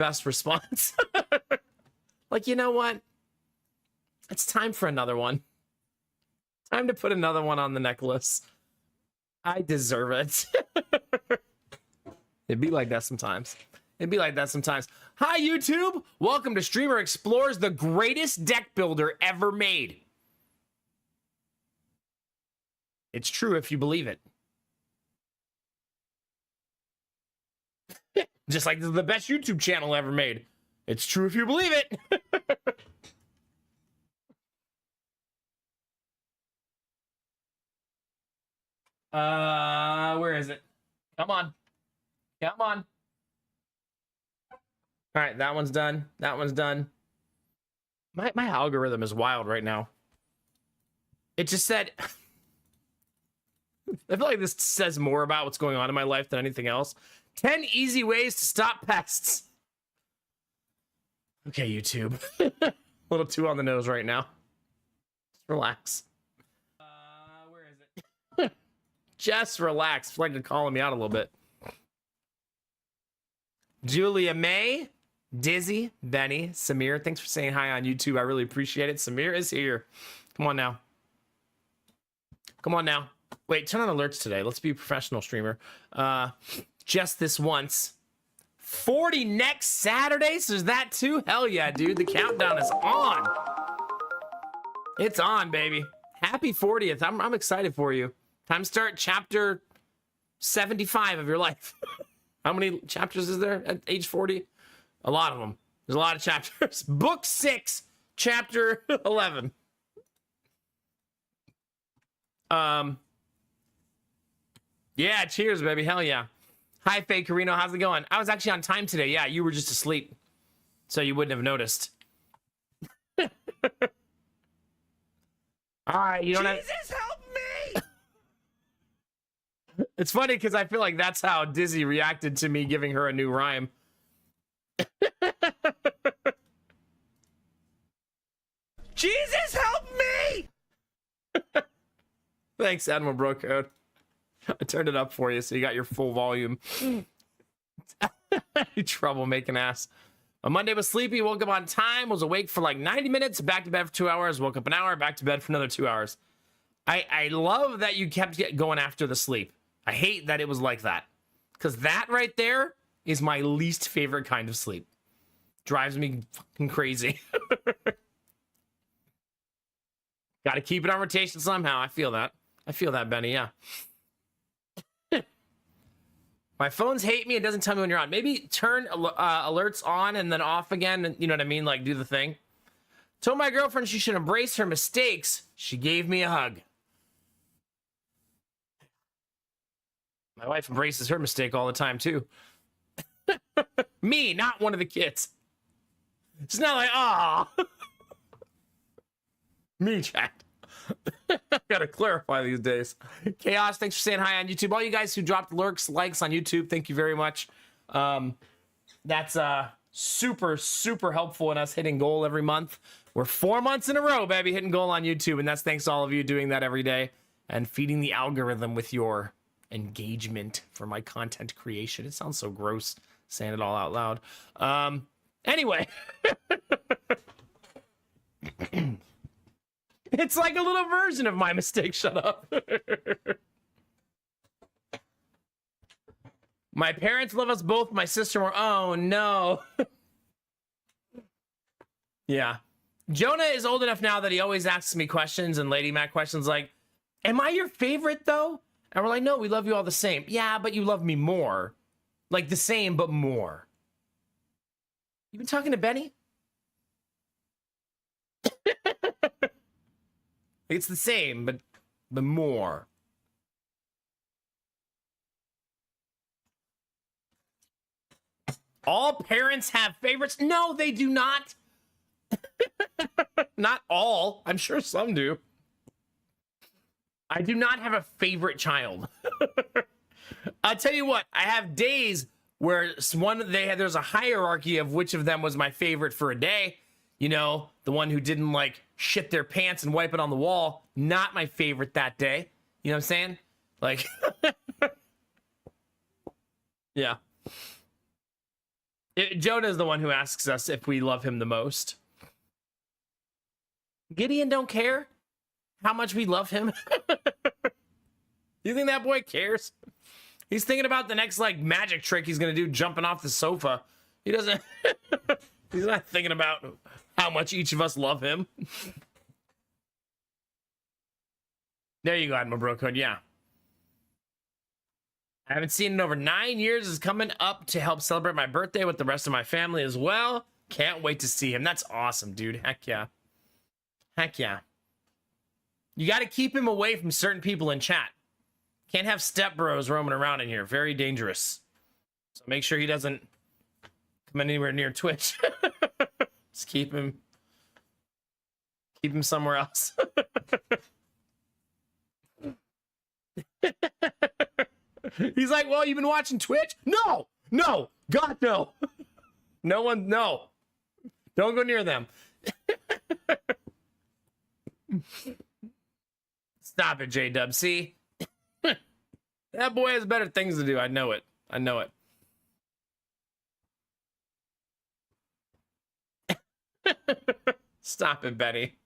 Best response. Like, you know what? It's time for another one. Time to put another one on the necklace. I deserve it. It'd be like that sometimes. It'd be like that sometimes. Hi, YouTube. Welcome to Streamer Explores, the greatest deck builder ever made. It's true if you believe it. Just like this is the best YouTube channel ever made. It's true if you believe it. Where is it? Come on. Come on. All right, that one's done. That one's done. My algorithm is wild right now. It just said... I feel like this says more about what's going on in my life than anything else. 10 easy ways to stop pests. Okay, YouTube. A little too on the nose right now. Just relax. Where is it? Just relax. I feel like you're calling me out a little bit. Julia May, Dizzy, Benny, Samir, thanks for saying hi on YouTube. I really appreciate it. Samir is here. Come on now. Come on now. Wait, turn on alerts today. Let's be a professional streamer. Just this once. 40 next Saturday? So is that too? Hell yeah, dude. The countdown is on. It's on, baby. Happy 40th. I'm excited for you. Time to start chapter 75 of your life. How many chapters is there at age 40? A lot of them. There's a lot of chapters. Book 6, chapter 11. Yeah, cheers, baby. Hell yeah. Hi, Faye Carino. How's it going? I was actually on time today. Yeah, you were just asleep. So you wouldn't have noticed. All right, you don't have... Jesus, help me! It's funny because I feel like that's how Dizzy reacted to me giving her a new rhyme. Jesus, help me! Thanks, Admiral Brocode. I turned it up for you so you got your full volume. Troublemaking ass. On Monday was sleepy, woke up on time, was awake for like 90 minutes, back to bed for 2 hours, woke up an hour, back to bed for another 2 hours. I love that you kept going after the sleep. I hate that it was like that. Because that right there is my least favorite kind of sleep. Drives me fucking crazy. Gotta keep it on rotation somehow. I feel that. I feel that, Benny, yeah. My phones hate me. It doesn't tell me when you're on. Maybe turn alerts on and then off again. You know what I mean? Like, do the thing. Told my girlfriend she should embrace her mistakes. She gave me a hug. My wife embraces her mistake all the time, too. Me, not one of the kids. It's not like, ah. Me, chat. Gotta clarify these days. Chaos, thanks for saying hi on YouTube. All you guys who dropped lurks, likes on YouTube, thank you very much. That's super, super helpful in us hitting goal every month. We're 4 months in a row, baby, hitting goal on YouTube, and that's thanks to all of you doing that every day and feeding the algorithm with your engagement for my content creation. It sounds so gross saying it all out loud. Anyway. It's like a little version of my mistake. Shut up. My parents love us both. My sister were... Oh, no. Yeah. Jonah is old enough now that he always asks me questions and Lady Mac questions like, am I your favorite, though? And we're like, no, we love you all the same. Yeah, but you love me more. Like the same, but more. You been talking to Benny? It's the same, but more. All parents have favorites? No, they do not. Not all. I'm sure some do. I do not have a favorite child. I'll tell you what, I have days where there's a hierarchy of which of them was my favorite for a day. You know, the one who didn't, like, shit their pants and wipe it on the wall. Not my favorite that day. You know what I'm saying? Like, yeah. Jonah's the one who asks us if we love him the most. Gideon don't care how much we love him. You think that boy cares? He's thinking about the next like magic trick he's gonna do, jumping off the sofa. He doesn't. He's not thinking about how much each of us love him. There you go, Admiral Brooke. Yeah. I haven't seen it in over 9 years. Is coming up to help celebrate my birthday with the rest of my family as well. Can't wait to see him. That's awesome, dude. Heck yeah. Heck yeah. You got to keep him away from certain people in chat. Can't have step bros roaming around in here. Very dangerous. So make sure he doesn't come anywhere near Twitch. Just keep him somewhere else. He's like, well, you've been watching Twitch? No, God, no. No. Don't go near them. Stop it, J-Dub. See? That boy has better things to do. I know it. Stop it, Betty.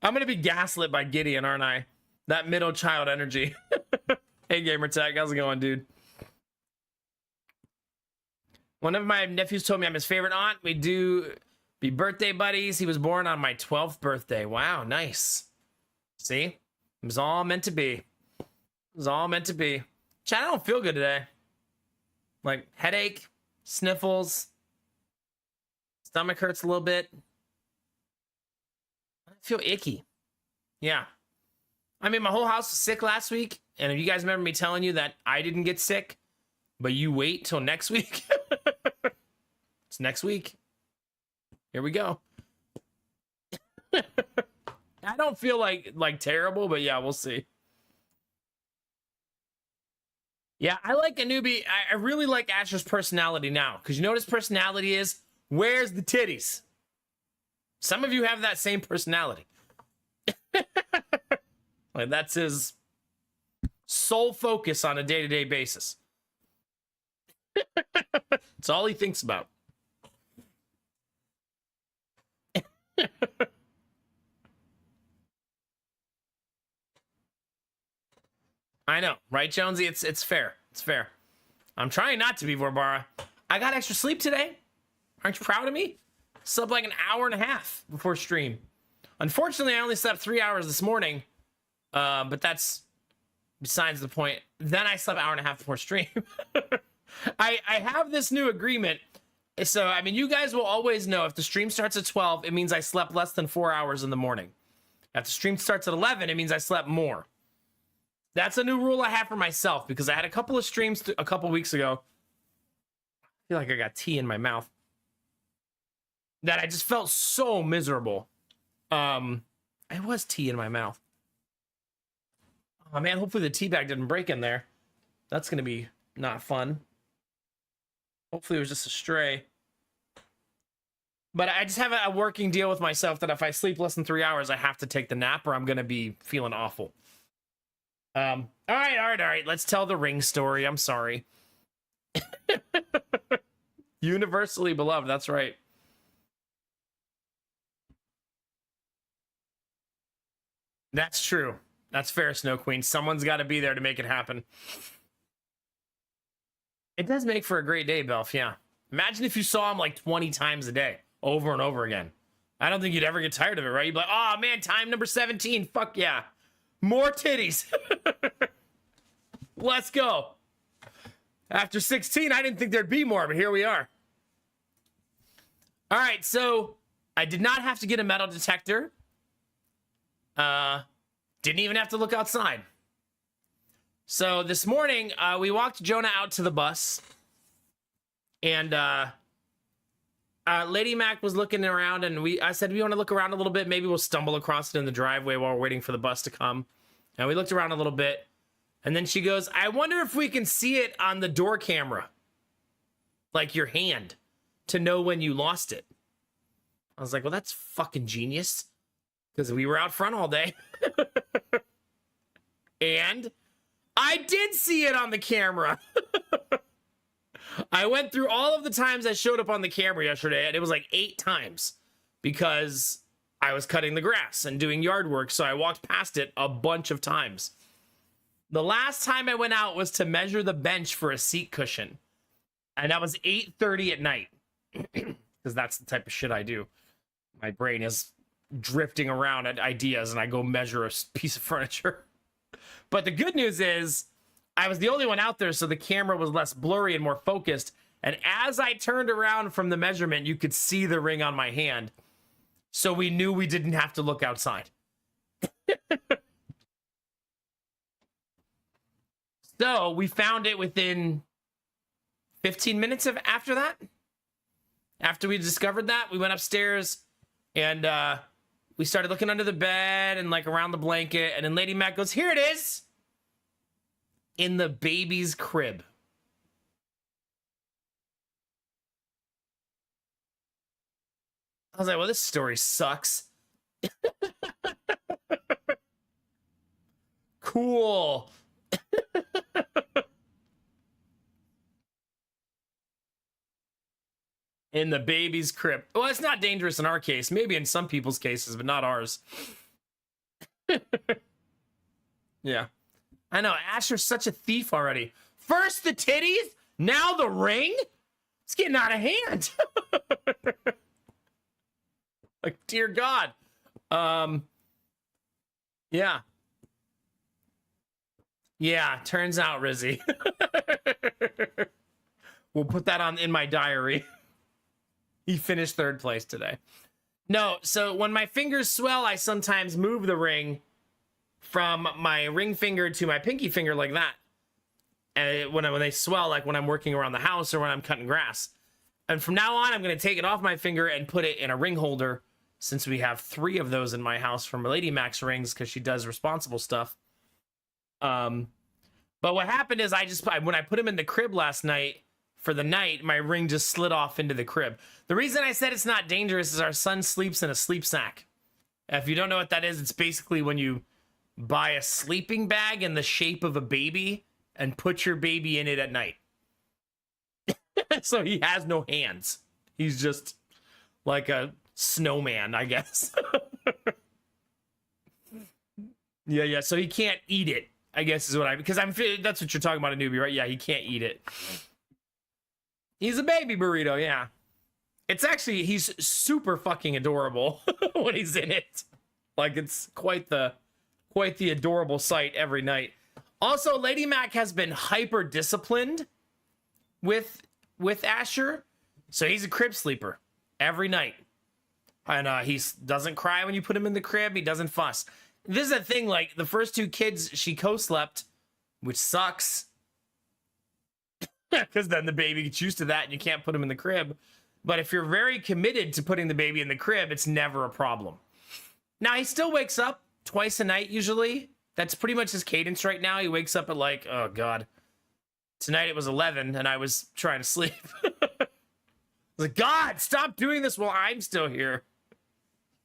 I'm going to be gaslit by Gideon, aren't I? That middle child energy. Hey, Gamertag, how's it going, dude? One of my nephews told me I'm his favorite aunt. We do be birthday buddies. He was born on my 12th birthday. Wow, nice. See? It was all meant to be. It was all meant to be. Chad, I don't feel good today. Like, headache, sniffles, stomach hurts a little bit. I feel icky. Yeah. I mean, my whole house was sick last week. And if you guys remember me telling you that I didn't get sick, but you wait till next week. It's next week. Here we go. I don't feel like terrible, but yeah, we'll see. Yeah, I like a newbie. I really like Asher's personality now. Because you know what his personality is? Where's the titties? Some of you have that same personality. Like, that's his sole focus on a day-to-day basis. It's all he thinks about. I know, right, Jonesy? It's fair. It's fair. I'm trying not to be, Vorbara. I got extra sleep today. Aren't you proud of me? Slept like an hour and a half before stream. Unfortunately, I only slept 3 hours this morning. But that's besides the point. Then I slept an hour and a half before stream. I have this new agreement. So, I mean, you guys will always know if the stream starts at 12, it means I slept less than 4 hours in the morning. If the stream starts at 11, it means I slept more. That's a new rule I have for myself because I had a couple of streams a couple weeks ago. I feel like I got tea in my mouth. That I just felt so miserable. It was tea in my mouth. Oh man, hopefully the tea bag didn't break in there. That's gonna be not fun. Hopefully it was just a stray. But I just have a working deal with myself that if I sleep less than 3 hours, I have to take the nap or I'm gonna be feeling awful. All right. Let's tell the ring story. I'm sorry. Universally beloved, that's right. That's true. That's fair, Snow Queen. Someone's got to be there to make it happen. It does make for a great day, Belf, yeah. Imagine if you saw him like 20 times a day, over and over again. I don't think you'd ever get tired of it, right? You'd be like, oh man, time number 17. Fuck yeah. More titties. Let's go. After 16, I didn't think there'd be more, but here we are. All right, so I did not have to get a metal detector. Didn't even have to look outside. So this morning, we walked Jonah out to the bus. And Lady Mac was looking around, and I said, we want to look around a little bit. Maybe we'll stumble across it in the driveway while we're waiting for the bus to come. And we looked around a little bit. And then she goes, I wonder if we can see it on the door camera. Like your hand. To know when you lost it. I was like, well, that's fucking genius. Because we were out front all day. And I did see it on the camera. I went through all of the times I showed up on the camera yesterday, and it was like 8 times because I was cutting the grass and doing yard work, so I walked past it a bunch of times. The last time I went out was to measure the bench for a seat cushion, and that was 8:30 at night because that's the type of shit I do. My brain is drifting around at ideas, and I go measure a piece of furniture. But the good news is I was the only one out there, so the camera was less blurry and more focused. And as I turned around from the measurement, you could see the ring on my hand. So we knew we didn't have to look outside. So we found it within 15 minutes of after that. After we discovered that, we went upstairs and we started looking under the bed and like around the blanket. And then Lady Mac goes, "Here it is." In the baby's crib. I was like, well, this story sucks. Cool. In the baby's crib. Well, it's not dangerous in our case. Maybe in some people's cases, but not ours. Yeah. I know, Asher's such a thief already. First the titties, now the ring? It's getting out of hand. Like, dear God. Yeah. Yeah, turns out, Rizzy. We'll put that on in my diary. He finished 3rd place today. No, so when my fingers swell, I sometimes move the ring from my ring finger to my pinky finger like that. And when they swell, like when I'm working around the house or when I'm cutting grass. And from now on, I'm going to take it off my finger and put it in a ring holder, since we have 3 of those in my house from Lady Mac's rings because she does responsible stuff. But what happened is when I put him in the crib last night for the night, my ring just slid off into the crib. The reason I said it's not dangerous is our son sleeps in a sleep sack. If you don't know what that is, it's basically when you buy a sleeping bag in the shape of a baby and put your baby in it at night. So he has no hands. He's just like a snowman, I guess. Yeah. So he can't eat it, I guess is what that's what you're talking about, a newbie, right? Yeah, he can't eat it. He's a baby burrito, yeah. He's super fucking adorable when he's in it. Like, it's quite the adorable sight every night. Also, Lady Mac has been hyper disciplined with Asher, so he's a crib sleeper every night, and he doesn't cry when you put him in the crib. He doesn't fuss. This is a thing. Like, the first 2 kids, she co-slept, which sucks because then the baby gets used to that, and you can't put him in the crib. But if you're very committed to putting the baby in the crib, it's never a problem. Now, he still wakes up twice a night usually. That's pretty much his cadence right now. He wakes up at like, oh God. Tonight it was 11 and I was trying to sleep. I was like, God, stop doing this while I'm still here.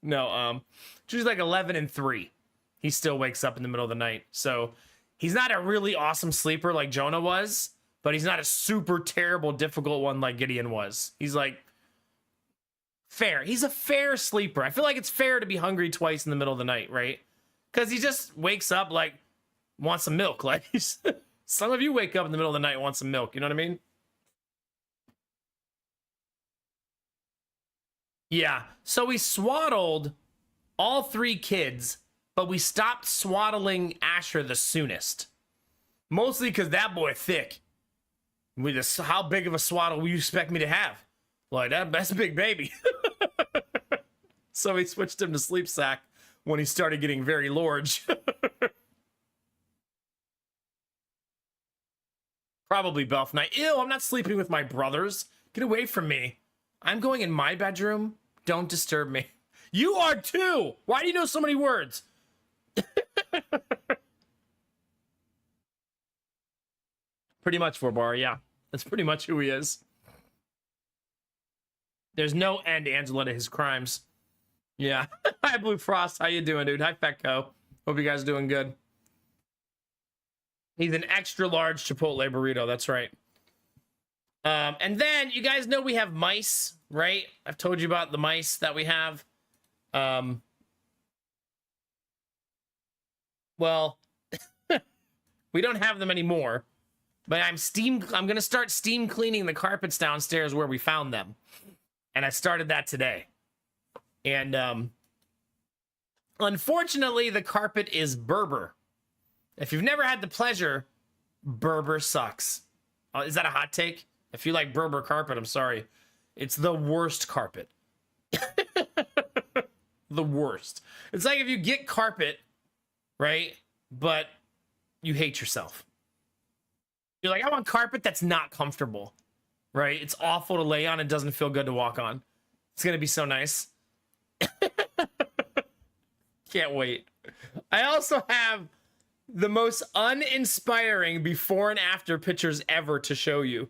No, it's usually like 11 and 3. He still wakes up in the middle of the night. So he's not a really awesome sleeper like Jonah was, but he's not a super terrible, difficult one like Gideon was. He's like fair. He's a fair sleeper. I feel like it's fair to be hungry twice in the middle of the night, right? Because he just wakes up like, wants some milk. Like, some of you wake up in the middle of the night and want some milk. You know what I mean? Yeah. So we swaddled all 3 kids, but we stopped swaddling Asher the soonest. Mostly because that boy thick. How big of a swaddle will you expect me to have? Like, that's a big baby. So we switched him to sleep sack when he started getting very large. Probably Belf Night. Ew, I'm not sleeping with my brothers. Get away from me. I'm going in my bedroom. Don't disturb me. You are too. Why do you know so many words? Pretty much, Forbar, yeah. That's pretty much who he is. There's no end, Angela, to his crimes. Yeah. Hi, Blue Frost. How you doing, dude? Hi, Fetco. Hope you guys are doing good. He's an extra large Chipotle burrito. That's right. And then you guys know we have mice, right? I've told you about the mice that we have. Well, we don't have them anymore, but I'm gonna start steam cleaning the carpets downstairs where we found them. And I started that today. And unfortunately, the carpet is Berber. If you've never had the pleasure, Berber sucks. Is that a hot take? If you like Berber carpet, I'm sorry. It's the worst carpet. The worst. It's like if you get carpet, right? But you hate yourself. You're like, I want carpet that's not comfortable, right? It's awful to lay on and doesn't feel good to walk on. It's going to be so nice. Can't wait. I also have the most uninspiring before and after pictures ever to show you.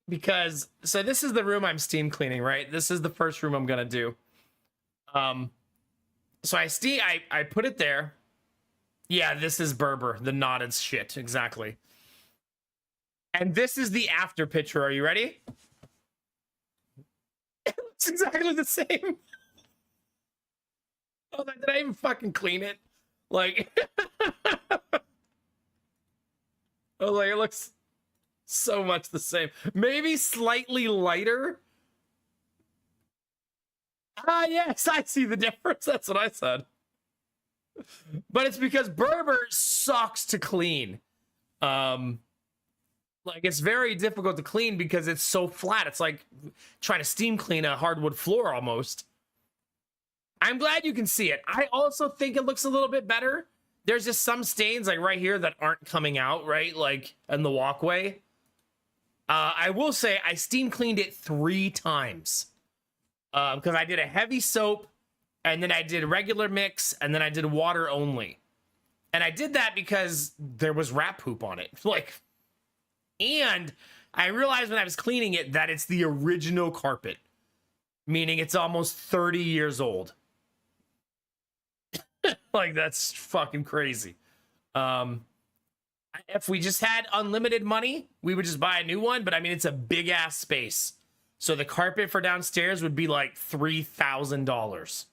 Because, so this is the room I'm steam cleaning, right? This is the first room I'm going to do. So I put it there. Yeah, this is Berber, the knotted shit, exactly. And this is the after picture. Are you ready? It's exactly the same. Oh, did I even fucking clean it? Like, oh, like it looks so much the same. Maybe slightly lighter. Ah, yes, I see the difference. That's what I said. But it's because Berber sucks to clean. Like, it's very difficult to clean because it's so flat. It's like trying to steam clean a hardwood floor almost. I'm glad you can see it. I also think it looks a little bit better. There's just some stains like right here that aren't coming out, right? Like in the walkway. I will say I steam cleaned it 3 times. Because I did a heavy soap, and then I did regular mix, and then I did water only. And I did that because there was rat poop on it. Like, and I realized when I was cleaning it that it's the original carpet, meaning it's almost 30 years old. Like, that's fucking crazy. If we just had unlimited money, we would just buy a new one. But I mean, it's a big ass space. So the carpet for downstairs would be like $3,000.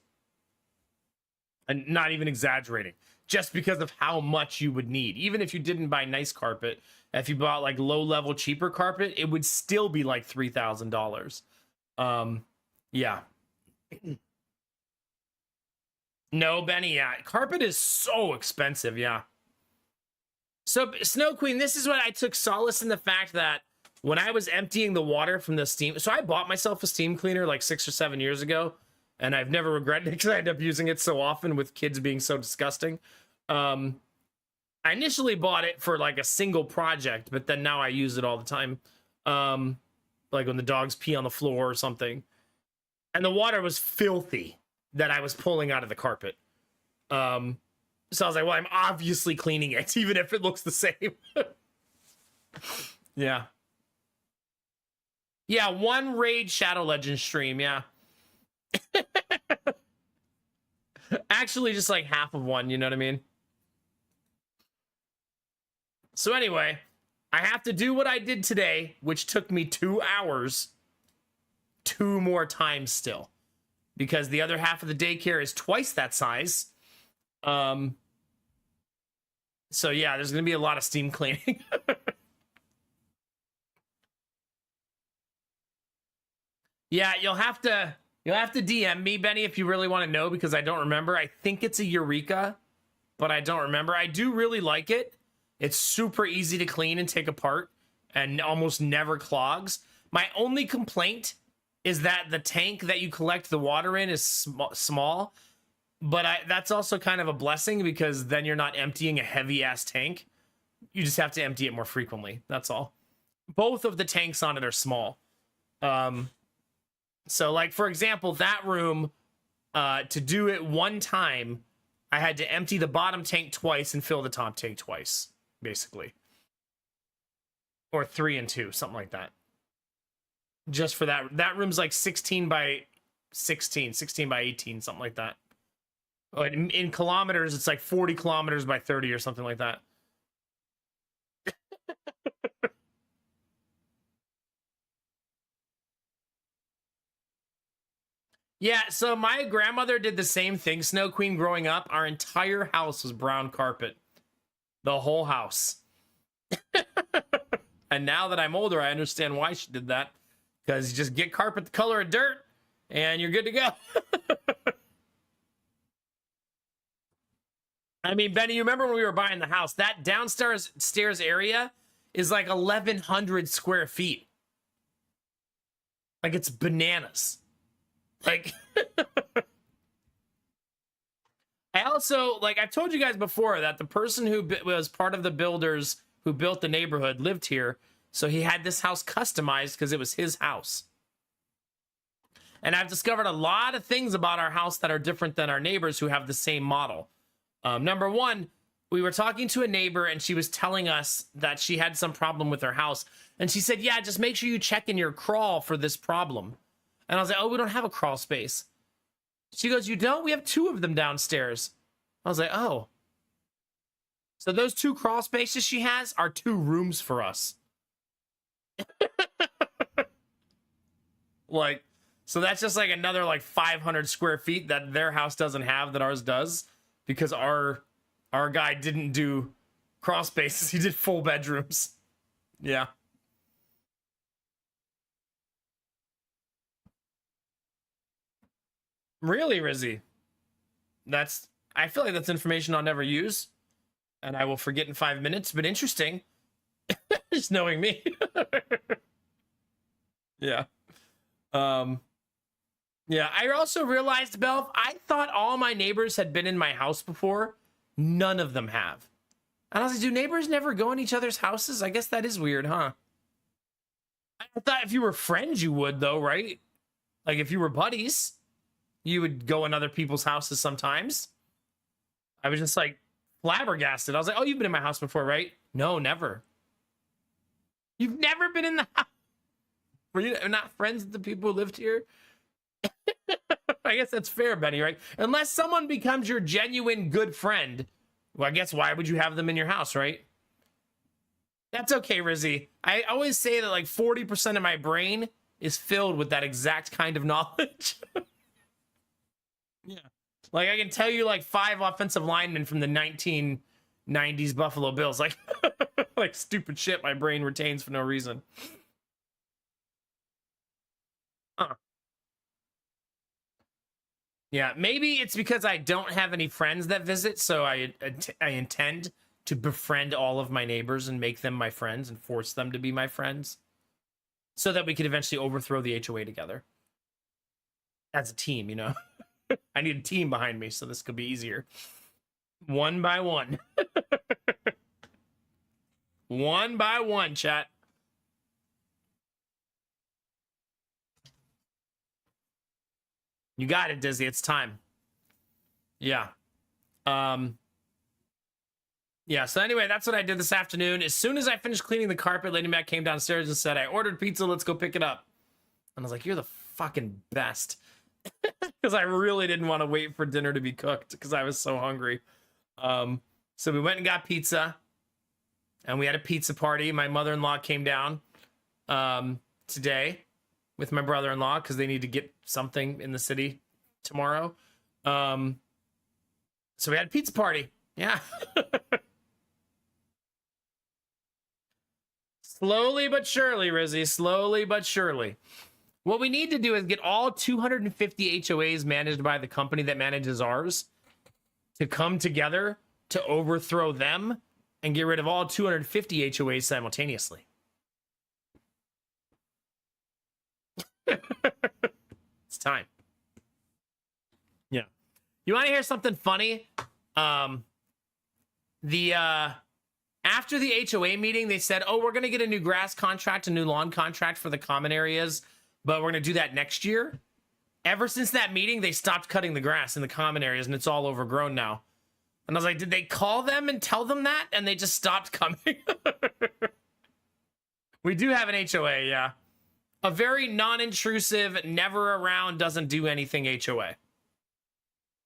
And not even exaggerating. Just because of how much you would need. Even if you didn't buy nice carpet, if you bought like low level cheaper carpet, it would still be like $3,000. Yeah. No, Benny, yeah. Carpet is so expensive, yeah. So, Snow Queen, this is what I took solace in the fact that when I was emptying the water from the steam... So I bought myself a steam cleaner like 6 or 7 years ago, and I've never regretted it because I end up using it so often with kids being so disgusting. I initially bought it for like a single project, but then now I use it all the time. Like when the dogs pee on the floor or something. And the water was filthy that I was pulling out of the carpet. So I was like, well, I'm obviously cleaning it, even if it looks the same. Yeah. Yeah, 1 Raid Shadow Legends stream, yeah. Actually, just like half of one, you know what I mean? So anyway, I have to do what I did today, which took me 2 hours, 2 more times still. Because the other half of the daycare is twice that size. So yeah, there's gonna be a lot of steam cleaning. Yeah, you'll have to DM me, Benny, if you really want to know, because I don't remember. I think it's a Eureka, but I don't remember. I do really like it. It's super easy to clean and take apart and almost never clogs. My only complaint is that the tank that you collect the water in is small, but that's also kind of a blessing because then you're not emptying a heavy ass tank. You just have to empty it more frequently. That's all. Both of the tanks on it are small. So like, for example, that room, to do it 1 time, I had to empty the bottom tank twice and fill the top tank twice, basically. Or 3 and 2, something like that. Just for that. That room's like 16 by 16, 16 by 18, something like that. In kilometers, it's like 40 kilometers by 30 or something like that. Yeah, so my grandmother did the same thing, Snow Queen, growing up. Our entire house was brown carpet. The whole house. And now that I'm older, I understand why she did that. Because you just get carpet the color of dirt, and you're good to go. I mean, Benny, you remember when we were buying the house? That downstairs area is like 1,100 square feet. Like, it's bananas. Like, I also, like, I've told you guys before that the person who was part of the builders who built the neighborhood lived here. So he had this house customized because it was his house. And I've discovered a lot of things about our house that are different than our neighbors who have the same model. Number one, we were talking to a neighbor and she was telling us that she had some problem with her house. And she said, yeah, just make sure you check in your crawl for this problem. And I was like, oh, we don't have a crawl space. She goes, you don't? We have 2 of them downstairs. I was like, oh. So those 2 crawl spaces she has are 2 rooms for us. Like, so that's just like another like 500 square feet that their house doesn't have that ours does, because our guy didn't do crawl spaces. He did full bedrooms. Yeah. Really, Rizzy? I feel like that's information I'll never use, and I will forget in 5 minutes, but interesting. Just knowing me. Yeah. Yeah, I also realized, Belf, I thought all my neighbors had been in my house before. None of them have. And I was like, do neighbors never go in each other's houses? I guess that is weird, huh? I thought if you were friends, you would, though, right? Like, if you were buddies, you would go in other people's houses sometimes. I was just, like, flabbergasted. I was like, oh, you've been in my house before, right? No, never. You've never been in the house? Were you not friends with the people who lived here? I guess that's fair, Benny, right? Unless someone becomes your genuine good friend, well, I guess why would you have them in your house, right? That's okay, Rizzy. I always say that like 40% of my brain is filled with that exact kind of knowledge. Yeah. Like I can tell you like 5 offensive linemen from the 1990s Buffalo Bills. Like, like stupid shit my brain retains for no reason. Huh. Yeah, maybe it's because I don't have any friends that visit, so I intend to befriend all of my neighbors and make them my friends and force them to be my friends so that we could eventually overthrow the HOA together. As a team, you know? I need a team behind me so this could be easier. One by one. One by one, chat. You got it, Dizzy. It's time. Yeah. Yeah, so anyway, that's what I did this afternoon. As soon as I finished cleaning the carpet, Lady Mac came downstairs and said, I ordered pizza, let's go pick it up. And I was like, you're the fucking best. Because I really didn't want to wait for dinner to be cooked because I was so hungry. So we went and got pizza. And we had a pizza party. My mother-in-law came down today with my brother-in-law because they need to get something in the city tomorrow. So we had a pizza party. Yeah. Slowly but surely, Rizzy. Slowly but surely. What we need to do is get all 250 HOAs managed by the company that manages ours to come together to overthrow them and get rid of all 250 HOAs simultaneously. It's time. Yeah. You want to hear something funny? After the HOA meeting, they said, oh, we're going to get a new grass contract, a new lawn contract for the common areas, but we're going to do that next year. Ever since that meeting, they stopped cutting the grass in the common areas, and it's all overgrown now. And I was like, did they call them and tell them that? And they just stopped coming. We do have an HOA, yeah. A very non-intrusive, never around, doesn't do anything HOA.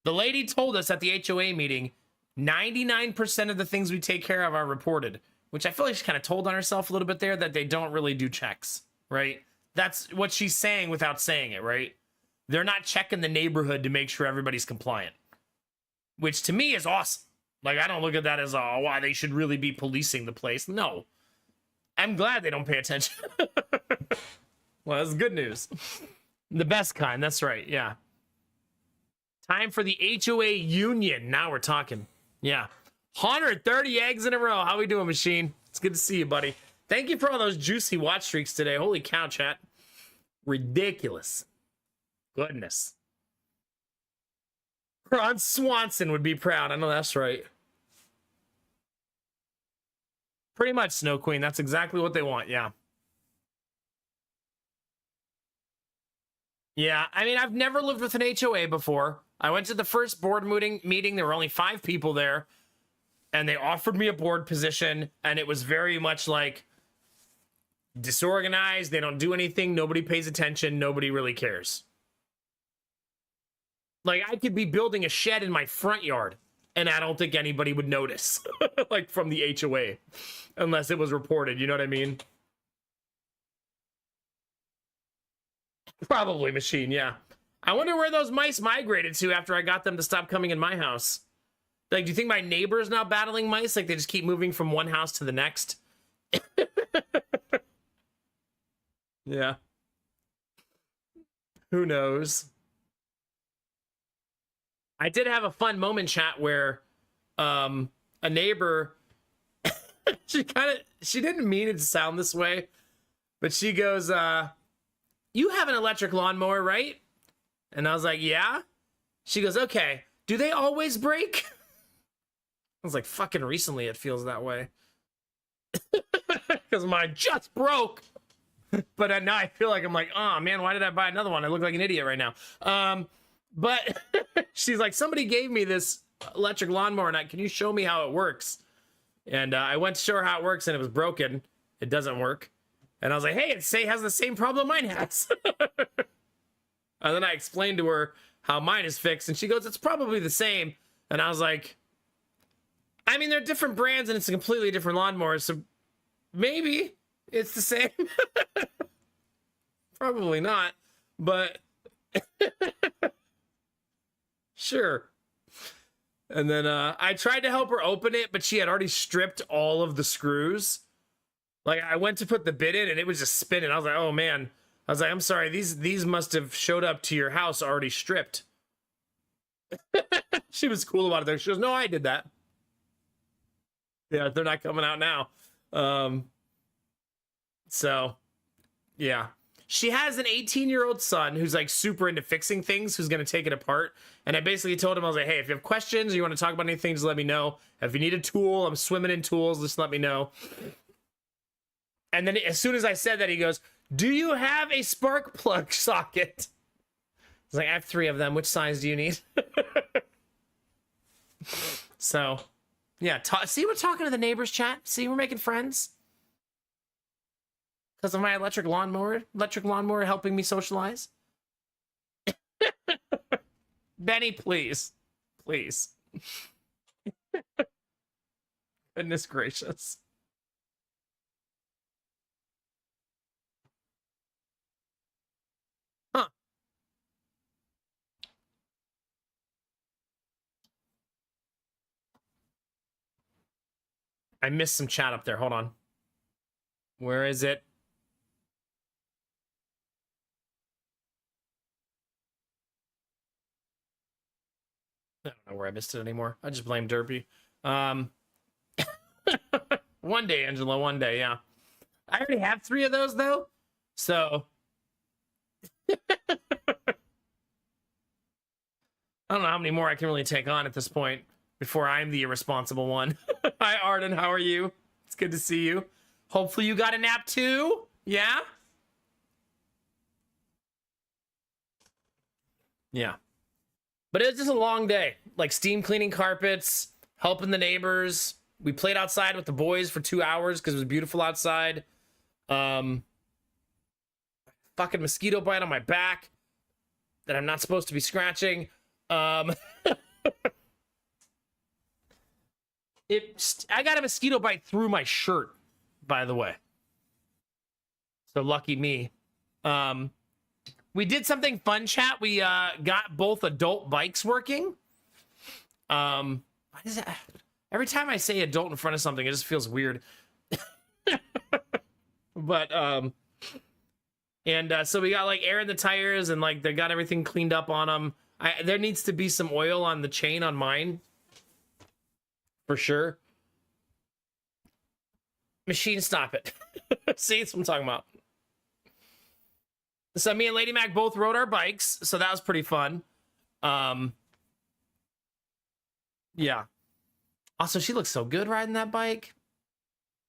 The lady told us at the HOA meeting, 99% of the things we take care of are reported, which I feel like she kind of told on herself a little bit there that they don't really do checks, right? That's what she's saying without saying it, right? They're not checking the neighborhood to make sure everybody's compliant, which to me is awesome. Like, I don't look at that as, oh, why they should really be policing the place. No. I'm glad they don't pay attention. Well, that's good news. The best kind, that's right, yeah. Time for the HOA union. Now we're talking. Yeah. 130 eggs in a row. How we doing, Machine? It's good to see you, buddy. Thank you for all those juicy watch streaks today. Holy cow, chat. Ridiculous. Goodness. Ron Swanson would be proud. I know that's right. Pretty much, Snow Queen. That's exactly what they want, yeah. Yeah, I mean, I've never lived with an HOA before. I went to the first board meeting. There were only 5 people there. And they offered me a board position. And it was very much like disorganized. They don't do anything. Nobody pays attention. Nobody really cares. Like, I could be building a shed in my front yard. And I don't think anybody would notice. Like, from the HOA. Unless it was reported. You know what I mean? Probably, Machine, yeah. I wonder where those mice migrated to after I got them to stop coming in my house. Like, do you think my neighbor's now battling mice? Like, they just keep moving from one house to the next? Yeah. Who knows? I did have a fun moment, chat, where a neighbor, she didn't mean it to sound this way, but she goes, you have an electric lawnmower, right? And I was like, yeah. She goes, okay, do they always break? I was like, fucking recently it feels that way. Because mine just broke. But now I feel like I'm like, oh man, why did I buy another one? I look like an idiot right now. But she's like, somebody gave me this electric lawnmower, and can you show me how it works? And I went to show her how it works, and it was broken. It doesn't work. And I was like, hey, it has the same problem mine has. And then I explained to her how mine is fixed, and she goes, it's probably the same. And I was like, I mean, they're different brands, and it's a completely different lawnmower, so maybe it's the same. Probably not, but sure. And then I tried to help her open it, but she had already stripped all of the screws. Like, I went to put the bit in, and it was just spinning. I was like, oh, man. I was like, I'm sorry. These must have showed up to your house already stripped. She was cool about it, though. She goes, no, I did that. Yeah, they're not coming out now. So, yeah. She has an 18-year-old son who's, like, super into fixing things, who's going to take it apart. And I basically told him, I was like, hey, if you have questions or you want to talk about anything, just let me know. If you need a tool, I'm swimming in tools, just let me know. And then as soon as I said that, he goes, do you have a spark plug socket? I was like, I have 3 of them. Which size do you need? So, yeah. See, we're talking to the neighbors, chat. See, we're making friends. Because of my electric lawnmower helping me socialize. Benny, please. Please. Goodness gracious. Huh. I missed some chat up there. Hold on. Where is it? I don't know where I missed it anymore. I just blame Derpy. One day, Angela, one day, yeah. I already have 3 of those, though. So... I don't know how many more I can really take on at this point before I'm the irresponsible one. Hi, Arden. How are you? It's good to see you. Hopefully you got a nap, too. Yeah? Yeah. But it was just a long day. Like, steam cleaning carpets, helping the neighbors. We played outside with the boys for 2 hours because it was beautiful outside. Fucking mosquito bite on my back that I'm not supposed to be scratching. I got a mosquito bite through my shirt, by the way. So lucky me. We did something fun, chat. We got both adult bikes working. What is that? Every time I say adult in front of something, it just feels weird. But so we got like air in the tires, and like they got everything cleaned up on them. There needs to be some oil on the chain on mine, for sure. Machine, stop it. See, that's what I'm talking about. So me and Lady Mac both rode our bikes, so that was pretty fun. Yeah. Also, she looks so good riding that bike.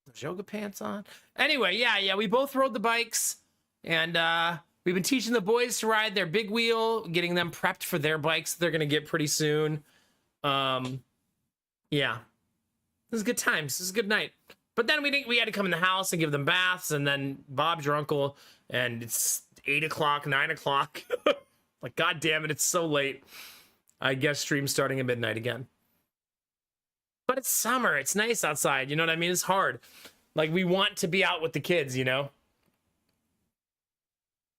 Those yoga pants on. Anyway, yeah, we both rode the bikes, and we've been teaching the boys to ride their big wheel, getting them prepped for their bikes they're gonna get pretty soon. Yeah. This is good times. This is a good night. But then we had to come in the house and give them baths, and then Bob's your uncle, and it's 8 o'clock, 9 o'clock. Like, god damn it, it's so late. I guess stream starting at midnight again. But it's summer. It's nice outside. You know what I mean? It's hard. Like, we want to be out with the kids, you know?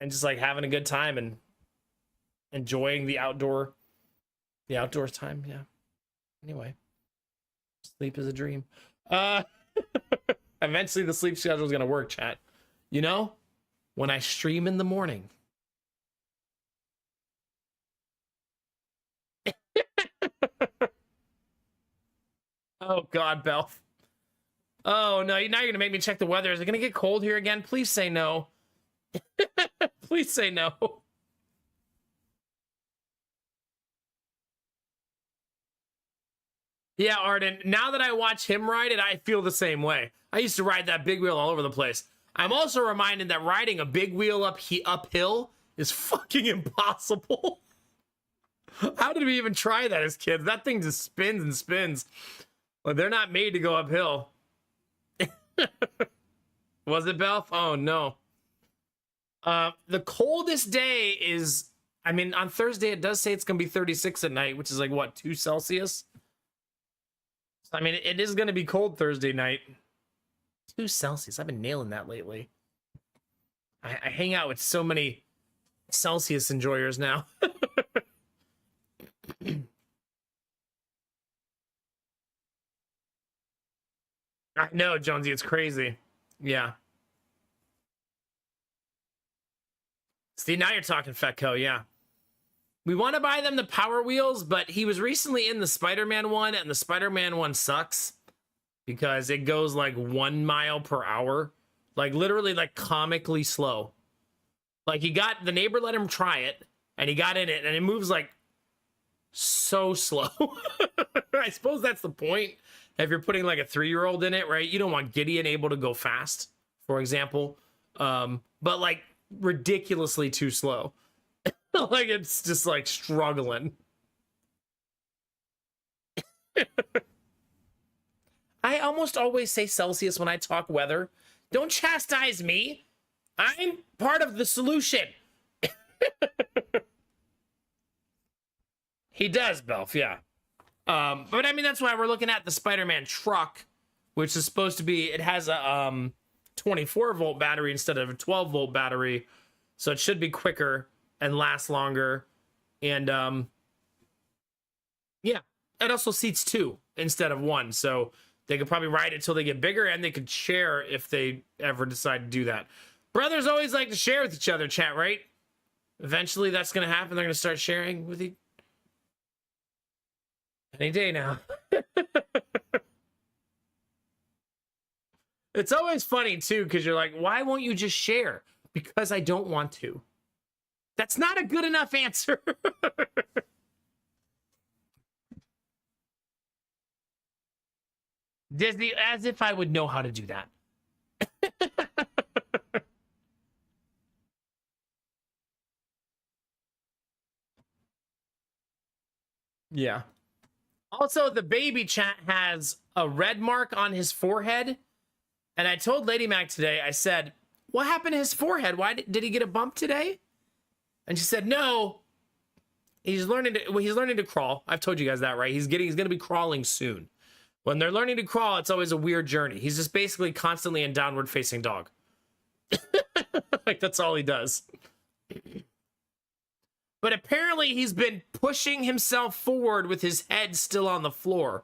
And just, like, having a good time and enjoying the outdoors time. Yeah. Anyway. Sleep is a dream. Eventually the sleep schedule is going to work, chat. You know? When I stream in the morning. Oh, God, Belf. Oh, no. Now you're going to make me check the weather. Is it going to get cold here again? Please say no. Please say no. Yeah, Arden. Now that I watch him ride it, I feel the same way. I used to ride that big wheel all over the place. I'm also reminded that riding a big wheel uphill is fucking impossible. How did we even try that as kids? That thing just spins and spins. Like, they're not made to go uphill. Was it, Belf? Oh, no. The coldest day is, I mean, on Thursday, it does say it's going to be 36 at night, which is like, what, 2 Celsius? I mean, it is going to be cold Thursday night. 2 Celsius. I've been nailing that lately. I hang out with so many Celsius enjoyers now. I know, Jonesy, it's crazy. Yeah. See, now you're talking Fetco, yeah. We want to buy them the Power Wheels, but he was recently in the Spider-Man one, and the Spider-Man one sucks because it goes like 1 mile per hour. Like, literally, like, comically slow. Like, the neighbor let him try it, and he got in it, and it moves, like, so slow. I suppose that's the point. If you're putting, like, a 3-year-old in it, right? You don't want Gideon able to go fast, for example. But, like, ridiculously too slow. Like, it's just, like, struggling. I almost always say Celsius when I talk weather. Don't chastise me. I'm part of the solution. He does, Belf, yeah. But I mean, that's why we're looking at the Spider-Man truck, which is supposed to be, it has a 24-volt battery instead of a 12-volt battery. So it should be quicker and last longer. And yeah, it also seats 2 instead of 1. So they could probably ride it till they get bigger, and they could share if they ever decide to do that. Brothers always like to share with each other, chat, right? Eventually that's going to happen. They're going to start sharing with you any day now. It's always funny, too, because you're like, why won't you just share? Because I don't want to. That's not a good enough answer. Disney, as if I would know how to do that. Yeah. Also, the baby chat has a red mark on his forehead. And I told Lady Mac today, I said, what happened to his forehead? Why did he get a bump today? And she said, no. He's learning to crawl. I've told you guys that, right? He's going to be crawling soon. When they're learning to crawl, it's always a weird journey. He's just basically constantly in downward facing dog. Like, that's all he does. but apparently he's been pushing himself forward with his head still on the floor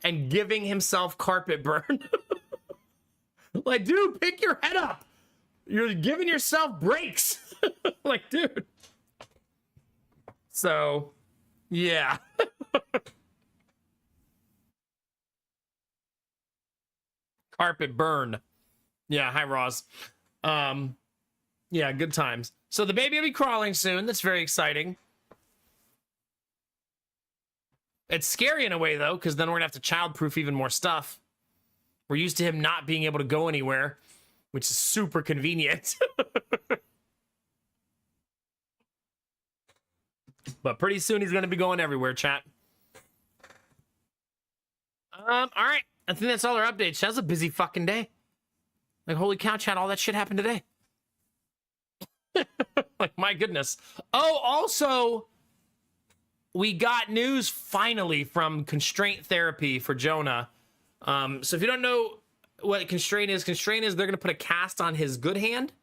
and giving himself carpet burn. Like, dude, pick your head up. You're giving yourself breaks. Like, dude. So, yeah. Carpet burn. Yeah, hi, Roz. Yeah, good times. So the baby will be crawling soon. That's very exciting. It's scary in a way, though, because then we're going to have to childproof even more stuff. We're used to him not being able to go anywhere, which is super convenient. But pretty soon he's going to be going everywhere, chat. All right. I think that's all our updates. That was a busy fucking day. Like, holy cow, chat, all that shit happened today. Like, my goodness. Oh, also, we got news finally from constraint therapy for Jonah. So if you don't know what constraint is they're going to put a cast on his good hand.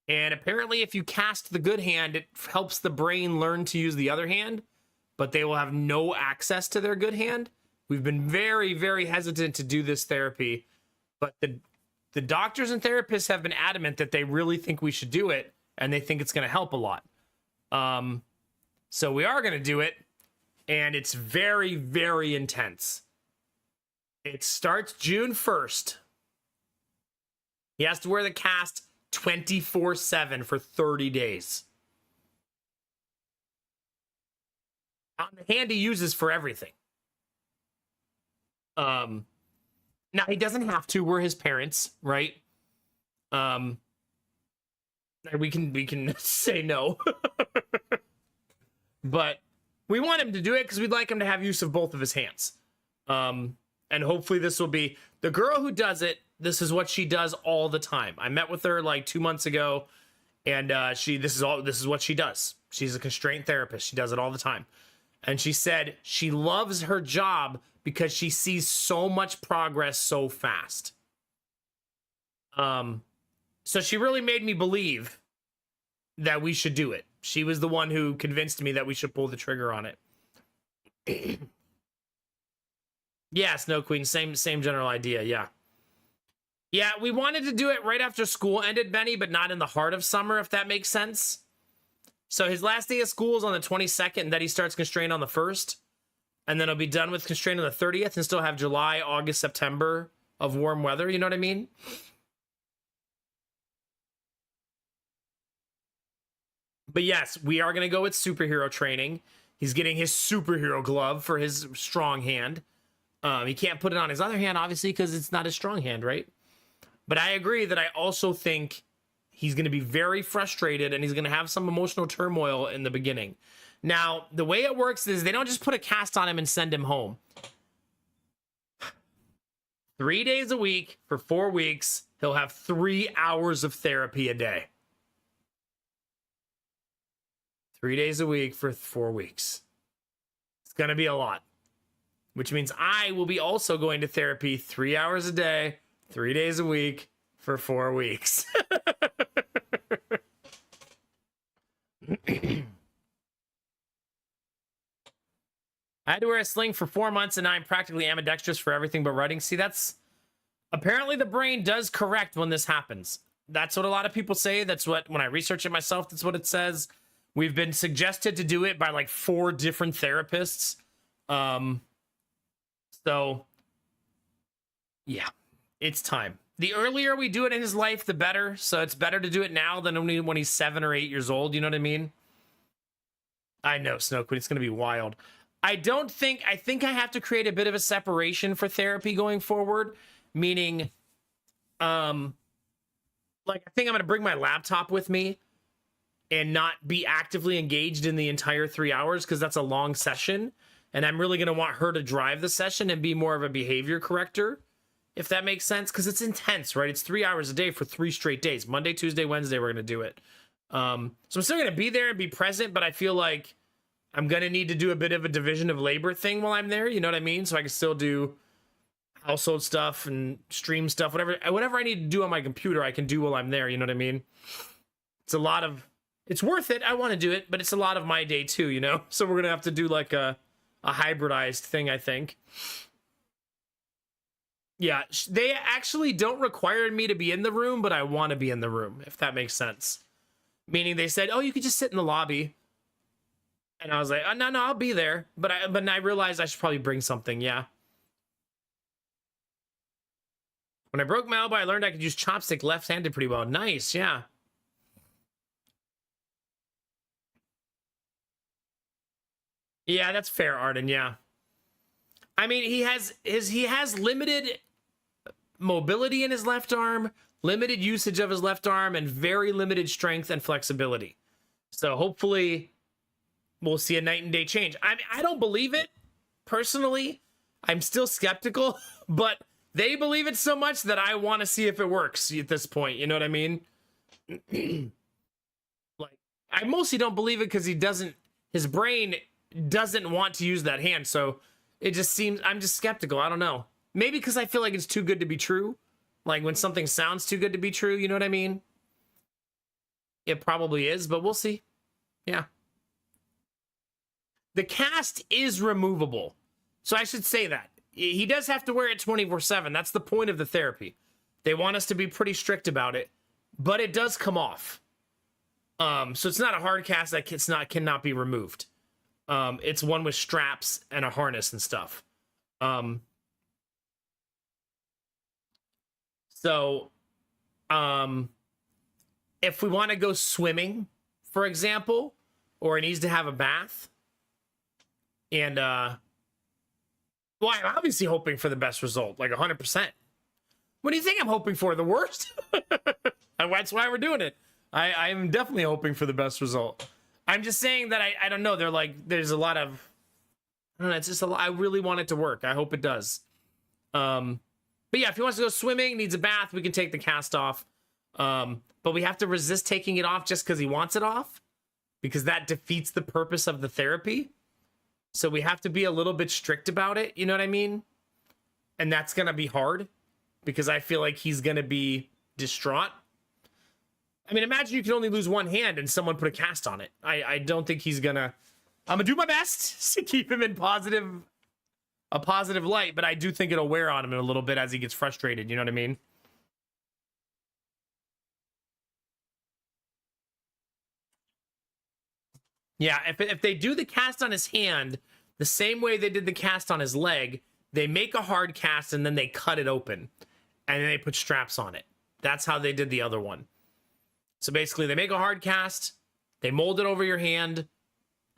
And apparently if you cast the good hand, it helps the brain learn to use the other hand, but they will have no access to their good hand. We've been very, very hesitant to do this therapy, but the doctors and therapists have been adamant that they really think we should do it, and they think it's going to help a lot. So we are going to do it, and it's very, very intense. It starts June 1st. He has to wear the cast 24/7 for 30 days. On the hand he uses for everything. Now he doesn't have to. We're his parents, right? We can say no. But we want him to do it because we'd like him to have use of both of his hands. And hopefully this will be the girl who does it. This is what she does all the time. I met with her like 2 months ago, and this is what she does. She's a constraint therapist. She does it all the time. And she said she loves her job because she sees so much progress so fast. So she really made me believe that we should do it. She was the one who convinced me that we should pull the trigger on it. Yeah, Snow Queen, same general idea, yeah. Yeah, we wanted to do it right after school ended, Benny, but not in the heart of summer, if that makes sense. So his last day of school is on the 22nd, and then he starts constraint on the 1st. And then he'll be done with constraint on the 30th and still have July, August, September of warm weather, you know what I mean? But yes, we are going to go with superhero training. He's getting his superhero glove for his strong hand. He can't put it on his other hand, obviously, because it's not his strong hand, right? But I agree that I also think he's going to be very frustrated and he's going to have some emotional turmoil in the beginning. Now, the way it works is they don't just put a cast on him and send him home. 3 days a week for 4 weeks, he'll have 3 hours of therapy a day. 3 days a week for 4 weeks. It's going to be a lot. Which means I will be also going to therapy 3 hours a day, 3 days a week for 4 weeks. I had to wear a sling for 4 months and now I'm practically ambidextrous for everything but writing. See, that's... Apparently the brain does correct when this happens. That's what a lot of people say. That's what, when I research it myself, that's what it says. We've been suggested to do it by like 4 different therapists. So, yeah, it's time. The earlier we do it in his life, the better. So it's better to do it now than only when he's 7 or 8 years old. You know what I mean? I know, Snow Queen. It's going to be wild. I think I have to create a bit of a separation for therapy going forward. Meaning, like, I think I'm going to bring my laptop with me and not be actively engaged in the entire 3 hours because that's a long session. And I'm really going to want her to drive the session and be more of a behavior corrector, if that makes sense. Because it's intense, right? It's 3 hours a day for 3 straight days. Monday, Tuesday, Wednesday, we're going to do it. So I'm still going to be there and be present, but I feel like I'm going to need to do a bit of a division of labor thing while I'm there. You know what I mean? So I can still do household stuff and stream stuff, whatever I need to do on my computer, I can do while I'm there. You know what I mean? It's It's worth it. I want to do it, but it's a lot of my day too, you know? So we're going to have to do like a hybridized thing, I think. Yeah, they actually don't require me to be in the room, but I want to be in the room, if that makes sense. Meaning they said, oh, you could just sit in the lobby. And I was like, oh, no, I'll be there. But I realized I should probably bring something, yeah. When I broke my elbow, I learned I could use chopstick left-handed pretty well. Nice, yeah. Yeah, that's fair, Arden, yeah. I mean, he has limited mobility in his left arm, limited usage of his left arm, and very limited strength and flexibility. So hopefully we'll see a night and day change. I don't believe it personally. I'm still skeptical, but they believe it so much that I want to see if it works at this point. You know what I mean? Like, I mostly don't believe it because his brain doesn't want to use that hand. So it just seems, I'm just skeptical. I don't know. Maybe because I feel like it's too good to be true. Like when something sounds too good to be true, you know what I mean? It probably is, but we'll see. Yeah. The cast is removable. So I should say that. He does have to wear it 24/7. That's the point of the therapy. They want us to be pretty strict about it, but it does come off. So it's not a hard cast that cannot be removed. It's one with straps and a harness and stuff. So if we want to go swimming, for example, or he needs to have a bath, and well, I'm obviously hoping for the best result, like 100%. What do you think I'm hoping for? The worst? That's why we're doing it. I'm definitely hoping for the best result. I'm just saying that I don't know. They're like, there's a lot of, I don't know. It's just a lot. I really want it to work. I hope it does. But yeah, if he wants to go swimming, needs a bath, we can take the cast off. But we have to resist taking it off just because he wants it off, because that defeats the purpose of the therapy. So we have to be a little bit strict about it. You know what I mean? And that's going to be hard because I feel like he's going to be distraught. I mean, imagine you can only lose one hand and someone put a cast on it. I don't think he's going to... I'm going to do my best to keep him in a positive light, but I do think it'll wear on him a little bit as he gets frustrated. You know what I mean? Yeah, if they do the cast on his hand the same way they did the cast on his leg, they make a hard cast and then they cut it open and then they put straps on it. That's how they did the other one. So basically they make a hard cast, they mold it over your hand,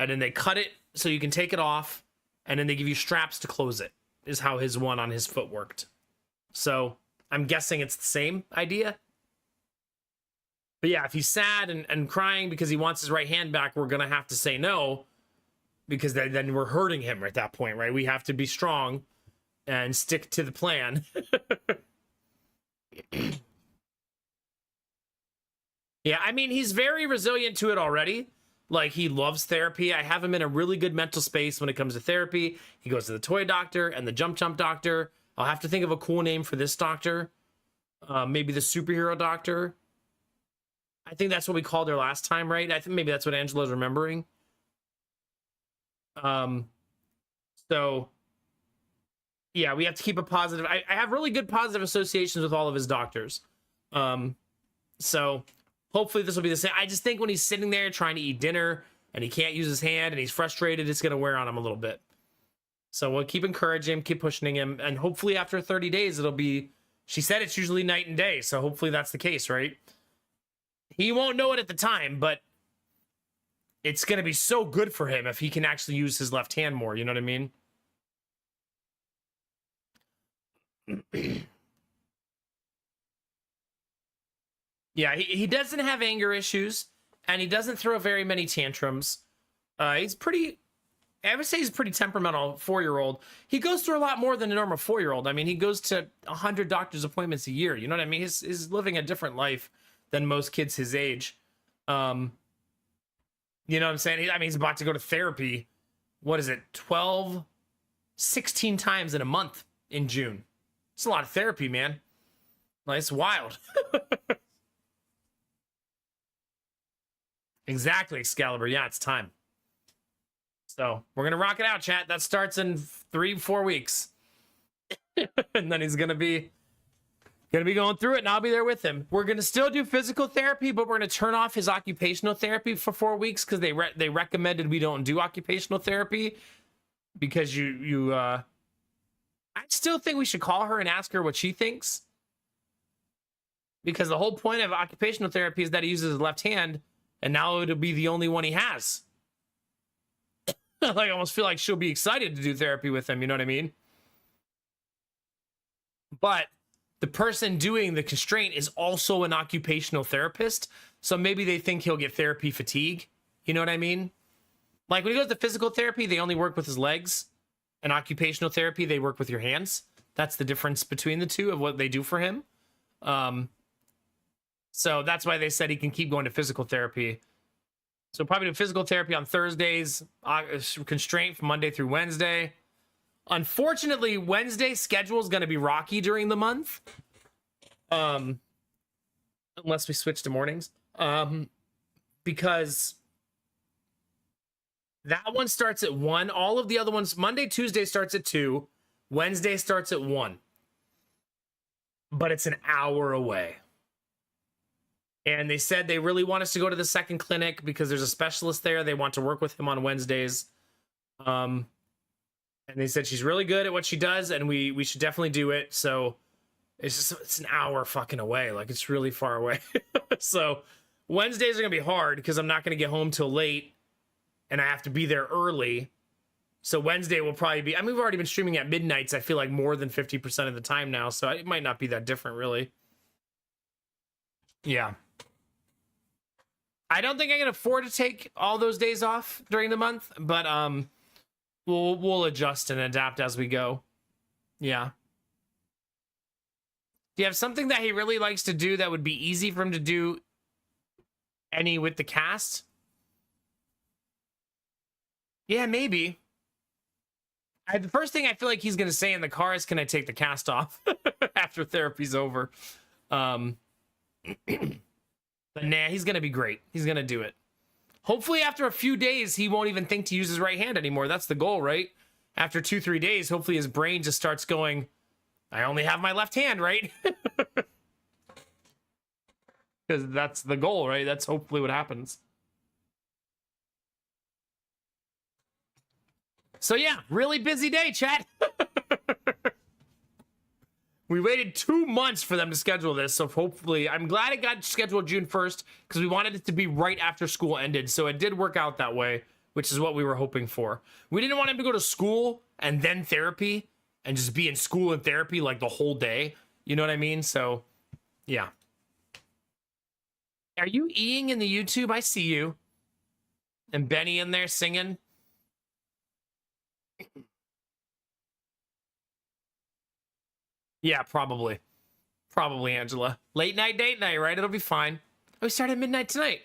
and then they cut it so you can take it off, and then they give you straps to close it, is how his one on his foot worked. So I'm guessing it's the same idea. But yeah, if he's sad and crying because he wants his right hand back, we're going to have to say no, because then we're hurting him at that point, right? We have to be strong and stick to the plan. Yeah, I mean, he's very resilient to it already. Like, he loves therapy. I have him in a really good mental space when it comes to therapy. He goes to the toy doctor and the jump doctor. I'll have to think of a cool name for this doctor. Maybe the superhero doctor. I think that's what we called her last time, right? I think maybe that's what Angela's remembering. So yeah, we have to keep a positive. I have really good positive associations with all of his doctors. So hopefully this will be the same. I just think when he's sitting there trying to eat dinner and he can't use his hand and he's frustrated, it's going to wear on him a little bit. So we'll keep encouraging him, keep pushing him, and hopefully after 30 days, it'll be, she said it's usually night and day. So hopefully that's the case, right? He won't know it at the time, but it's going to be so good for him if he can actually use his left hand more. You know what I mean? Yeah, he doesn't have anger issues, and he doesn't throw very many tantrums. He's pretty, I would say he's a pretty temperamental 4-year-old. He goes through a lot more than a normal 4-year-old. I mean, he goes to 100 doctor's appointments a year. You know what I mean? He's living a different life than most kids his age. You know what I'm saying? He's about to go to therapy. What is it? 12, 16 times in a month in June. It's a lot of therapy, man. Like, it's wild. Exactly, Excalibur. Yeah, it's time. So we're gonna rock it out, chat. That starts in 3-4 weeks. And then he's gonna be going through it, and I'll be there with him. We're gonna still do physical therapy, but we're gonna turn off his occupational therapy for 4 weeks because they recommended we don't do occupational therapy because I still think we should call her and ask her what she thinks, because the whole point of occupational therapy is that he uses his left hand, and now it'll be the only one he has. Like, I almost feel like she'll be excited to do therapy with him, you know what I mean? But the person doing the constraint is also an occupational therapist, so maybe they think he'll get therapy fatigue, you know what I mean? Like, when he goes to physical therapy, they only work with his legs, and occupational therapy, they work with your hands. That's the difference between the two of what they do for him. So that's why they said he can keep going to physical therapy. So probably do physical therapy on Thursdays, constraint from Monday through Wednesday. Unfortunately, Wednesday's schedule is going to be rocky during the month. Unless we switch to mornings. Because that one starts at 1. All of the other ones, Monday, Tuesday starts at 2. Wednesday starts at 1. But it's an hour away. And they said they really want us to go to the second clinic because there's a specialist there. They want to work with him on Wednesdays. And they said she's really good at what she does, and we should definitely do it. So it's an hour fucking away. Like, it's really far away. So Wednesdays are going to be hard because I'm not going to get home till late, and I have to be there early. So Wednesday will probably be... I mean, we've already been streaming at midnights, I feel like, more than 50% of the time now, so it might not be that different, really. Yeah. I don't think I can afford to take all those days off during the month, but we'll adjust and adapt as we go. Yeah. Do you have something that he really likes to do that would be easy for him to do any with the cast? Yeah, maybe. The first thing I feel like he's going to say in the car is, can I take the cast off after therapy's over? But nah, he's going to be great. He's going to do it. Hopefully after a few days, he won't even think to use his right hand anymore. That's the goal, right? After 2-3 days, hopefully his brain just starts going, I only have my left hand, right? Because that's the goal, right? That's hopefully what happens. So yeah, really busy day, chat. We waited 2 months for them to schedule this, so hopefully... I'm glad it got scheduled June 1st, because we wanted it to be right after school ended, so it did work out that way, which is what we were hoping for. We didn't want him to go to school and then therapy, and just be in school and therapy, like, the whole day. You know what I mean? So, yeah. Are you eating in the YouTube? I see you. And Benny in there singing. Yeah, probably. Probably, Angela. Late night, date night, right? It'll be fine. We start at midnight tonight.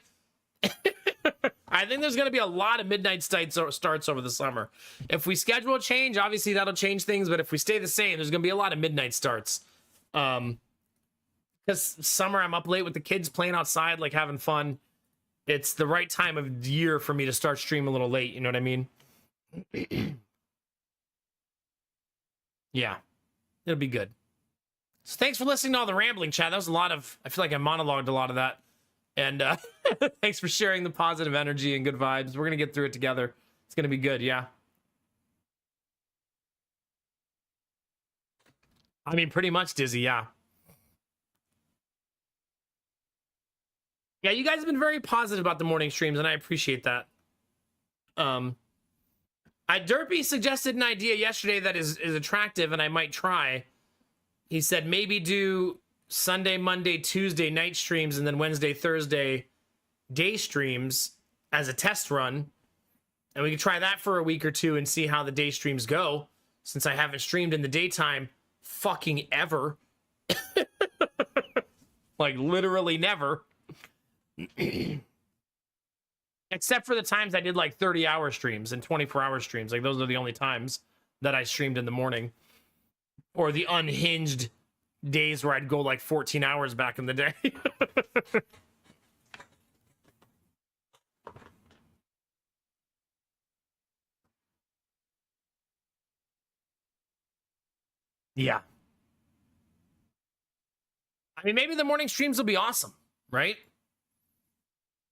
I think there's going to be a lot of midnight starts over the summer. If we schedule a change, obviously that'll change things. But if we stay the same, there's going to be a lot of midnight starts. Because summer, I'm up late with the kids playing outside, like having fun. It's the right time of year for me to start streaming a little late. You know what I mean? Yeah, it'll be good. So thanks for listening to all the rambling, chat. That was a lot of... I feel like I monologued a lot of that. And thanks for sharing the positive energy and good vibes. We're going to get through it together. It's going to be good, yeah. I mean, pretty much, Dizzy, yeah. Yeah, you guys have been very positive about the morning streams, and I appreciate that. Derpy suggested an idea yesterday that is attractive, and I might try. He said maybe do Sunday, Monday, Tuesday night streams, and then Wednesday, Thursday day streams as a test run. And we could try that for a week or two and see how the day streams go, since I haven't streamed in the daytime fucking ever. Like, literally never. Except for the times I did like 30-hour streams and 24-hour streams. Like, those are the only times that I streamed in the morning. Or the unhinged days where I'd go like 14 hours back in the day. Yeah. I mean, maybe the morning streams will be awesome, right?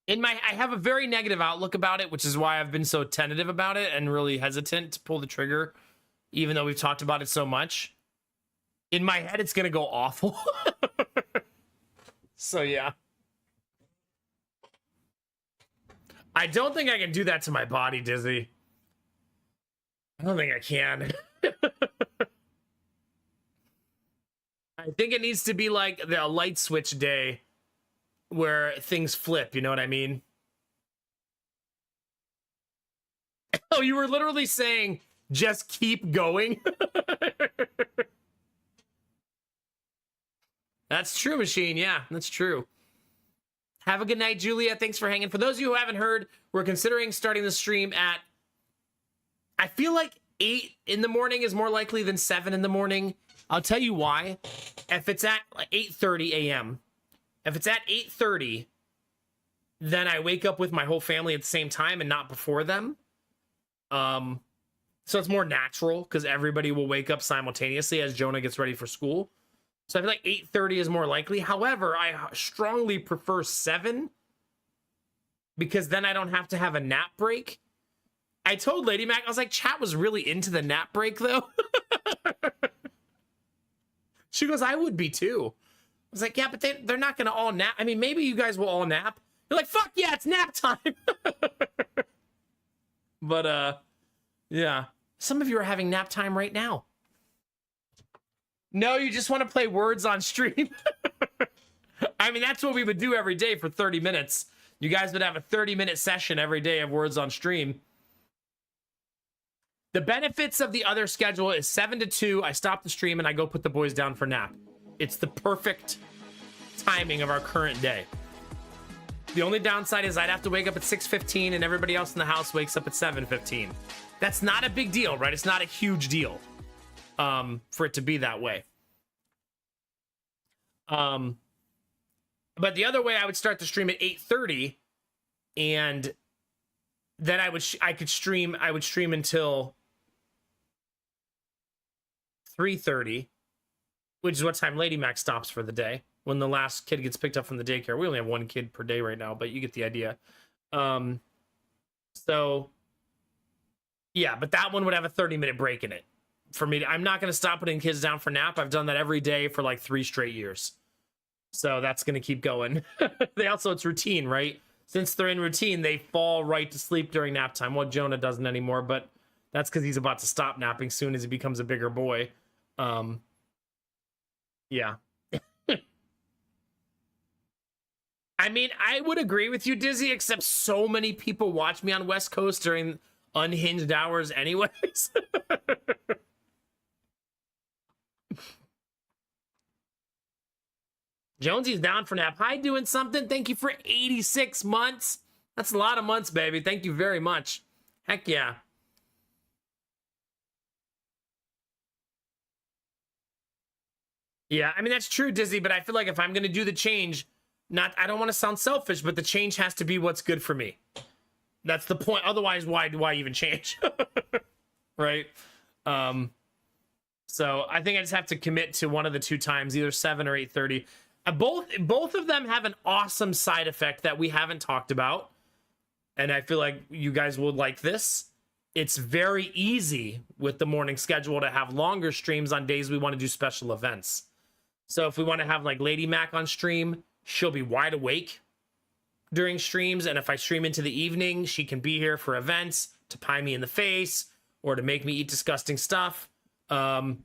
I have a very negative outlook about it, which is why I've been so tentative about it and really hesitant to pull the trigger, even though we've talked about it so much. In my head, it's gonna go awful. So yeah. I don't think I can do that to my body, Dizzy. I don't think I can. I think it needs to be like a light switch day where things flip, you know what I mean? Oh, you were literally saying, just keep going? That's true, Machine. Yeah, that's true. Have a good night, Julia. Thanks for hanging. For those of you who haven't heard, we're considering starting the stream at, I feel like 8 in the morning is more likely than 7 in the morning. I'll tell you why. If it's at 8:30 a.m., if it's at 8:30, then I wake up with my whole family at the same time and not before them. So it's more natural because everybody will wake up simultaneously as Jonah gets ready for school. So I feel like 8:30 is more likely. However, I strongly prefer 7 because then I don't have to have a nap break. I told Lady Mac, I was like, chat was really into the nap break though. She goes, I would be too. I was like, yeah, but they're not going to all nap. I mean, maybe you guys will all nap. You're like, fuck yeah, it's nap time. But, yeah. Some of you are having nap time right now. No, you just want to play words on stream. I mean, that's what we would do every day for 30 minutes. You guys would have a 30-minute session every day of words on stream. The benefits of the other schedule is 7 to 2. I stop the stream and I go put the boys down for nap. It's the perfect timing of our current day. The only downside is I'd have to wake up at 6:15 and everybody else in the house wakes up at 7:15. That's not a big deal, right? It's not a huge deal for it to be that way. But the other way, I would start the stream at 8:30 and then I would stream until 3:30, which is what time Lady Mac stops for the day when the last kid gets picked up from the daycare. We only have 1 kid per day right now, but you get the idea. So yeah, but that one would have a 30-minute break in it for me. I'm not going to stop putting kids down for nap. I've done that every day for like 3 straight years. So that's going to keep going. It's routine, right? Since they're in routine, they fall right to sleep during nap time. Well, Jonah doesn't anymore, but that's because he's about to stop napping soon as he becomes a bigger boy. Yeah. I mean, I would agree with you, Dizzy, except so many people watch me on West Coast during unhinged hours anyways. Jonesy's down for nap. Hi, doing something. Thank you for 86 months. That's a lot of months, baby. Thank you very much. Heck yeah. Yeah, I mean, that's true, Dizzy, but I feel like if I'm going to do the change, I don't want to sound selfish, but the change has to be what's good for me. That's the point. Otherwise, why do I even change? Right? So I think I just have to commit to one of the 2 times, either 7 or 8:30. Both of them have an awesome side effect that we haven't talked about, and I feel like you guys would like this. It's very easy with the morning schedule to have longer streams on days we want to do special events. So if we want to have like Lady Mac on stream, she'll be wide awake during streams, and if I stream into the evening, she can be here for events to pie me in the face or to make me eat disgusting stuff. I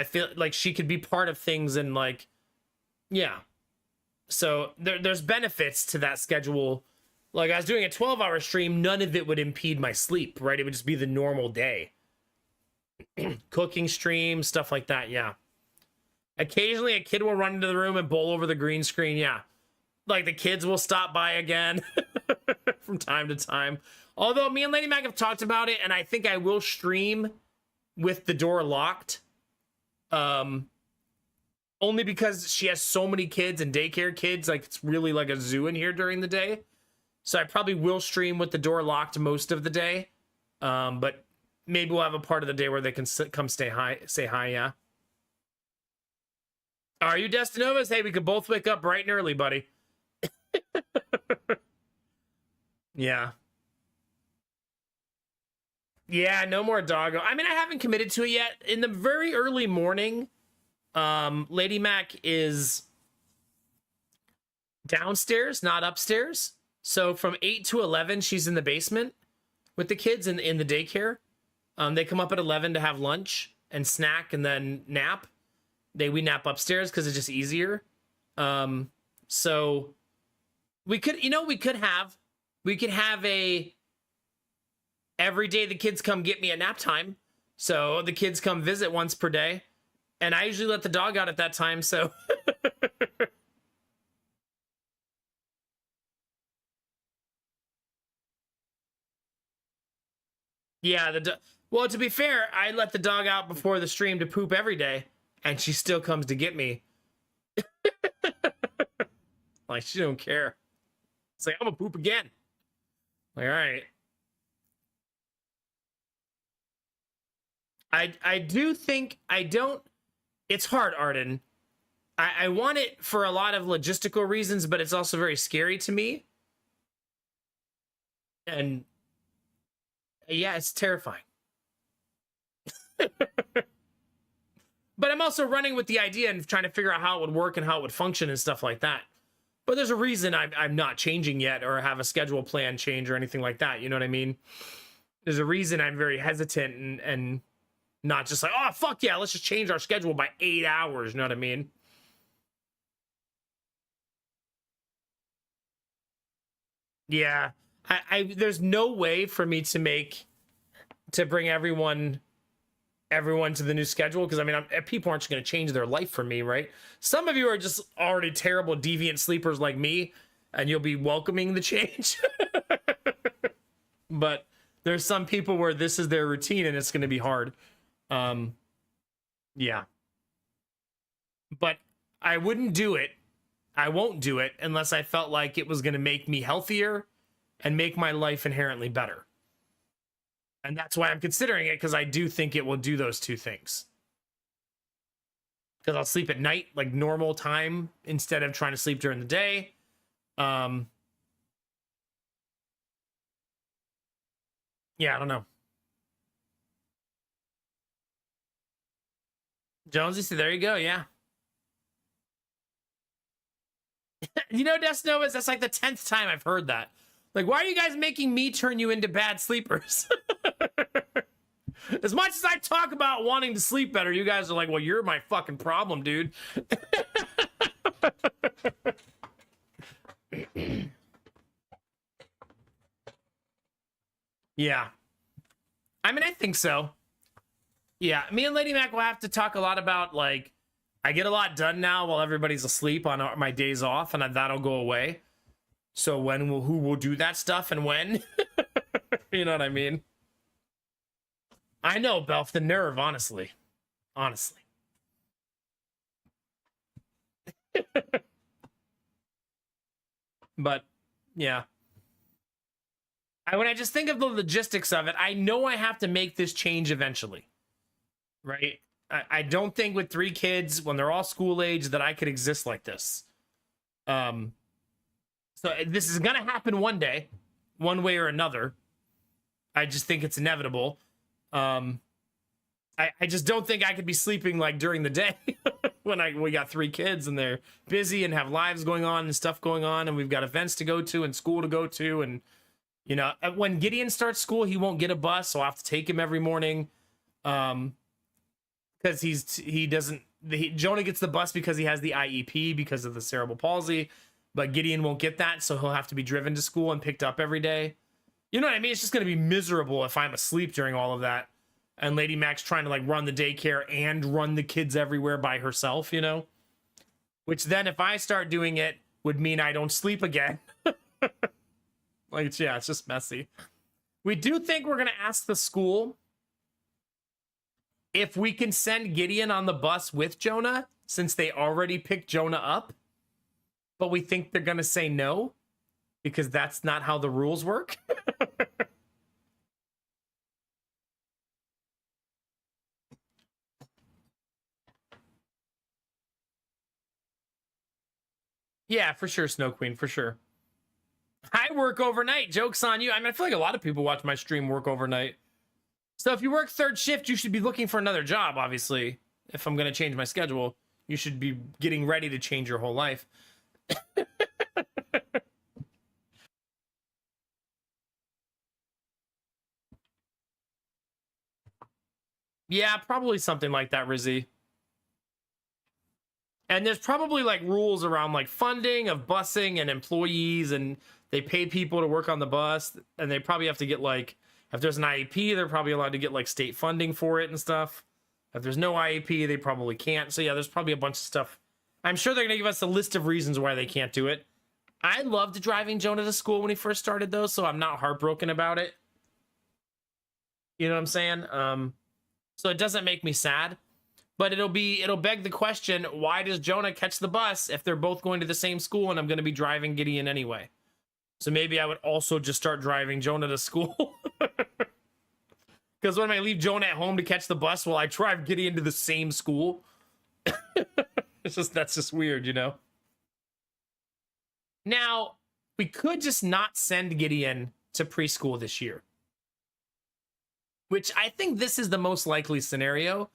feel like she could be part of things, and like, yeah. So there's benefits to that schedule. Like, I was doing a 12-hour stream, none of it would impede my sleep, right? It would just be the normal day. Cooking stream, stuff like that, yeah. Occasionally, a kid will run into the room and bowl over the green screen, yeah. Like, the kids will stop by again from time to time. Although, me and Lady Mac have talked about it, and I think I will stream with the door locked. Only because she has so many kids and daycare kids, like, it's really like a zoo in here during the day. So I probably will stream with the door locked most of the day. But maybe we'll have a part of the day where they can come say hi, yeah. Are you Destinovas? Hey, we could both wake up bright and early, buddy. Yeah. Yeah, no more doggo. I mean, I haven't committed to it yet. In the very early morning, Lady Mac is downstairs, not upstairs. So from 8 to 11, she's in the basement with the kids in the daycare. They come up at 11 to have lunch and snack and then nap. We nap upstairs because it's just easier. So we could have a every day the kids come get me at nap time. So the kids come visit once per day. And I usually let the dog out at that time, so yeah, well, to be fair, I let the dog out before the stream to poop every day, and she still comes to get me. Like, she don't care. It's like, I'm gonna poop again. Like, all right. I do think I don't. It's hard, Arden. I want it for a lot of logistical reasons, but it's also very scary to me. And yeah, it's terrifying. But I'm also running with the idea and trying to figure out how it would work and how it would function and stuff like that. But there's a reason I'm not changing yet or have a schedule plan change or anything like that. You know what I mean? There's a reason I'm very hesitant and not just like, oh, fuck yeah, let's just change our schedule by 8 hours. You know what I mean? Yeah. There's no way for me to bring everyone to the new schedule because I mean people aren't going to change their life for me, right? Some of you are just already terrible deviant sleepers like me and you'll be welcoming the change. But there's some people where this is their routine and it's going to be hard. Yeah, but I wouldn't do it. I won't do it unless I felt like it was going to make me healthier and make my life inherently better. And that's why I'm considering it, because I do think it will do those two things. Because I'll sleep at night, like normal time, instead of trying to sleep during the day. Yeah, I don't know. Jonesy, so there you go, yeah. You know, Desnovas, that's like the 10th time I've heard that. Like, why are you guys making me turn you into bad sleepers? As much as I talk about wanting to sleep better, you guys are like, well, you're my fucking problem, dude. Yeah. I mean, I think so. Yeah, me and Lady Mac will have to talk a lot about, like, I get a lot done now while everybody's asleep on my days off, and that'll go away. So who will do that stuff and when? You know what I mean? I know, Belf, the nerve, honestly. Honestly. But, yeah. When I just think of the logistics of it, I know I have to make this change eventually. Right? I don't think with 3 kids, when they're all school age, that I could exist like this. So this is gonna happen one day, one way or another. I just think it's inevitable. I just don't think I could be sleeping like during the day when we got 3 kids and they're busy and have lives going on and stuff going on and we've got events to go to and school to go to. And you know, when Gideon starts school, he won't get a bus, so I'll have to take him every morning. Because Jonah gets the bus because he has the IEP because of the cerebral palsy, but Gideon won't get that, so he'll have to be driven to school and picked up every day. You know what I mean? It's just going to be miserable if I'm asleep during all of that. And Lady Mac's trying to like run the daycare and run the kids everywhere by herself, you know? Which then if I start doing it would mean I don't sleep again. Like, yeah, it's just messy. We do think we're going to ask the school if we can send Gideon on the bus with Jonah, since they already picked Jonah up. But we think they're going to say no, because that's not how the rules work. Yeah, for sure, Snow Queen, for sure. I work overnight. Joke's on you. I mean, I feel like a lot of people watch my stream work overnight. So if you work third shift, you should be looking for another job, obviously. If I'm going to change my schedule, you should be getting ready to change your whole life. Yeah, probably something like that, Rizzy. And there's probably like rules around like funding of busing and employees, and they pay people to work on the bus, and they probably have to get like, if there's an IEP, they're probably allowed to get like state funding for it and stuff. If there's no IEP, they probably can't. So yeah, there's probably a bunch of stuff. I'm sure they're gonna give us a list of reasons why they can't do it. I loved driving Jonah to school when he first started though, so I'm not heartbroken about it. You know what I'm saying? So it doesn't make me sad. But it'll beg the question, why does Jonah catch the bus if they're both going to the same school and I'm going to be driving Gideon anyway? So maybe I would also just start driving Jonah to school. Because when I leave Jonah at home to catch the bus while I drive Gideon to the same school, that's just weird, you know? Now, we could just not send Gideon to preschool this year. Which I think this is the most likely scenario.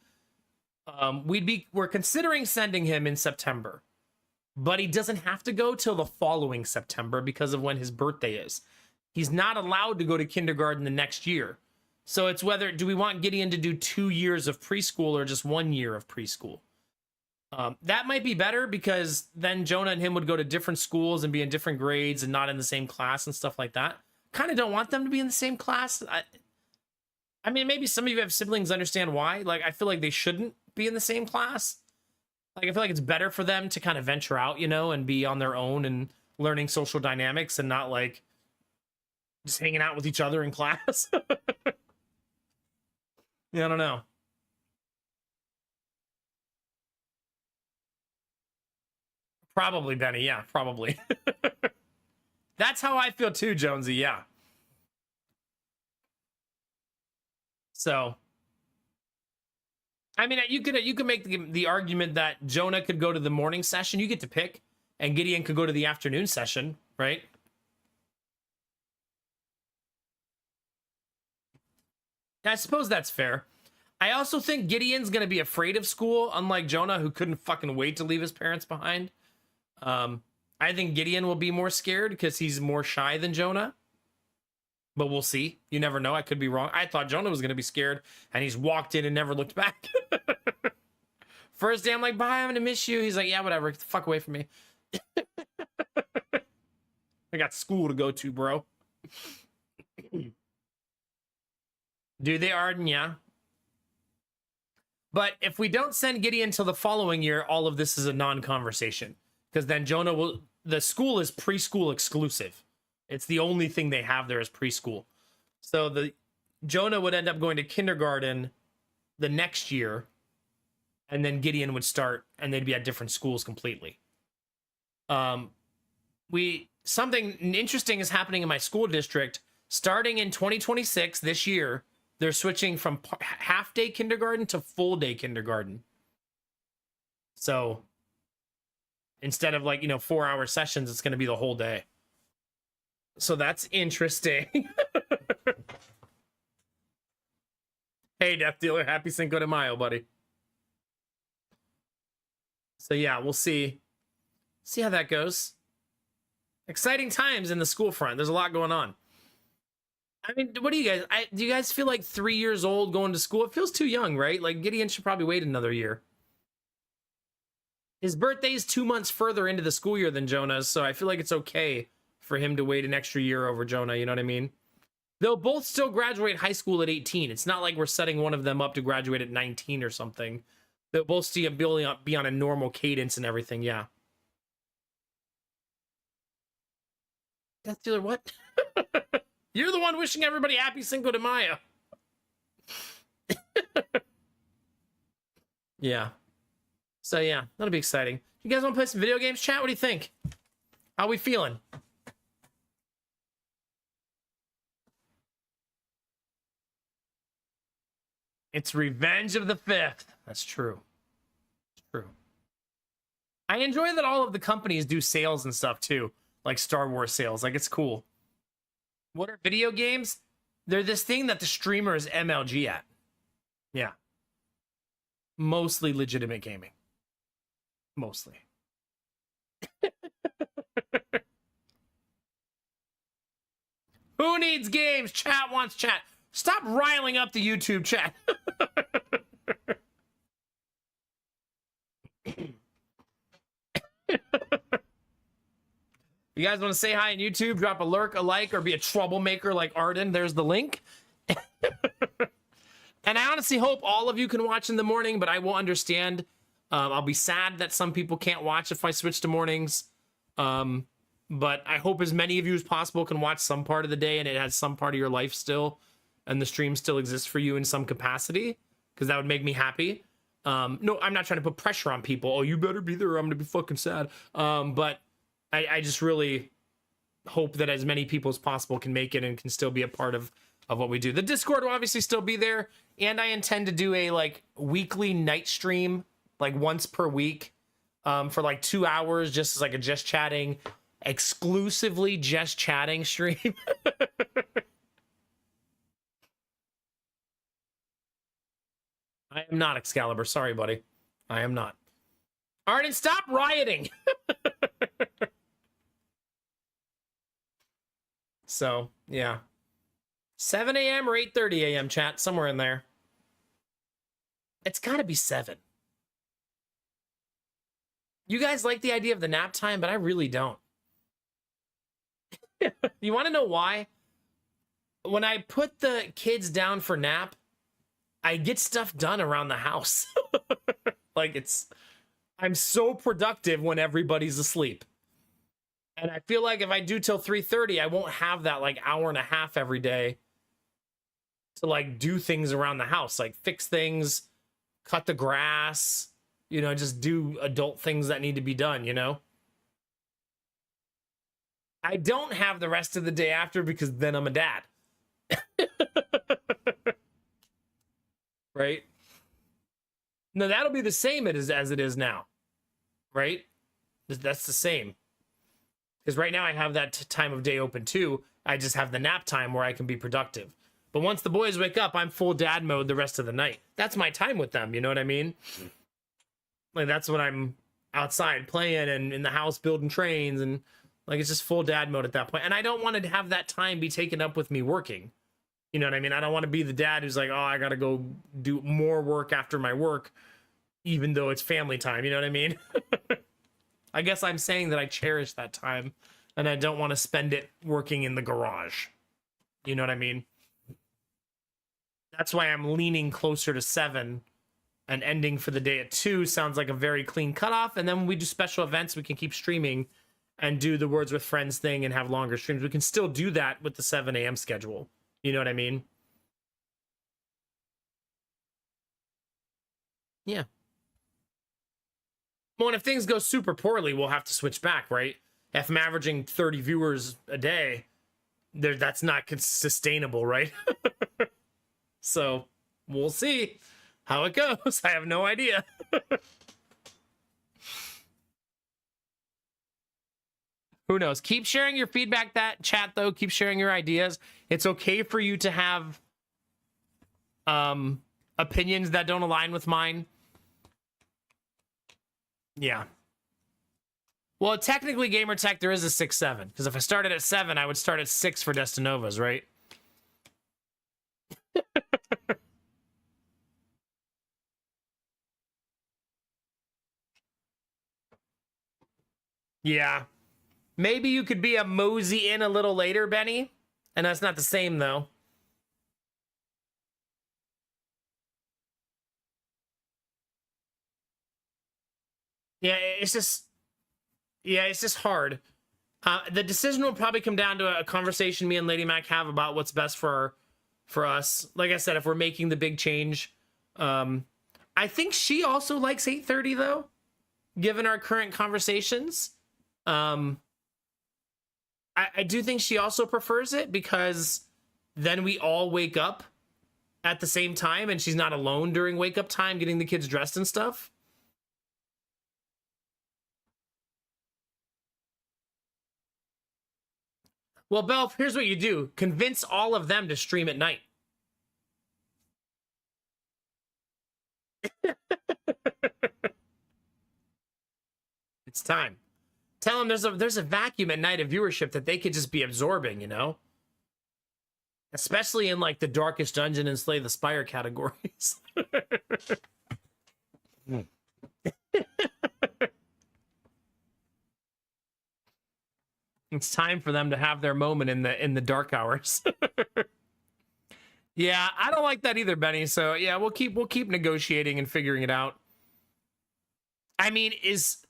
We're considering sending him in September, but he doesn't have to go till the following September because of when his birthday is. He's not allowed to go to kindergarten the next year. So it's whether, do we want Gideon to do 2 years of preschool or just 1 year of preschool? That might be better because then Jonah and him would go to different schools and be in different grades and not in the same class and stuff like that. Kind of don't want them to be in the same class. I mean, maybe some of you have siblings, understand why. Like, I feel like they shouldn't be in the same class. Like, I feel like it's better for them to kind of venture out, you know, and be on their own and learning social dynamics and not like just hanging out with each other in class. Yeah, I don't know. Probably, Benny. Yeah, probably. That's how I feel too, Jonesy. Yeah. So, I mean, you could make the argument that Jonah could go to the morning session. You get to pick, and Gideon could go to the afternoon session, right? I suppose that's fair. I also think Gideon's going to be afraid of school, unlike Jonah, who couldn't fucking wait to leave his parents behind. I think Gideon will be more scared because he's more shy than Jonah. But we'll see. You never know. I could be wrong. I thought Jonah was going to be scared, and he's walked in and never looked back. First day, I'm like, bye, I'm going to miss you. He's like, yeah, whatever. Get the fuck away from me. I got school to go to, bro. Do they, Arden? Yeah. But if we don't send Gideon until the following year, all of this is a non-conversation. Because then Jonah will... The school is preschool exclusive. It's the only thing they have there is preschool. So the Jonah would end up going to kindergarten the next year, and then Gideon would start, and they'd be at different schools completely. Something interesting is happening in my school district. Starting in 2026, this year, they're switching from half-day kindergarten to full-day kindergarten. So instead of 4-hour sessions, it's going to be the whole day. So that's interesting. Hey, Death Dealer, happy Cinco de Mayo, buddy. So yeah, we'll see how that goes. Exciting times in the school front. There's a lot going on. I mean, what do you guys? Do you guys feel like 3 years old going to school? It feels too young, right? Like Gideon should probably wait another year. His birthday's 2 months further into the school year than Jonah's, so I feel like it's okay for him to wait an extra year over Jonah, you know what I mean? They'll both still graduate high school at 18. It's not like we're setting one of them up to graduate at 19 or something. They'll both still be on a normal cadence and everything, yeah. Death Dealer, what? You're the one wishing everybody happy Cinco de Mayo. Yeah. So yeah, that'll be exciting. You guys want to play some video games, chat? What do you think? How we feeling? It's Revenge of the Fifth. That's true. It's true. I enjoy that all of the companies do sales and stuff too, like Star Wars sales. Like, it's cool. What are video games? They're this thing that the streamer is MLG at. Yeah. Mostly legitimate gaming. Mostly. Who needs games? Chat wants chat. Stop riling up the YouTube chat. You guys want to say hi on YouTube, drop a lurk, a like, or be a troublemaker like Arden, there's the link. And I honestly hope all of you can watch in the morning, but I will understand. I'll be sad that some people can't watch if I switch to mornings. But I hope as many of you as possible can watch some part of the day and it has some part of your life still, and the stream still exists for you in some capacity, because that would make me happy. No, I'm not trying to put pressure on people. Oh, you better be there or I'm going to be fucking sad. But I just really hope that as many people as possible can make it and can still be a part of what we do. The Discord will obviously still be there, and I intend to do a like weekly night stream, like once per week, for like 2 hours, just as like a just chatting, exclusively just chatting stream. I am not Excalibur. Sorry, buddy. I am not. Arden, stop rioting. So, yeah. 7 a.m. or 8:30 a.m. chat, somewhere in there. It's got to be 7. You guys like the idea of the nap time, but I really don't. You want to know why? When I put the kids down for nap, I get stuff done around the house. Like, I'm so productive when everybody's asleep. And I feel like if I do till 3:30, I won't have that like hour and a half every day to like do things around the house, like fix things, cut the grass, you know, just do adult things that need to be done, you know? I don't have the rest of the day after because then I'm a dad. Right? No, that'll be the same as it is now. Right? That's the same. Because right now I have that time of day open too. I just have the nap time where I can be productive. But once the boys wake up, I'm full dad mode the rest of the night. That's my time with them, you know what I mean? Like, that's when I'm outside playing and in the house building trains, and like, it's just full dad mode at that point. And I don't want to have that time be taken up with me working. You know what I mean? I don't want to be the dad who's like, oh, I gotta go do more work after my work, even though it's family time, you know what I mean? I guess I'm saying that I cherish that time and I don't want to spend it working in the garage. You know what I mean? That's why I'm leaning closer to 7, and ending for the day at 2 sounds like a very clean cutoff. And then when we do special events, we can keep streaming and do the Words with Friends thing and have longer streams. We can still do that with the 7 a.m. schedule. You know what I mean? Yeah. Well, and if things go super poorly, we'll have to switch back, right? If I'm averaging 30 viewers a day, that's not sustainable, right? So we'll see how it goes. I have no idea. Who knows? Keep sharing your feedback, that chat, though. Keep sharing your ideas. It's okay for you to have opinions that don't align with mine. Yeah. Well, technically, Gamertech, there is a 6-7. Because if I started at 7, I would start at 6 for Destinovas, right? Yeah. Maybe you could be a mosey in a little later, Benny. And that's not the same, though. Yeah, it's just... Yeah, it's just hard. The decision will probably come down to a conversation me and Lady Mac have about what's best for us. Like I said, if we're making the big change. I think she also likes 8:30, though, given our current conversations. I do think she also prefers it because then we all wake up at the same time and she's not alone during wake up time getting the kids dressed and stuff. Well, Belf, here's what you do. Convince all of them to stream at night. It's time. Tell them there's a vacuum at night of viewership that they could just be absorbing, you know? Especially in like the Darkest Dungeon and Slay the Spire categories. It's time for them to have their moment in the dark hours. Yeah, I don't like that either, Benny. So yeah, we'll keep negotiating and figuring it out. I mean, is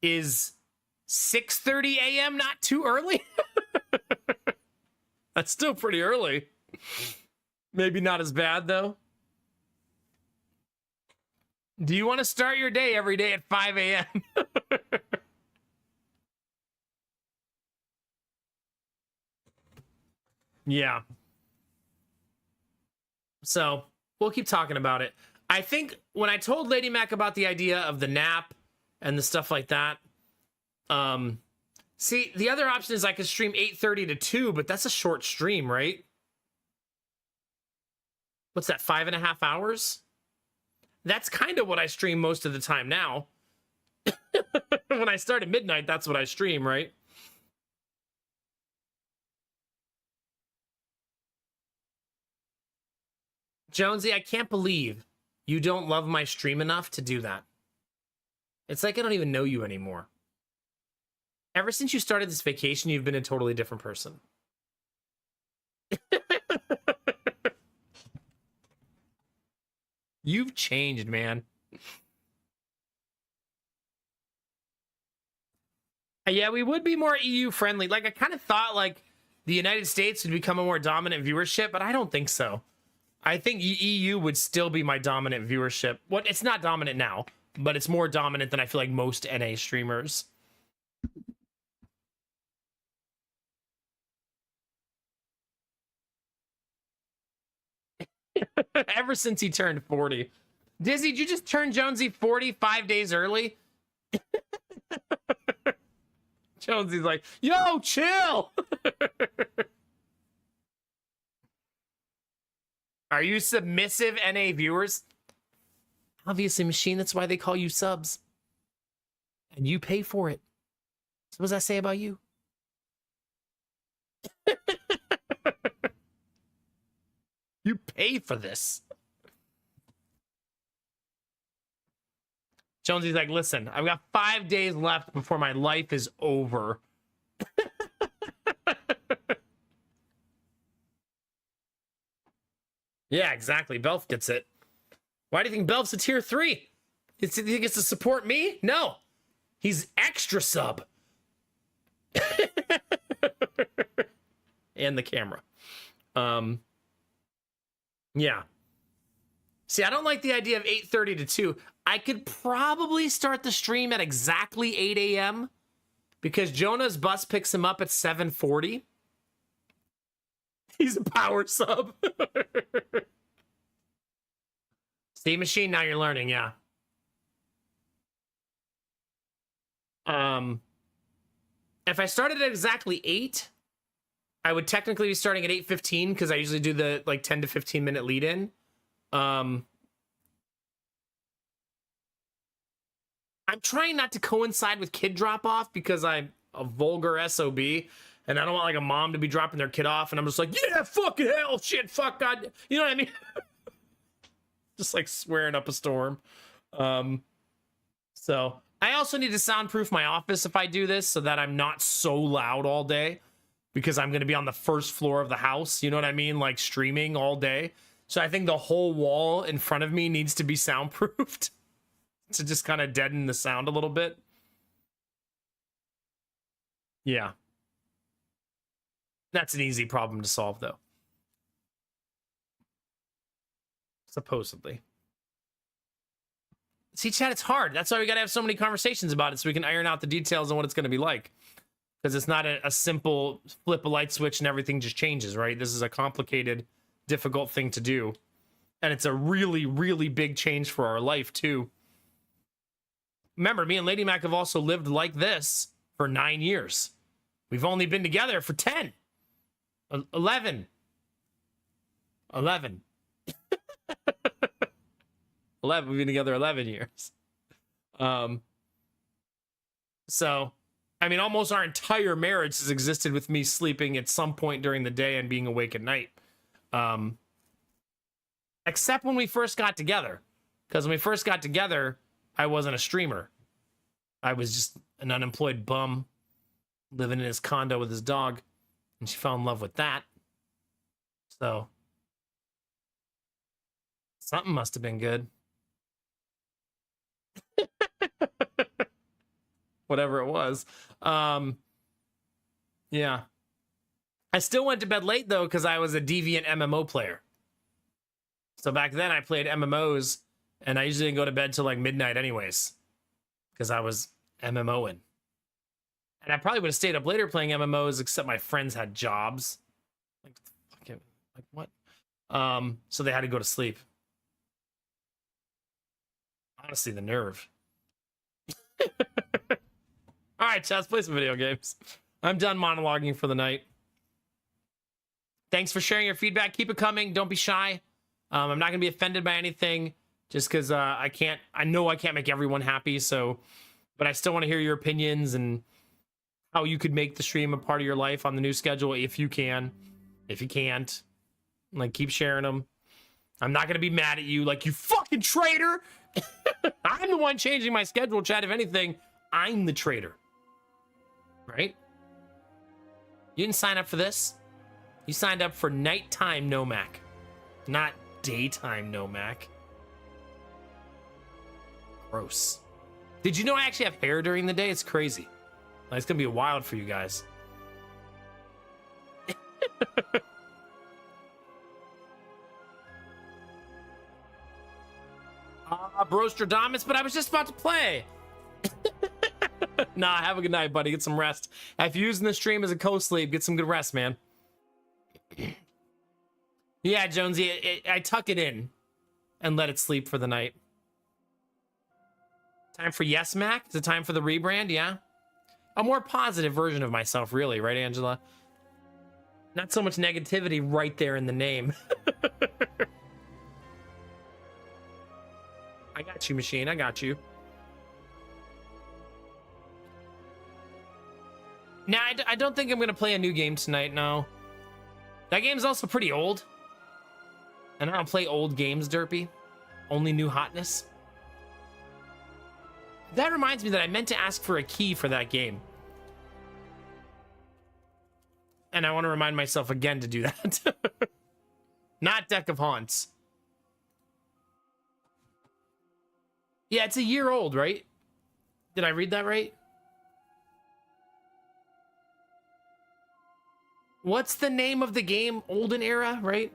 6:30 a.m. not too early? That's still pretty early. Maybe not as bad though. Do you want to start your day every day at 5 a.m.? Yeah. So we'll keep talking about it. I think when I told Lady Mac about the idea of the nap and the stuff like that, see, the other option is I could stream 8:30 to 2, but that's a short stream, right? What's that, 5.5 hours? That's kind of what I stream most of the time now. When I start at midnight, that's what I stream, right? Jonesy, I can't believe you don't love my stream enough to do that. It's like I don't even know you anymore. Ever since you started this vacation, you've been a totally different person. You've changed, man. Yeah, we would be more EU friendly. Like, I kind of thought, like, the United States would become a more dominant viewership, but I don't think so. I think EU would still be my dominant viewership. What? It's not dominant now, but it's more dominant than I feel like most NA streamers. Ever since he turned 40. Dizzy, did you just turn Jonesy 40 5 days early? Jonesy's like, yo, chill. Are you submissive NA viewers? Obviously, machine, that's why they call you subs. And you pay for it. So what does that say about you? You pay for this. Jonesy's like, listen, I've got 5 days left before my life is over. Yeah, exactly. Belf gets it. Why do you think Belf's a tier 3? You think he gets to support me? No. He's extra sub. And the camera. Yeah. See, I don't like the idea of 8:30 to 2. I could probably start the stream at exactly 8 a.m. because Jonah's bus picks him up at 7:40. He's a power sub. Steam machine, now you're learning, yeah. If I started at exactly 8, I would technically be starting at 8:15 because I usually do the like 10 to 15 minute lead in. I'm trying not to coincide with kid drop off because I'm a vulgar SOB and I don't want like a mom to be dropping their kid off and I'm just like, yeah, fucking hell, shit, fuck, God. You know what I mean? Just like swearing up a storm. So I also need to soundproof my office if I do this so that I'm not so loud all day because I'm going to be on the first floor of the house. You know what I mean? Like streaming all day. So I think the whole wall in front of me needs to be soundproofed to just kind of deaden the sound a little bit. Yeah. That's an easy problem to solve, though. Supposedly. See, chat, it's hard. That's why we got to have so many conversations about it so we can iron out the details on what it's going to be like. Because it's not a simple flip a light switch and everything just changes, right? This is a complicated, difficult thing to do. And it's a really, really big change for our life, too. Remember, me and Lady Mac have also lived like this for 9 years. We've only been together for 10. 11. 11. 11. We've been together 11 years. So, I mean, almost our entire marriage has existed with me sleeping at some point during the day and being awake at night. Except when we first got together. Because when we first got together, I wasn't a streamer. I was just an unemployed bum living in his condo with his dog. And she fell in love with that. So, something must have been good. Whatever it was. Yeah. I still went to bed late, though, because I was a deviant MMO player. So back then, I played MMOs, and I usually didn't go to bed till like midnight anyways. Because I was MMOing. And I probably would have stayed up later playing MMOs, except my friends had jobs. Like what? So they had to go to sleep. Honestly, the nerve. All right, chat, let's play some video games. I'm done monologuing for the night. Thanks for sharing your feedback. Keep it coming. Don't be shy. I'm not gonna be offended by anything, just because I know I can't make everyone happy. So, but I still want to hear your opinions and how you could make the stream a part of your life on the new schedule if you can. If you can't, like, keep sharing them. I'm not gonna be mad at you, like, you fucking traitor. I'm the one changing my schedule, chat. If anything, I'm the traitor. Right? You didn't sign up for this. You signed up for nighttime Nomac, not daytime Nomac. Gross. Did you know I actually have hair during the day? It's crazy. Like, it's gonna be wild for you guys. Brostradamus, but I was just about to play. Nah, have a good night, buddy. Get some rest. If you're using the stream as a co-sleep, get some good rest, man. Yeah, Jonesy, I tuck it in and let it sleep for the night. Time for Yes Mac? Is it time for the rebrand? Yeah. A more positive version of myself, really, right, Angela? Not so much negativity right there in the name. I got you, machine. I got you. Nah, I don't think I'm going to play a new game tonight, no. That game's also pretty old. And I don't play old games, Derpy. Only new hotness. That reminds me that I meant to ask for a key for that game. And I want to remind myself again to do that. Not Deck of Haunts. Yeah, it's a year old, right? Did I read that right? What's the name of the game? Olden Era, right?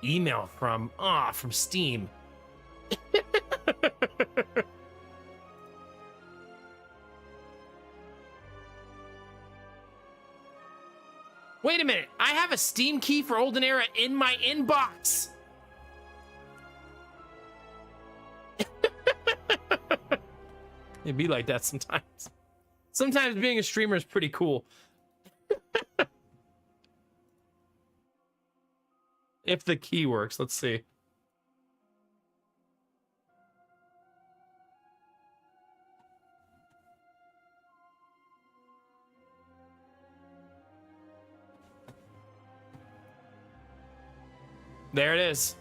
Email from Steam. Wait a minute. I have a Steam key for Olden Era in my inbox. It'd be like that sometimes. Sometimes being a streamer is pretty cool. If the key works, let's see. There it is.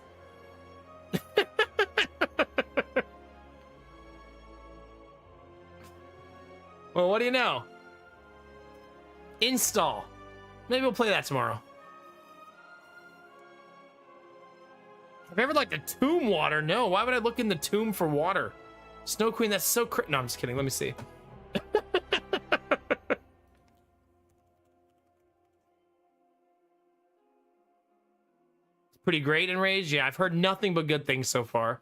Well, what do you know? Install. Maybe we'll play that tomorrow. Have I ever liked a tomb water? No, why would I look in the tomb for water? Snow Queen, that's so no, I'm just kidding. Let me see. Pretty great in Rage. Yeah, I've heard nothing but good things so far.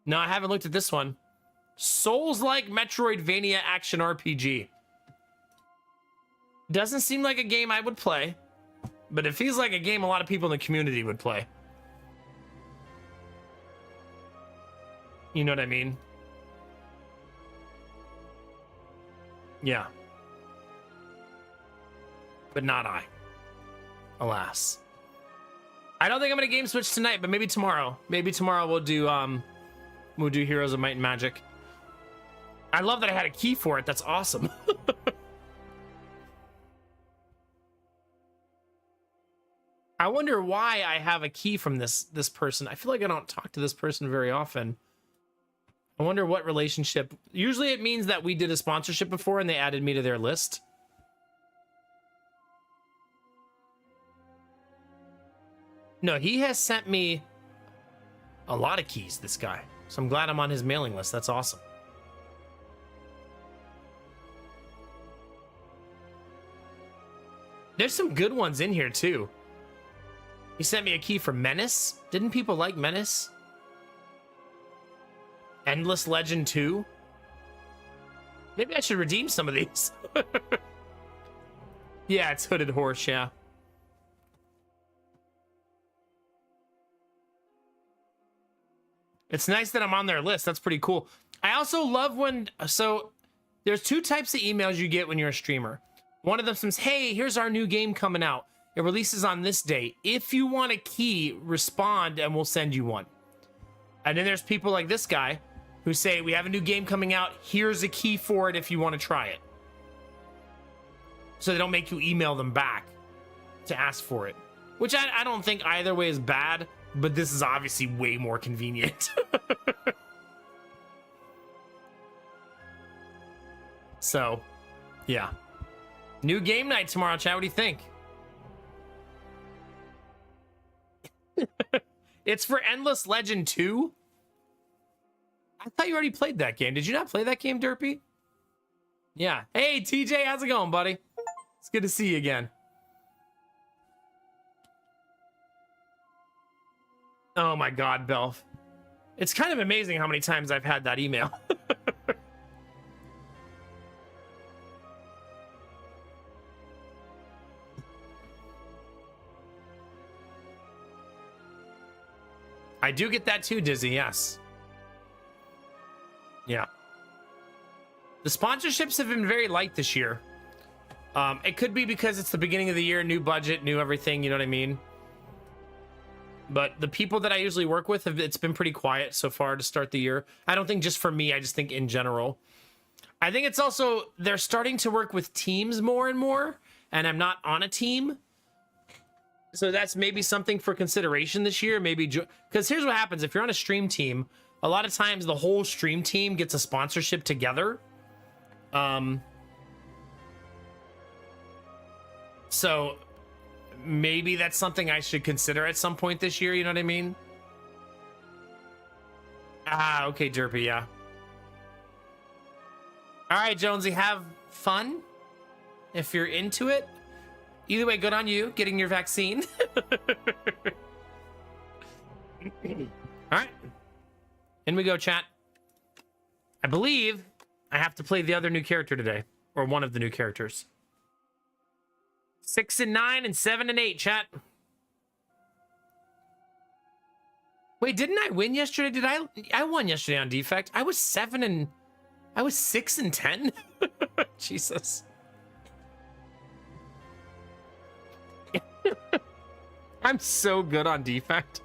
No, I haven't looked at this one. Souls-like Metroidvania action RPG. Doesn't seem like a game I would play, but it feels like a game a lot of people in the community would play. You know what I mean? Yeah. But not I. Alas. I don't think I'm gonna game switch tonight, but maybe tomorrow. Maybe tomorrow we'll do Heroes of Might and Magic. I love that I had a key for it. That's awesome. I wonder why I have a key from this person. I feel like I don't talk to this person very often. I wonder what relationship. Usually it means that we did a sponsorship before and they added me to their list. No, he has sent me a lot of keys, this guy. So I'm glad I'm on his mailing list. That's awesome. There's some good ones in here, too. He sent me a key for Menace. Didn't people like Menace? Endless Legend 2? Maybe I should redeem some of these. Yeah, it's Hooded Horse, yeah. It's nice that I'm on their list. That's pretty cool. I also love when... So, there's two types of emails you get when you're a streamer. One of them says, hey, here's our new game coming out. It releases on this date. If you want a key, respond and we'll send you one. And then there's people like this guy who say, we have a new game coming out. Here's a key for it if you want to try it. So they don't make you email them back to ask for it. Which I don't think either way is bad, but this is obviously way more convenient. So, yeah. New game night tomorrow, chat. What do you think? It's for Endless Legend 2? I thought you already played that game. Did you not play that game, Derpy? Yeah. Hey, TJ, how's it going, buddy? It's good to see you again. Oh my God, Belf. It's kind of amazing how many times I've had that email. I do get that too, Dizzy, yes. Yeah. The sponsorships have been very light this year. It could be because it's the beginning of the year, new budget, new everything, you know what I mean? But the people that I usually work with, it's been pretty quiet so far to start the year. I don't think just for me, I just think in general. I think it's also, they're starting to work with teams more and more, and I'm not on a team. So that's maybe something for consideration this year. Maybe, because here's what happens. If you're on a stream team, a lot of times the whole stream team gets a sponsorship together. So maybe that's something I should consider at some point this year. You know what I mean? Ah, okay, Derpy, yeah. All right, Jonesy, have fun if you're into it. Either way, good on you getting your vaccine. All right. In we go, chat. I believe I have to play the other new character today, or one of the new characters. 6 and 9 and 7 and 8, chat. Wait, didn't I win yesterday? Did I won yesterday on Defect. I was 6 and 10. Jesus. I'm so good on Defect.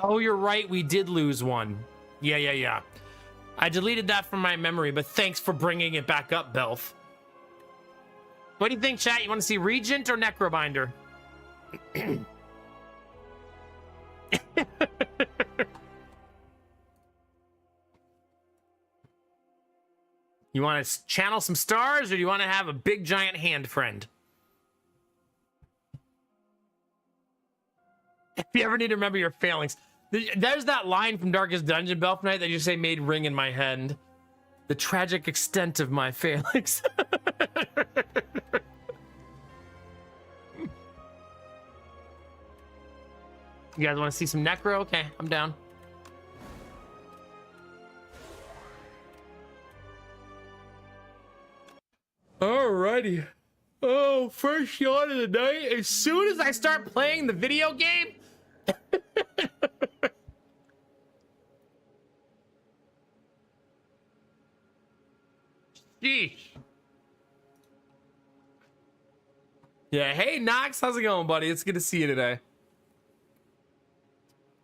Oh, you're right. We did lose one. Yeah. I deleted that from my memory, but thanks for bringing it back up, Belf. What do you think, chat? You want to see Regent or Necrobinder? You want to channel some stars, or do you want to have a big giant hand friend? If you ever need to remember your failings. There's that line from Darkest Dungeon, Belf Knight, that you say made ring in my head. The tragic extent of my failings. You guys want to see some Necro? Okay, I'm down. Alrighty. Oh, first yawn of the night. As soon as I start playing the video game. Sheesh. Yeah, hey Knox, how's it going, buddy? It's good to see you today.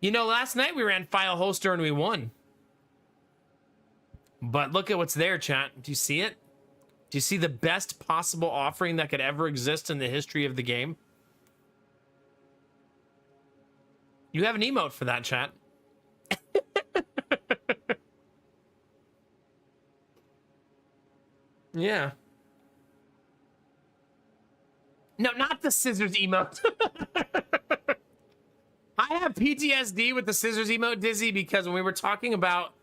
You know, last night we ran file holster and we won. But look at what's there, chat. Do you see it? Do you see the best possible offering that could ever exist in the history of the game? You have an emote for that, chat. Yeah. No, not the scissors emote. I have PTSD with the scissors emote, Dizzy, because when we were talking about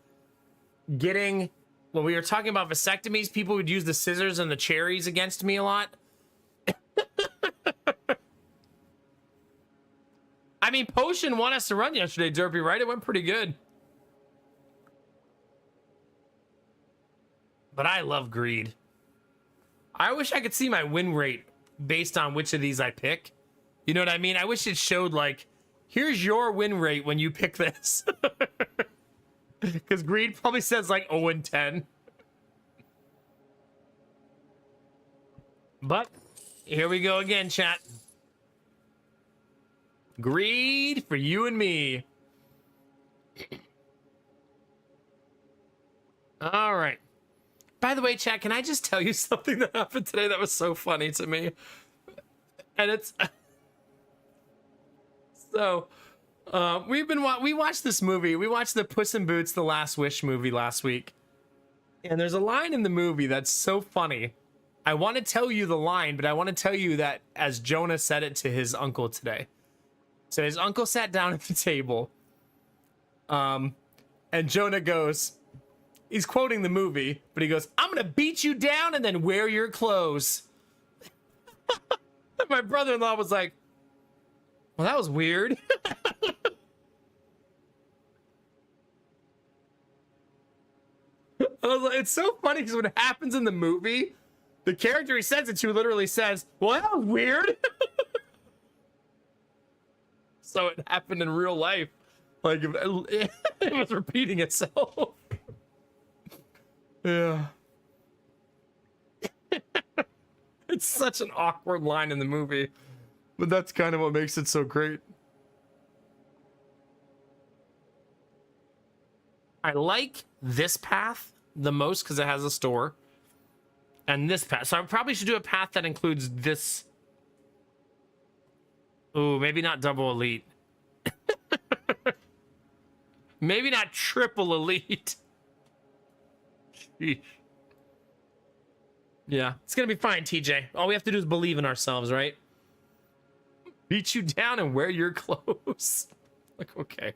when we were talking about vasectomies, people would use the scissors and the cherries against me a lot. I mean, Potion won us to run yesterday, Derpy, right? It went pretty good. But I love greed. I wish I could see my win rate based on which of these I pick. You know what I mean? I wish it showed, like, here's your win rate when you pick this. Because greed probably says, like, 0 and 10. But here we go again, chat. Greed for you and me. All right. By the way, chat, can I just tell you something that happened today that was so funny to me? And it's... So, we watched this movie. We watched the Puss in Boots: The Last Wish movie last week. And there's a line in the movie that's so funny. I want to tell you the line, but I want to tell you that as Jonah said it to his uncle today. So his uncle sat down at the table. And Jonah goes, he's quoting the movie, but he goes, I'm going to beat you down and then wear your clothes. My brother-in-law was like, well, that was weird. I was like, it's so funny because when it happens in the movie, the character he says it to literally says, well, that was weird. So it happened in real life. Like, it was repeating itself. Yeah. It's such an awkward line in the movie. But that's kind of what makes it so great. I like this path the most because it has a store. And this path. So I probably should do a path that includes this. Ooh, maybe not double elite. Maybe not triple elite. Sheesh. Yeah, it's gonna be fine, TJ. All we have to do is believe in ourselves, right? Beat you down and wear your clothes. Like, okay.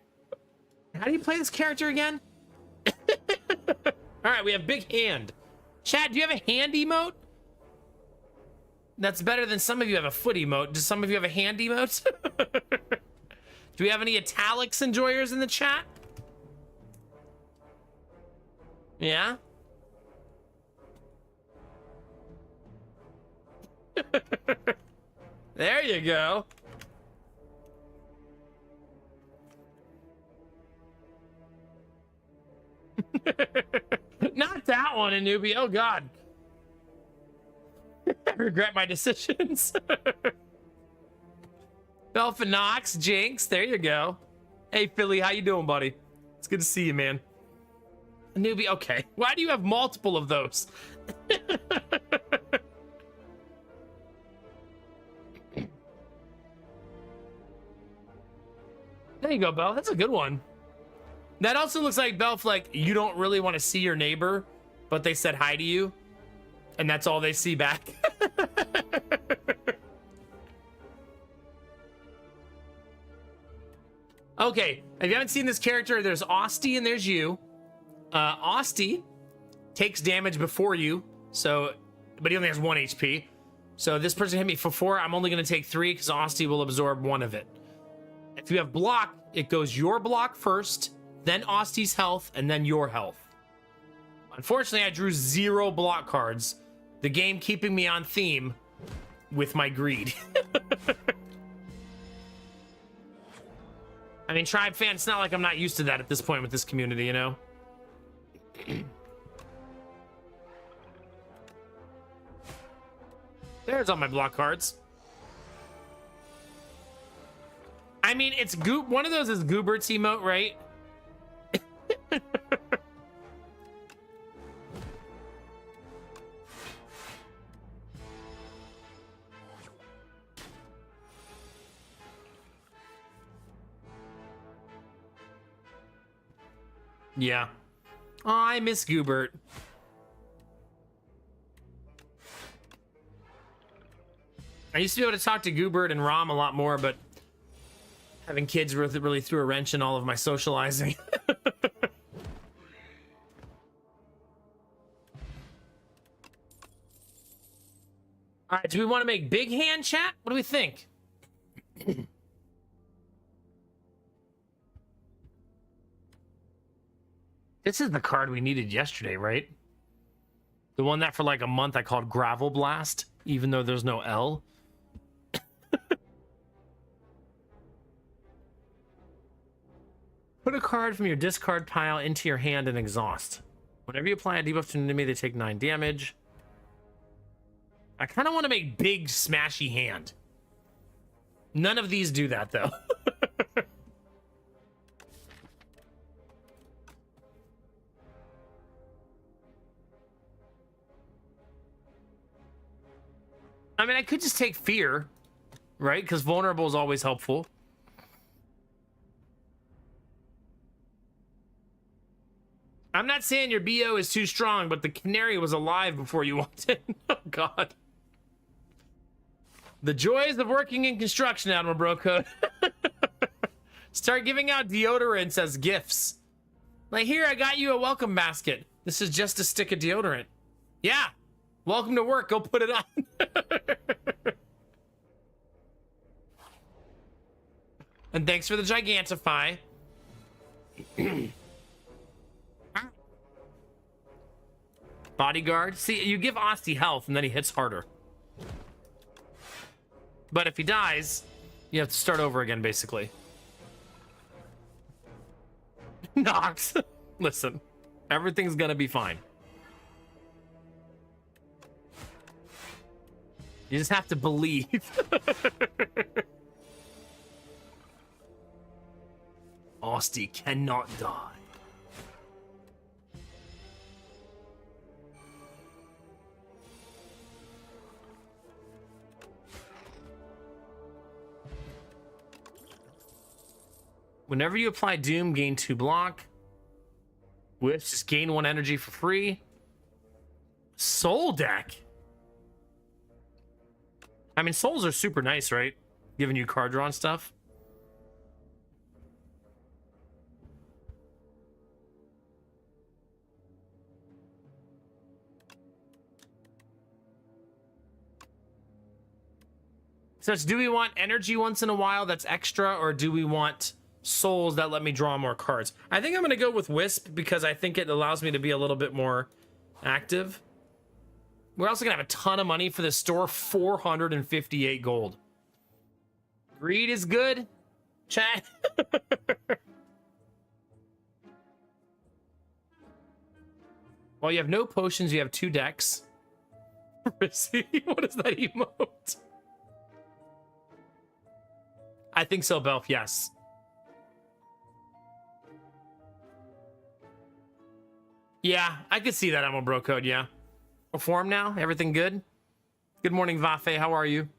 How do you play this character again? All right, we have big hand. Chad, do you have a hand emote? That's better than some of you have a foot emote. Do some of you have a hand emote? Do we have any italics enjoyers in the chat? Yeah? There you go. Not that one, Anubi. Oh, God. I regret my decisions. Belfa Knox, Jinx, there you go. Hey, Philly, how you doing, buddy? It's good to see you, man. Newbie, okay. Why do you have multiple of those? There you go, Belle. That's a good one. That also looks like, Belf, like, you don't really want to see your neighbor, but they said hi to you, and that's all they see back. Okay, if you haven't seen this character, there's Austie and there's you. Austie takes damage before you, so, but he only has 1 HP. So this person hit me for 4. I'm only going to take 3 because Austie will absorb 1 of it. If you have block, it goes your block first, then Austie's health, and then your health. Unfortunately, I drew 0 block cards. The game keeping me on theme with my greed. I mean, Tribe fan, it's not like I'm not used to that at this point with this community, you know? There's all my block cards. I mean, it's Goop. One of those is Goobert's emote, right? Yeah. Oh, I miss Goobert. I used to be able to talk to Goobert and Rom a lot more, but having kids really threw a wrench in all of my socializing. All right, do we want to make big hand, chat? What do we think? This is the card we needed yesterday, right? The one that for like a month I called Gravel Blast, even though there's no L. Put a card from your discard pile into your hand and exhaust. Whenever you apply a debuff to an enemy, they take 9 damage. I kind of want to make big, smashy hand. None of these do that, though. I mean, I could just take fear, right? Because vulnerable is always helpful. I'm not saying your BO is too strong, but the canary was alive before you walked in. Oh, God. The joys of working in construction, Admiral Bro Code. Start giving out deodorants as gifts. Like, here, I got you a welcome basket. This is just a stick of deodorant. Yeah. Welcome to work. Go put it on. And thanks for the Gigantify. Bodyguard. See, you give Osti health and then he hits harder. But if he dies, you have to start over again, basically. Nox. Listen, everything's gonna be fine. You just have to believe. Osti cannot die. Whenever you apply Doom, gain 2 block. Whips, just gain 1 energy for free. Soul deck. I mean, souls are super nice, right? Giving you card draw and stuff. So it's, do we want energy once in a while that's extra, or do we want souls that let me draw more cards? I think I'm going to go with Wisp because I think it allows me to be a little bit more active. We're also going to have a ton of money for this store, 458 gold. Greed is good, chat. While you have no potions, you have 2 decks. What is that emote? I think so, Belf, yes. Yeah, I could see that, Ammo Bro Code, yeah. Form now? Everything good? Good morning, Vafe. How are you?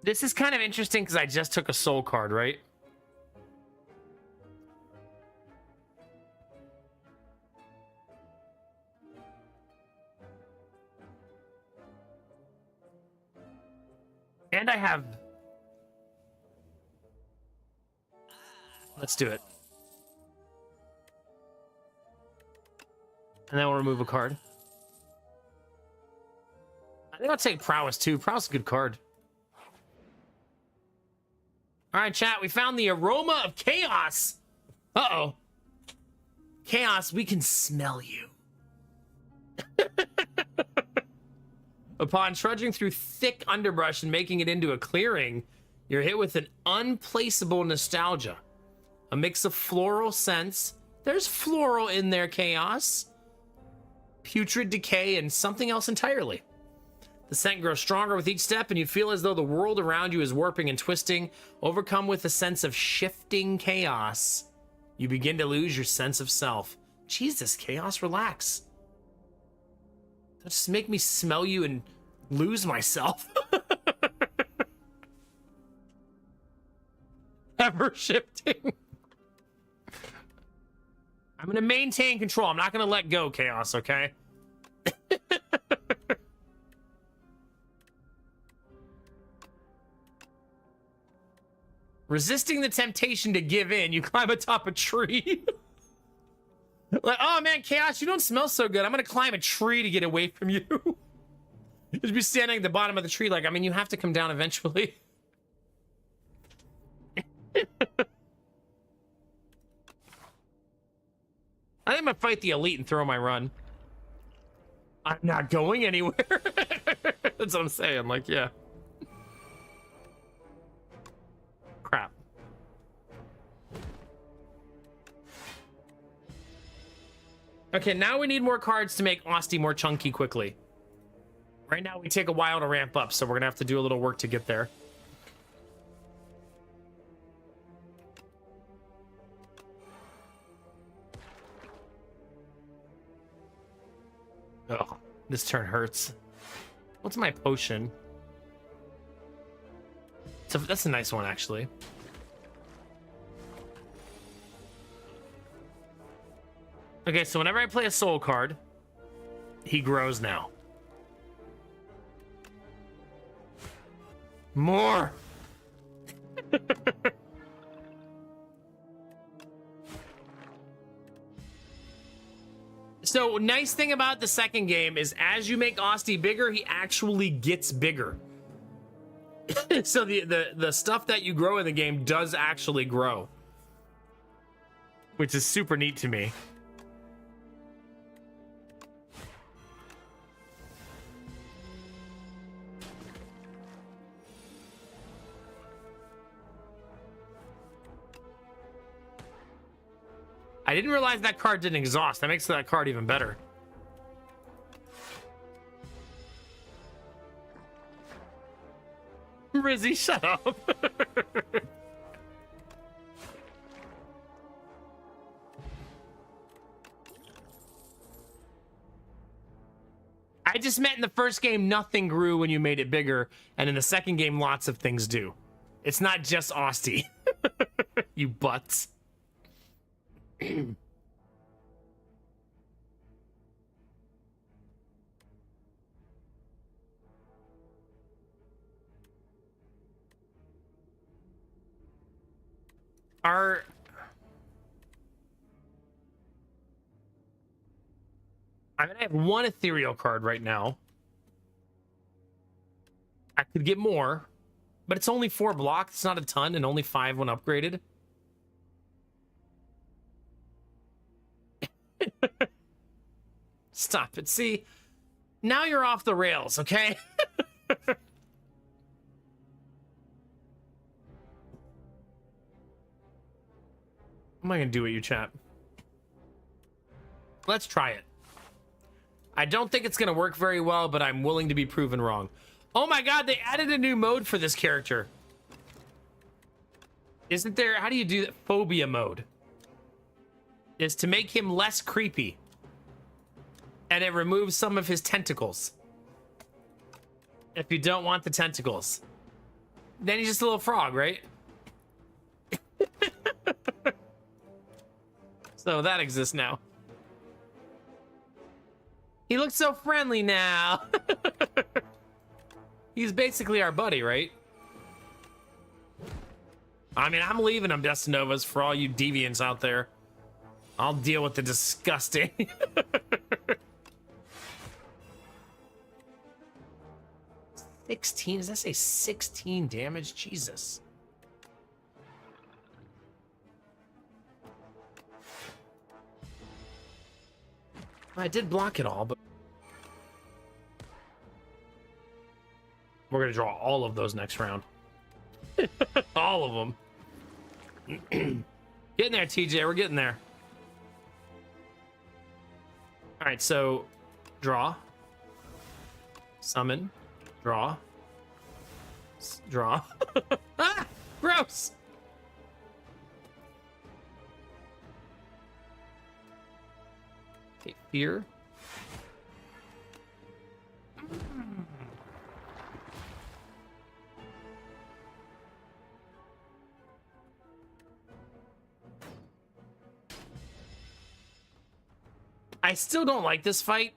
This is kind of interesting because I just took a soul card, right? And I have... Let's do it. And then we'll remove a card. I think I'll take Prowess too. Prowess is a good card. All right, chat. We found the aroma of chaos. Uh-oh. Chaos, we can smell you. Upon trudging through thick underbrush and making it into a clearing, you're hit with an unplaceable nostalgia. A mix of floral scents There's floral in there, Chaos. Putrid decay and something else entirely. The scent grows stronger with each step, and you feel as though the world around you is warping and twisting. Overcome with a sense of shifting chaos, you begin to lose your sense of self. Jesus, Chaos, relax. Don't just make me smell you and lose myself. Ever shifting. I'm gonna maintain control. I'm not gonna let go, Chaos, okay? Resisting the temptation to give in, you climb atop a tree. Like, oh man, Chaos, you don't smell so good. I'm gonna climb a tree to get away from you. Just be standing at the bottom of the tree like, I mean, you have to come down eventually. I think I'm gonna fight the elite and throw my run. I'm not going anywhere. That's what I'm saying, like, yeah. Crap. Okay, now we need more cards to make Osti more chunky quickly. Right now we take a while to ramp up, so we're gonna have to do a little work to get there. Oh, this turn hurts. What's my potion? So that's a nice one, actually. Okay, so whenever I play a soul card, he grows now. More! So, nice thing about the second game is as you make Osti bigger, he actually gets bigger. So the stuff that you grow in the game does actually grow. Which is super neat to me. I didn't realize that card didn't exhaust. That makes that card even better. Rizzy, shut up. I just meant in the first game, nothing grew when you made it bigger. And in the second game, lots of things do. It's not just Osti. You butts. I mean, I have one ethereal card right now. I could get more, but it's only 4 blocks. It's not a ton, and only 5 when upgraded. Stop it. See, now you're off the rails, okay? What am I gonna do with you, chat? Let's try it. I don't think it's gonna work very well, but I'm willing to be proven wrong. Oh my god, they added a new mode for this character. Isn't there? How do you do that? Phobia mode is to make him less creepy. And it removes some of his tentacles. If you don't want the tentacles. Then he's just a little frog, right? So that exists now. He looks so friendly now. He's basically our buddy, right? I mean, I'm leaving them, Destinovas, for all you deviants out there. I'll deal with the disgusting. 16? Does that say 16 damage? Jesus. I did block it all, but we're gonna draw all of those next round. All of them. Getting there, TJ. We're getting there. All right, so draw, summon, draw, draw. Ah, gross. Okay, fear. I still don't like this fight.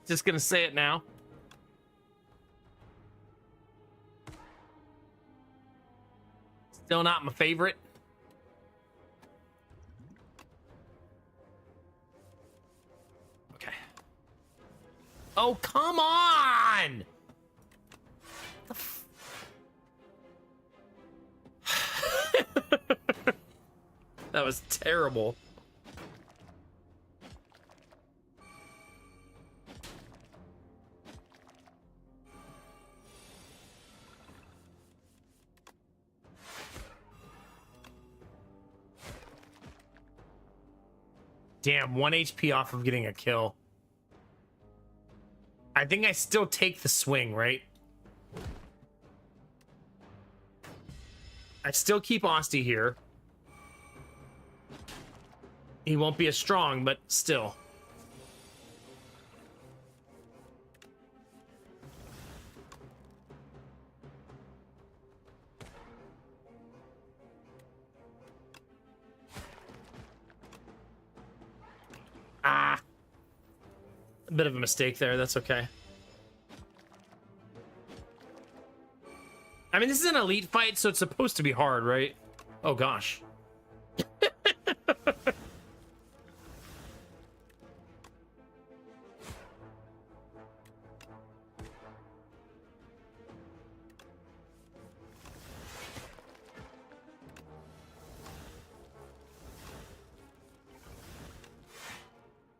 Just gonna say it now. Still not my favorite. Okay. Oh, come on! That was terrible. Damn, 1 HP off of getting a kill. I think I still take the swing, right? I still keep Osty here. He won't be as strong, but still. Ah. A bit of a mistake there. That's okay. I mean, this is an elite fight, so it's supposed to be hard, right? Oh, gosh.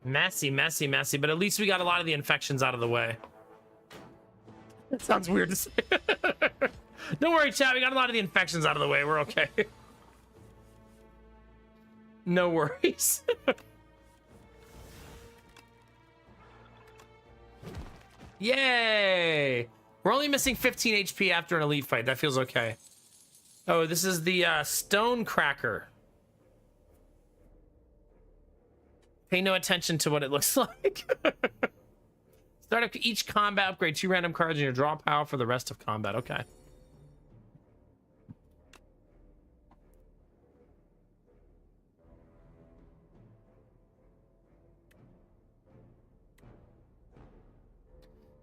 Messy, messy, messy, but at least we got a lot of the infections out of the way. That sounds weird to say. Don't worry, chat. We got a lot of the infections out of the way. We're okay. No worries. Yay! We're only missing 15 HP after an elite fight. That feels okay. Oh, this is the stone cracker. Pay no attention to what it looks like. Start up each combat, upgrade 2 random cards in your draw pile for the rest of combat. Okay.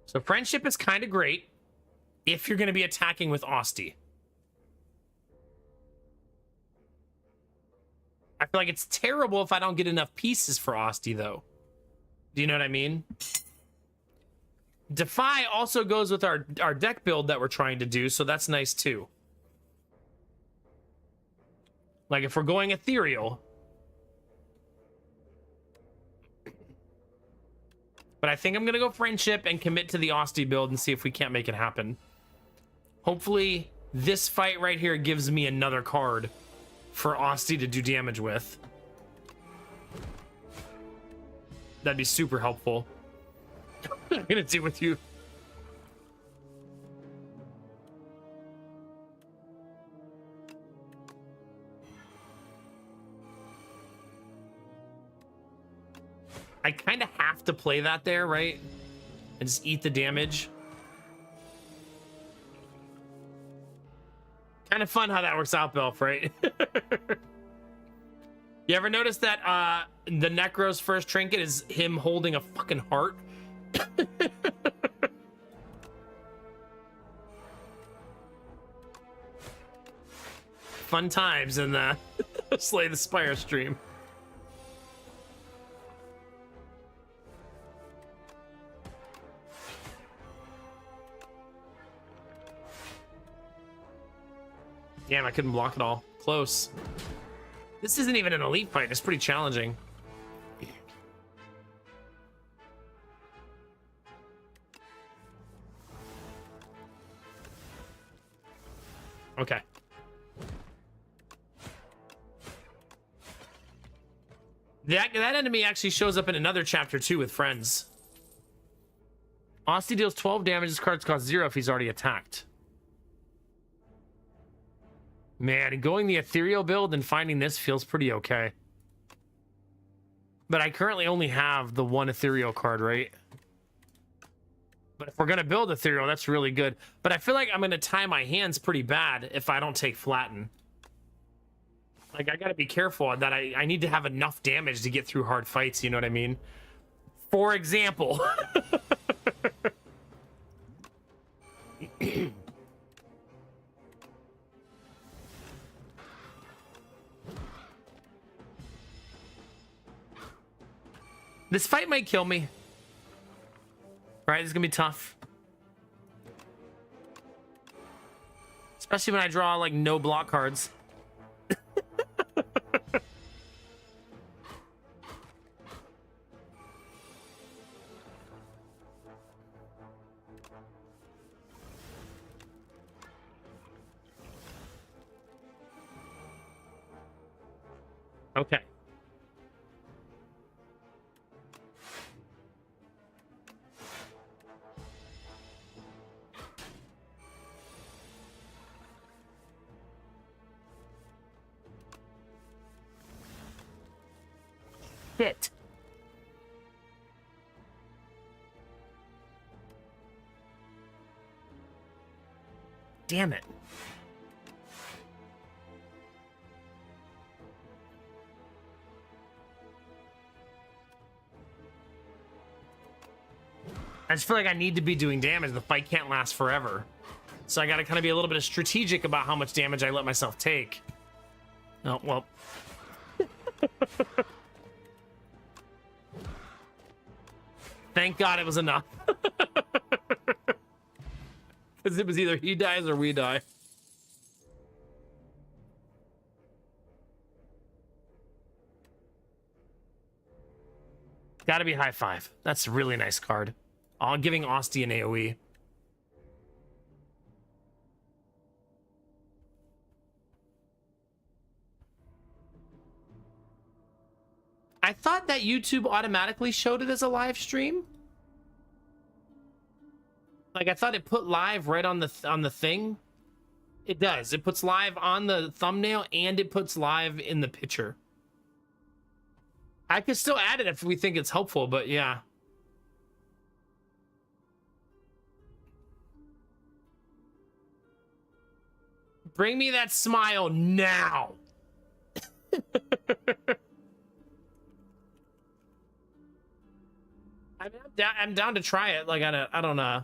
So friendship is kind of great if you're going to be attacking with Osty. I feel like it's terrible if I don't get enough pieces for Osty, though. Do you know what I mean? Defy also goes with our deck build that we're trying to do, so that's nice, too. Like, if we're going ethereal. But I think I'm going to go friendship and commit to the Osty build and see if we can't make it happen. Hopefully, this fight right here gives me another card for Osty to do damage with. That'd be super helpful. I'm gonna deal with you. I kind of have to play that there, right? And just eat the damage. Kind of fun how that works out, Belf, right? You ever notice that the Necro's first trinket is him holding a fucking heart? Fun times in the Slay the Spire stream. Damn, I couldn't block it all. Close. This isn't even an elite fight. It's pretty challenging. Okay. That enemy actually shows up in another chapter too with friends. Austin deals 12 damage. His cards cost 0 if he's already attacked. Man, going the ethereal build and finding this feels pretty okay. But I currently only have the one ethereal card, right? But if we're gonna build ethereal, that's really good. But I feel like I'm gonna tie my hands pretty bad if I don't take flatten. Like, I gotta be careful that I need to have enough damage to get through hard fights, you know what I mean? For example. This fight might kill me. Right, it's gonna be tough. Especially when I draw, like, no block cards. Okay. Shit. Damn it. I just feel like I need to be doing damage. The fight can't last forever. So I gotta kind of be a little bit of strategic about how much damage I let myself take. Oh, well. Thank God it was enough. Because it was either he dies or we die. Gotta be high five. That's a really nice card. I'm giving Osti an AoE. I thought that YouTube automatically showed it as a live stream. Like, I thought it put live right on the thing. It does. It puts live on the thumbnail and it puts live in the picture. I could still add it if we think it's helpful, but yeah. Bring me that smile now. I'm down to try it. Like, I don't know.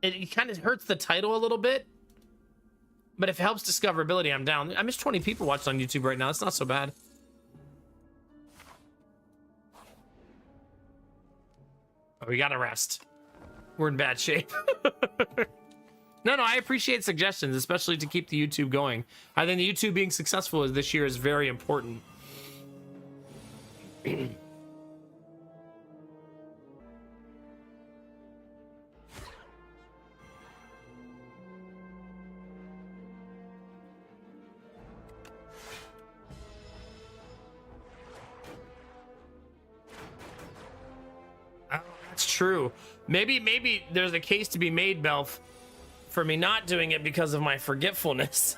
It kind of hurts the title a little bit. But if it helps discoverability, I'm down. I miss 20 people watched on YouTube right now. It's not so bad. Oh, we gotta rest. We're in bad shape. No, I appreciate suggestions, especially to keep the YouTube going. I think the YouTube being successful this year is very important. That's true. Maybe there's a case to be made, Belf, for me not doing it because of my forgetfulness.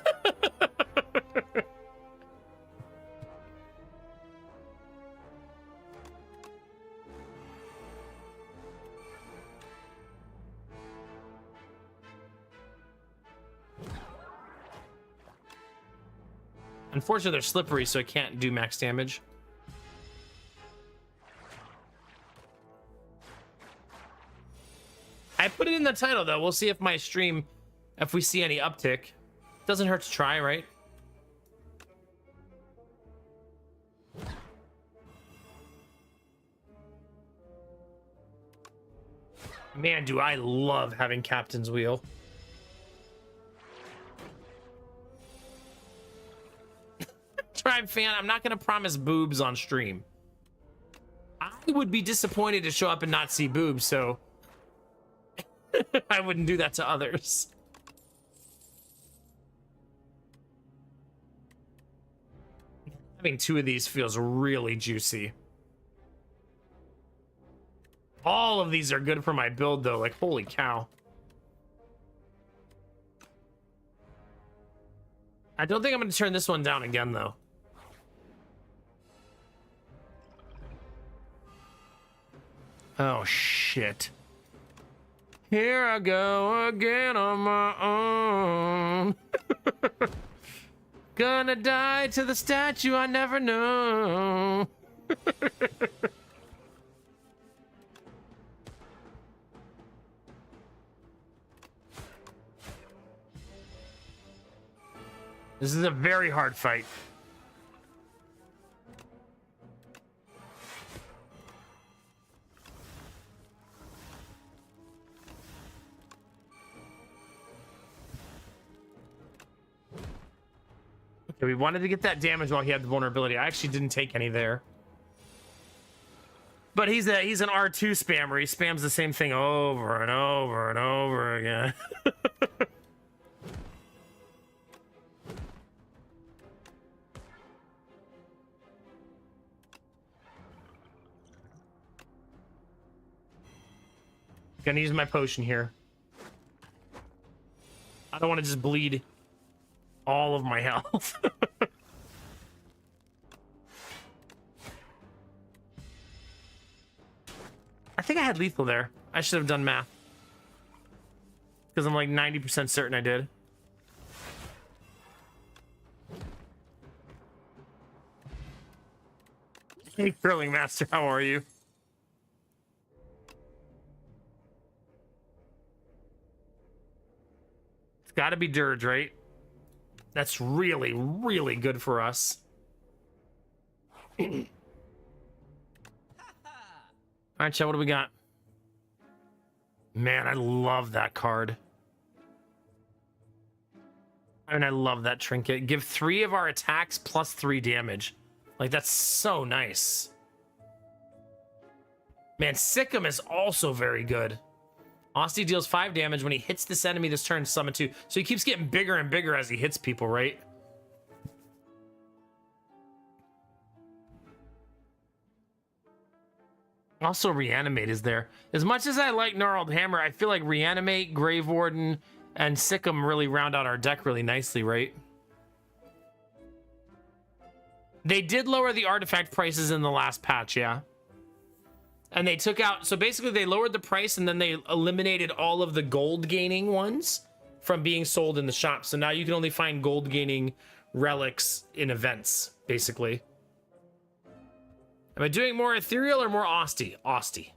Unfortunately, they're slippery, so I can't do max damage. I put it in the title, though. We'll see if my stream, if we see any uptick. Doesn't hurt to try, right? Man, do I love having Captain's Wheel. Tribe fan, I'm not going to promise boobs on stream. I would be disappointed to show up and not see boobs, so I wouldn't do that to others. Having 2 of these feels really juicy. All of these are good for my build, though. Like, holy cow. I don't think I'm going to turn this one down again, though. Oh, shit. Here I go again on my own. Gonna die to the statue I never know. This is a very hard fight. Okay, we wanted to get that damage while he had the vulnerability. I actually didn't take any there. But he's an R2 spammer. He spams the same thing over and over and over again. Gonna use my potion here. I don't want to just bleed all of my health. I think I had lethal there. I should have done math. Because I'm like 90% certain I did. Hey, Curling Master, how are you? It's got to be Dirge, right? That's really, really good for us. All right, chat, what do we got? Man, I love that card. I mean, I love that trinket. Give 3 of our attacks plus 3 damage. Like, that's so nice. Man, Sikkim is also very good. Austin deals 5 damage when he hits this enemy this turn, summon 2. So he keeps getting bigger and bigger as he hits people, right? Also, Reanimate is there. As much as I like Gnarled Hammer, I feel like Reanimate, Grave Warden, and Sikkim really round out our deck really nicely, right? They did lower the artifact prices in the last patch, yeah. And they took out, so basically they lowered the price and then they eliminated all of the gold gaining ones from being sold in the shop. So now you can only find gold gaining relics in events, basically. Am I doing more ethereal or more Austy? Austy.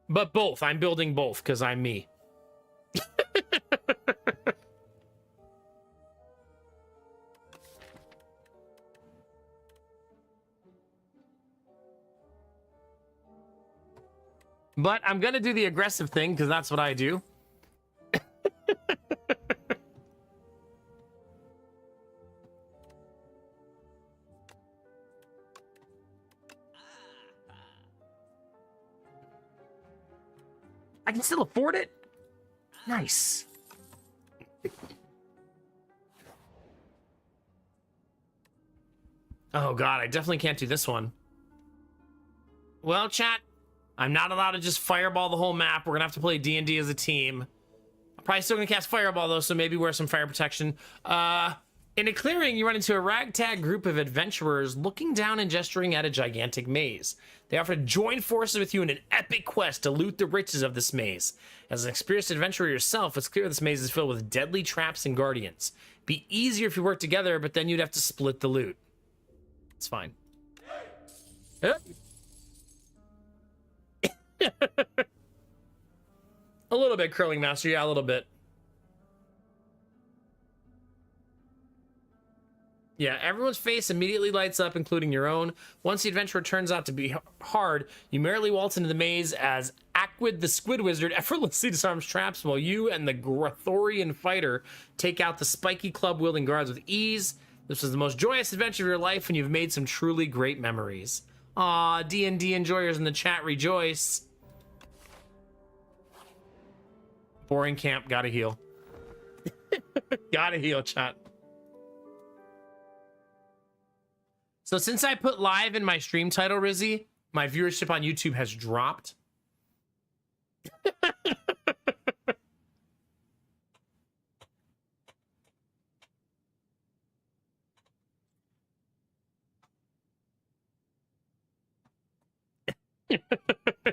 But both. I'm building both because I'm me. But I'm going to do the aggressive thing because that's what I do. I can still afford it. Nice. Oh, God, I definitely can't do this one. Well, chat, I'm not allowed to just fireball the whole map. We're going to have to play D&D as a team. I'm probably still going to cast fireball, though, so maybe wear some fire protection. In a clearing, you run into a ragtag group of adventurers looking down and gesturing at a gigantic maze. They offer to join forces with you in an epic quest to loot the riches of this maze. As an experienced adventurer yourself, it's clear this maze is filled with deadly traps and guardians. Be easier if you work together, but then you'd have to split the loot. It's fine. A little bit, Curling Master. Yeah, a little bit. Yeah, everyone's face immediately lights up, including your own. Once the adventure turns out to be hard, you merrily waltz into the maze as Aquid the Squid Wizard effortlessly disarms traps while you and the Grothorian fighter take out the spiky club-wielding guards with ease. This was the most joyous adventure of your life, and you've made some truly great memories. Aw, D&D enjoyers in the chat rejoice. Boring camp, gotta heal. Gotta heal, chat. So since I put live in my stream title, Rizzy, my viewership on YouTube has dropped.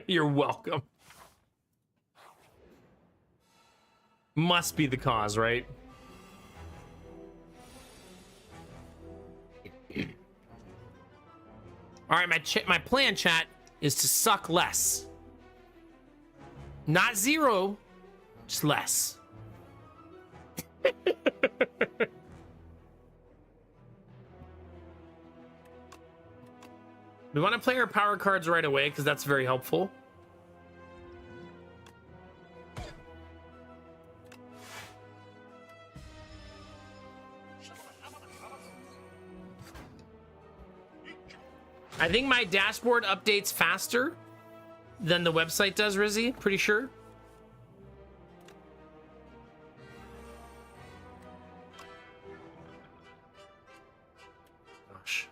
You're welcome. Must be the cause, right? All right, my plan, chat, is to suck less. Not zero, just less. We want to play our power cards right away because that's very helpful. I think my dashboard updates faster than the website does, Rizzy. Pretty sure. Gosh.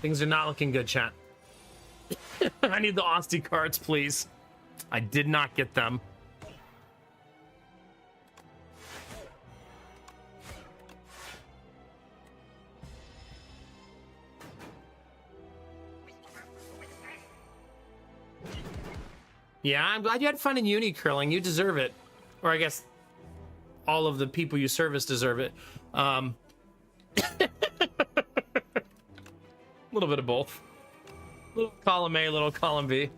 Things are not looking good, chat. I need the Austie cards, please. I did not get them. Yeah, I'm glad you had fun in uni, Curling. You deserve it. Or I guess all of the people you service deserve it. A little bit of both. Little column A, little column B.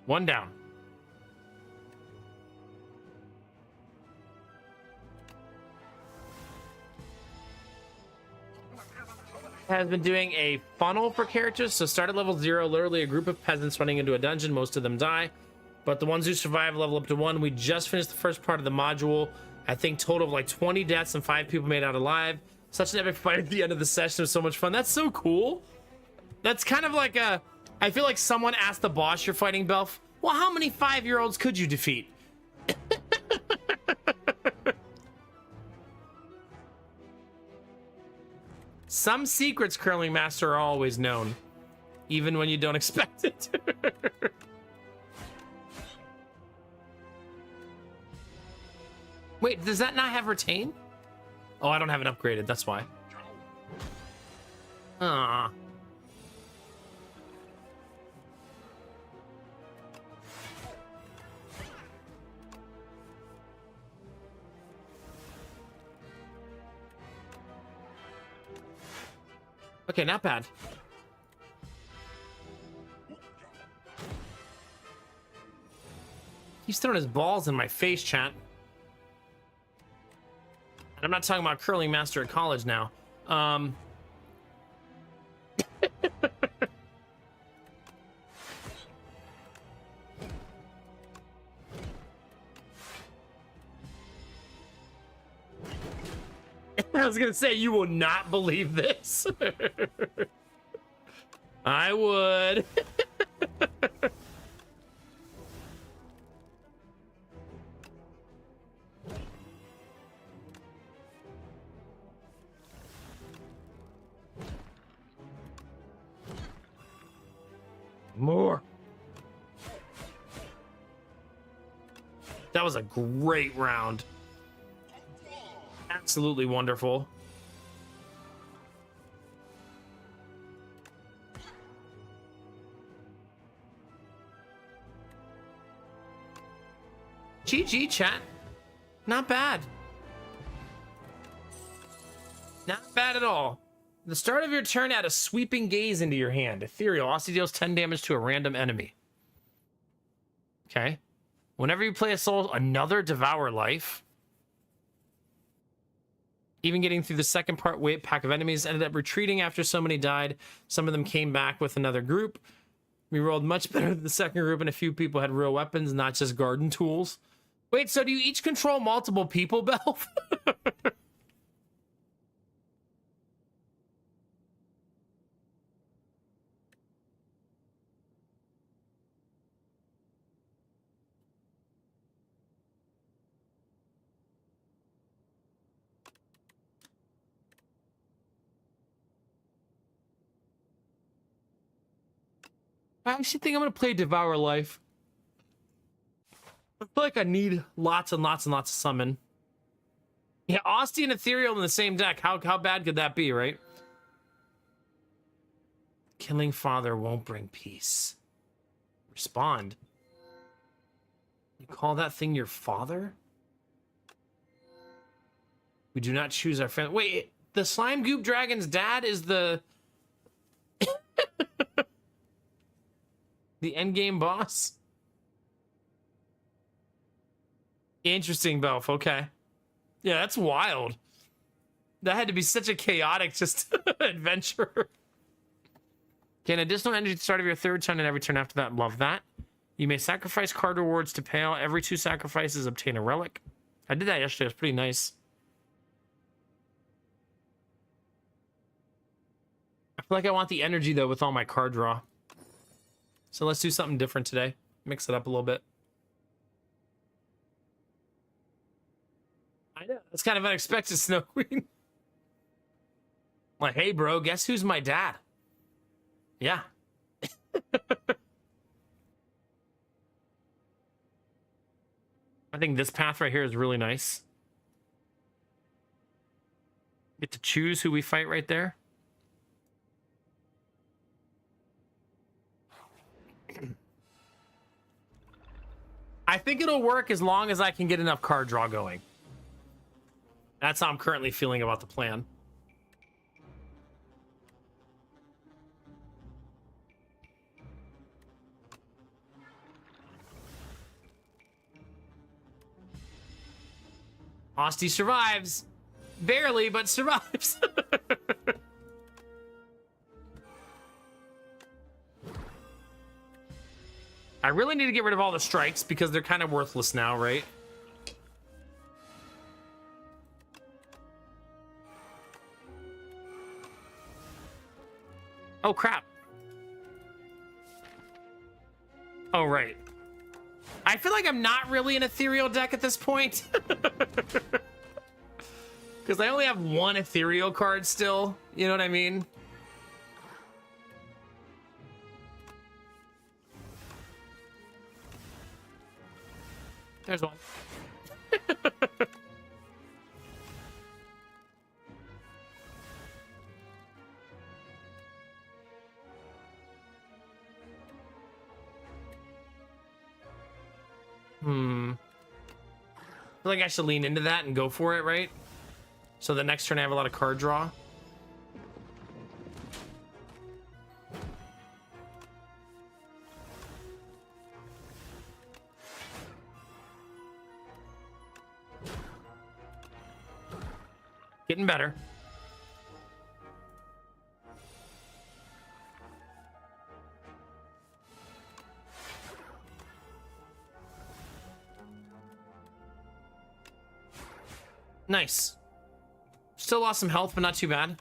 One down. Has been doing a funnel for characters. So start at level 0, literally a group of peasants running into a dungeon. Most of them die, but the ones who survive level up to 1. We just finished the first part of the module. I think total of like 20 deaths and 5 people made out alive. Such an epic fight at the end of the session. It was so much fun. That's so cool. That's kind of like a... I feel like someone asked the boss you're fighting, Belf, well, how many 5-year-olds could you defeat? Some secrets, Curling Master, are always known, even when you don't expect it. Wait, does that not have retain? Oh, I don't have it upgraded, that's why. Ah. Okay, not bad. He's throwing his balls in my face, chat. And I'm not talking about Curling Master at college now. I was gonna say, you will not believe this. I would. More. That was a great round. Absolutely wonderful. GG, chat. Not bad. Not bad at all. At the start of your turn, add a sweeping gaze into your hand. Ethereal. Also deals 10 damage to a random enemy. Okay. Whenever you play a soul, another devour life. Even getting through the second part, pack of enemies ended up retreating after so many died. Some of them came back with another group. We rolled much better than the second group, and a few people had real weapons, not just garden tools. Wait, so do you each control multiple people, Belf? I actually think I'm gonna play Devour Life. I feel like I need lots and lots and lots of summon. Yeah, Austin and Ethereal in the same deck. How bad could that be, right? Killing father won't bring peace. Respond. You call that thing your father? We do not choose our family. Wait, the Slime Goop Dragon's dad is the... the endgame boss? Interesting, Belf. Okay. Yeah, that's wild. That had to be such a chaotic just adventure. Gain additional energy at the start of your third turn and every turn after that. Love that. You may sacrifice card rewards to pay out. Every 2 sacrifices, obtain a relic. I did that yesterday. It was pretty nice. I feel like I want the energy, though, with all my card draw. So let's do something different today. Mix it up a little bit. I know. That's kind of unexpected, Snow Queen. Like, hey, bro, guess who's my dad? Yeah. I think this path right here is really nice. Get to choose who we fight right there. I think it'll work as long as I can get enough card draw going. That's how I'm currently feeling about the plan. Osty survives. Barely, but survives. I really need to get rid of all the strikes because they're kind of worthless now, right? Oh, crap. Oh, right. I feel like I'm not really an ethereal deck at this point. Because I only have 1 ethereal card still. You know what I mean? There's one. I feel like I should lean into that and go for it, right? So the next turn I have a lot of card draw. Getting better. Nice. Still lost some health, but not too bad.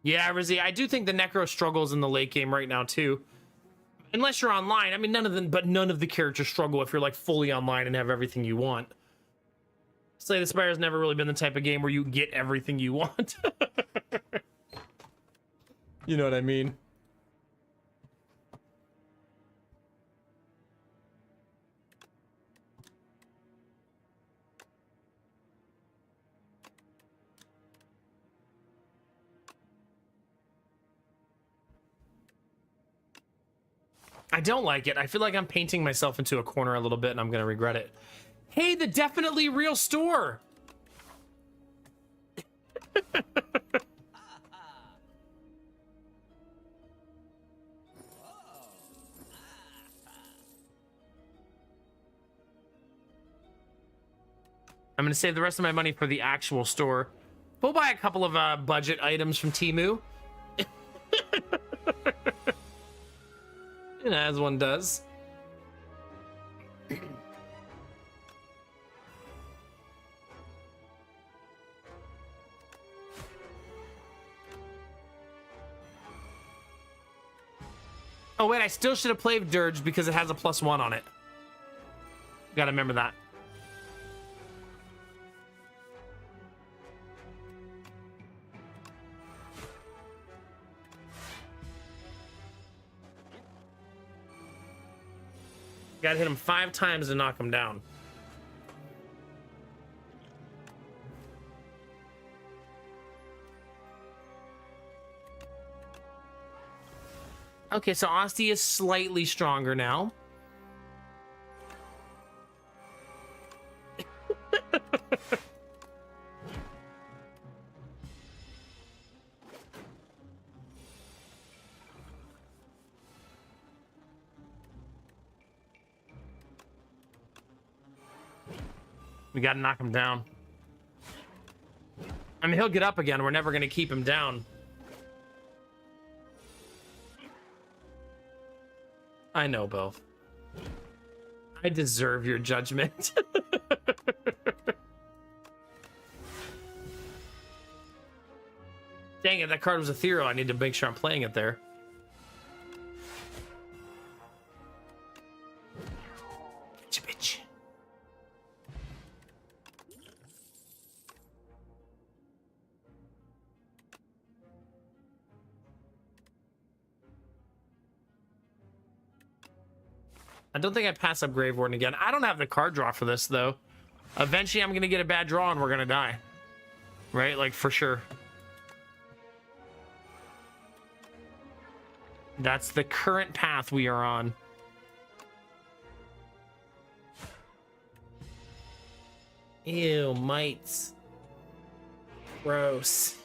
Yeah, Rizzy, I do think the Necro struggles in the late game right now, too. Unless you're online. I mean, none of the characters struggle if you're, like, fully online and have everything you want. Slay the Spire has never really been the type of game where you get everything you want. You know what I mean? I don't like it. I feel like I'm painting myself into a corner a little bit and I'm going to regret it. Hey, the definitely real store. I'm gonna save the rest of my money for the actual store. We'll buy a couple of budget items from Temu. You know, as one does. Oh wait, I still should have played Dirge because it has a +1 on it. Gotta remember that. Gotta hit him 5 times to knock him down. Okay, so Asti is slightly stronger now. We gotta knock him down. I mean, he'll get up again. We're never gonna keep him down. I know, Bo. I deserve your judgment. Dang it, that card was ethereal. I need to make sure I'm playing it there. Bitch, bitch. I don't think I pass up Grave Warden again. I don't have the card draw for this, though. Eventually, I'm going to get a bad draw and we're going to die. Right? Like, for sure. That's the current path we are on. Ew, mites. Gross.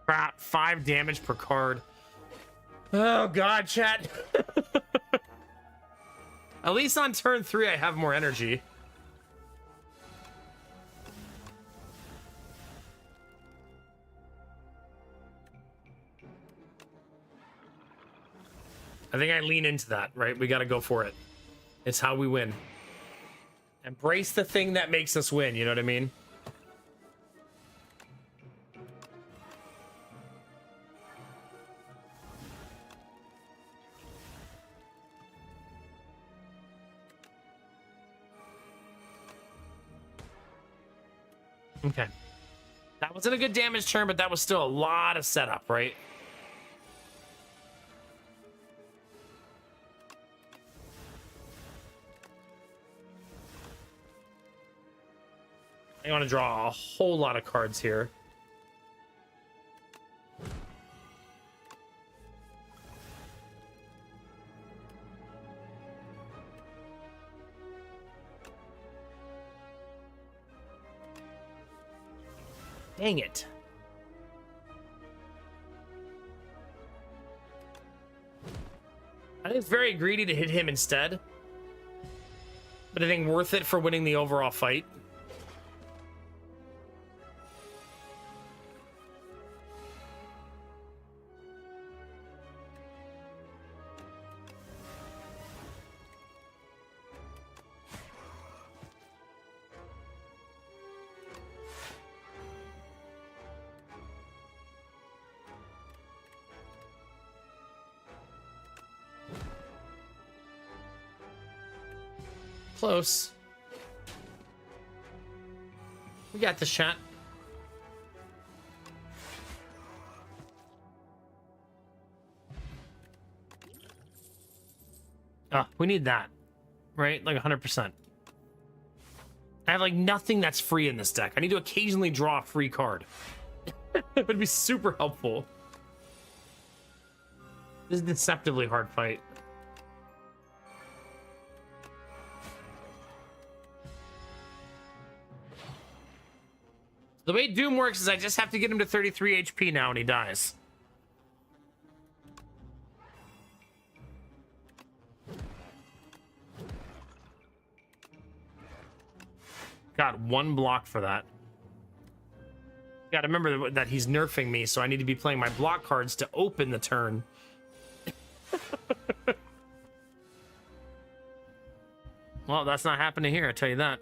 Crap, 5 damage per card. Oh god, chat. At least on turn 3 I have more energy. I think I lean into that, right? We gotta go for it. It's how we win. Embrace the thing that makes us win, you know what I mean? Okay. That wasn't a good damage turn, but that was still a lot of setup, right? I want to draw a whole lot of cards here. Dang it. I think it's very greedy to hit him instead. But I think worth it for winning the overall fight. Close. We got the shot. We need that, right? Like 100%. I have like nothing that's free in this deck. I need to occasionally draw a free card. It would be super helpful. This is a deceptively hard fight. The way Doom works is I just have to get him to 33 HP now and he dies. Got one block for that. Gotta remember that he's nerfing me, so I need to be playing my block cards to open the turn. Well, that's not happening here, I tell you that.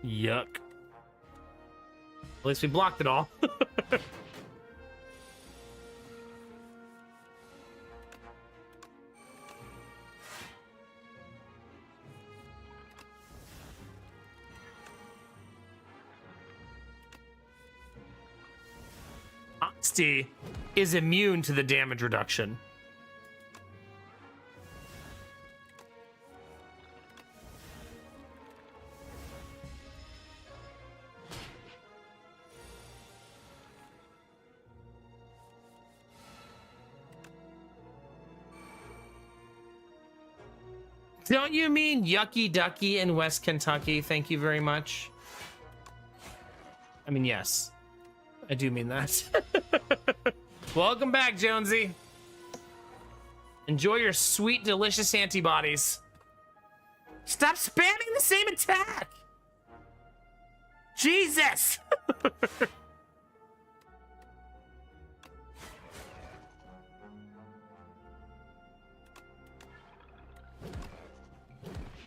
Yuck. At least we blocked it all. Honesty is immune to the damage reduction. Don't you mean Yucky Ducky in West Kentucky? Thank you very much. I mean, yes. I do mean that. Welcome back, Jonesy. Enjoy your sweet, delicious antibodies. Stop spamming the same attack! Jesus!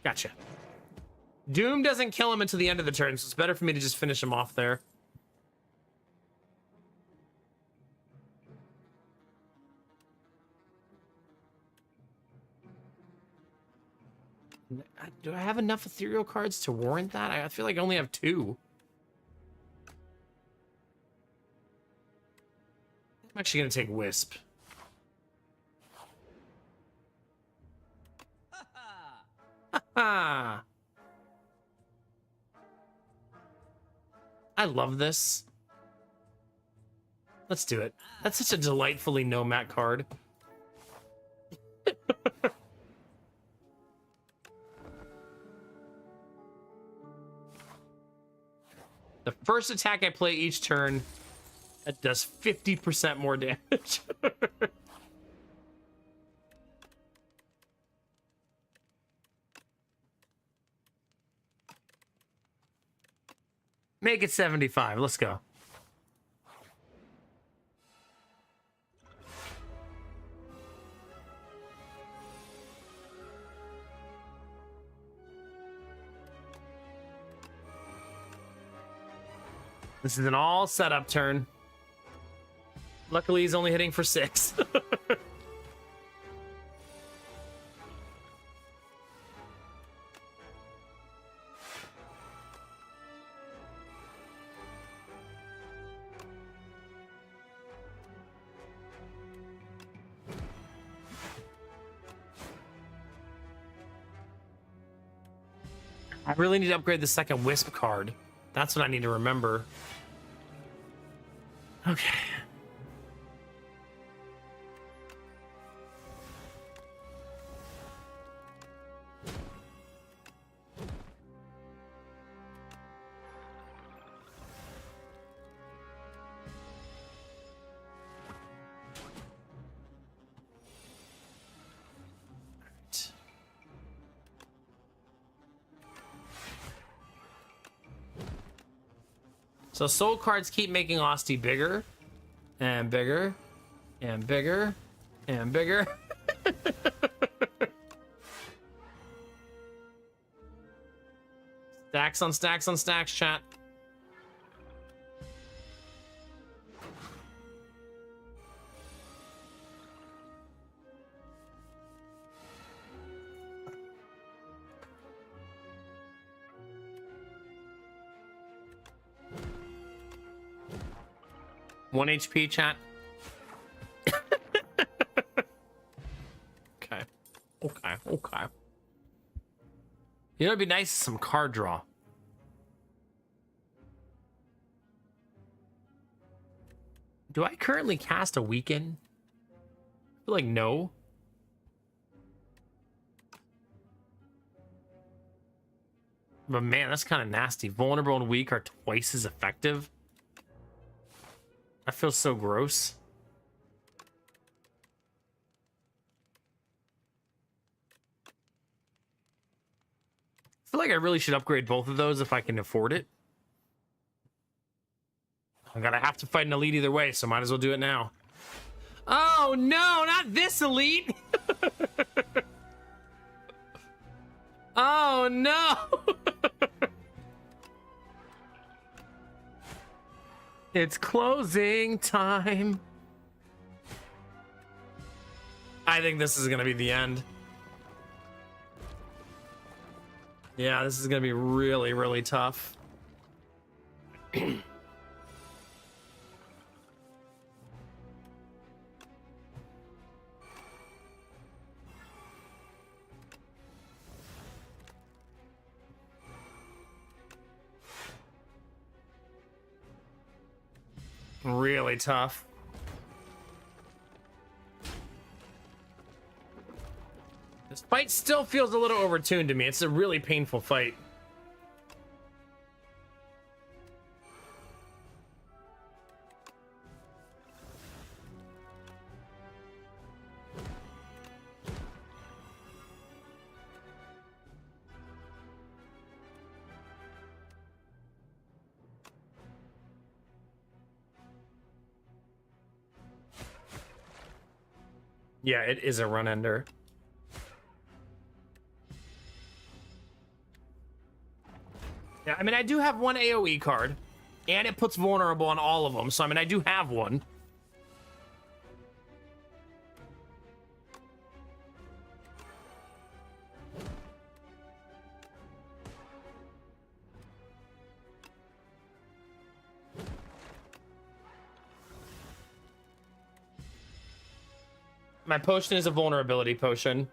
Gotcha. Doom doesn't kill him until the end of the turn, so it's better for me to just finish him off there. Do I have enough ethereal cards to warrant that? I feel like I only have 2. I'm actually going to take Wisp. I love this. Let's do it. That's such a delightfully no-mat card. The first attack I play each turn, that does 50% more damage. Make it 75. Let's go. This is an all setup turn. Luckily, he's only hitting for 6. I really need to upgrade the second Wisp card. That's what I need to remember. Okay. So soul cards keep making Osti bigger and bigger and bigger and bigger. Stacks on stacks on stacks, chat. One HP, chat. Okay. Okay. Okay. You know, it'd be nice some card draw. Do I currently cast a weaken? I feel like no. But man, that's kind of nasty. Vulnerable and weak are twice as effective. That feels so gross. I feel like I really should upgrade both of those if I can afford it. I have to fight an elite either way, so might as well do it now. Oh no, not this elite! Oh no! It's closing time. I think this is gonna be the end. Yeah, this is gonna be really, really tough. Really tough. This fight still feels a little overtuned to me. It's a really painful fight. Yeah, it is a run ender. Yeah, I mean, I do have one AoE card, and it puts vulnerable on all of them, so I mean, I do have one. My potion is a vulnerability potion.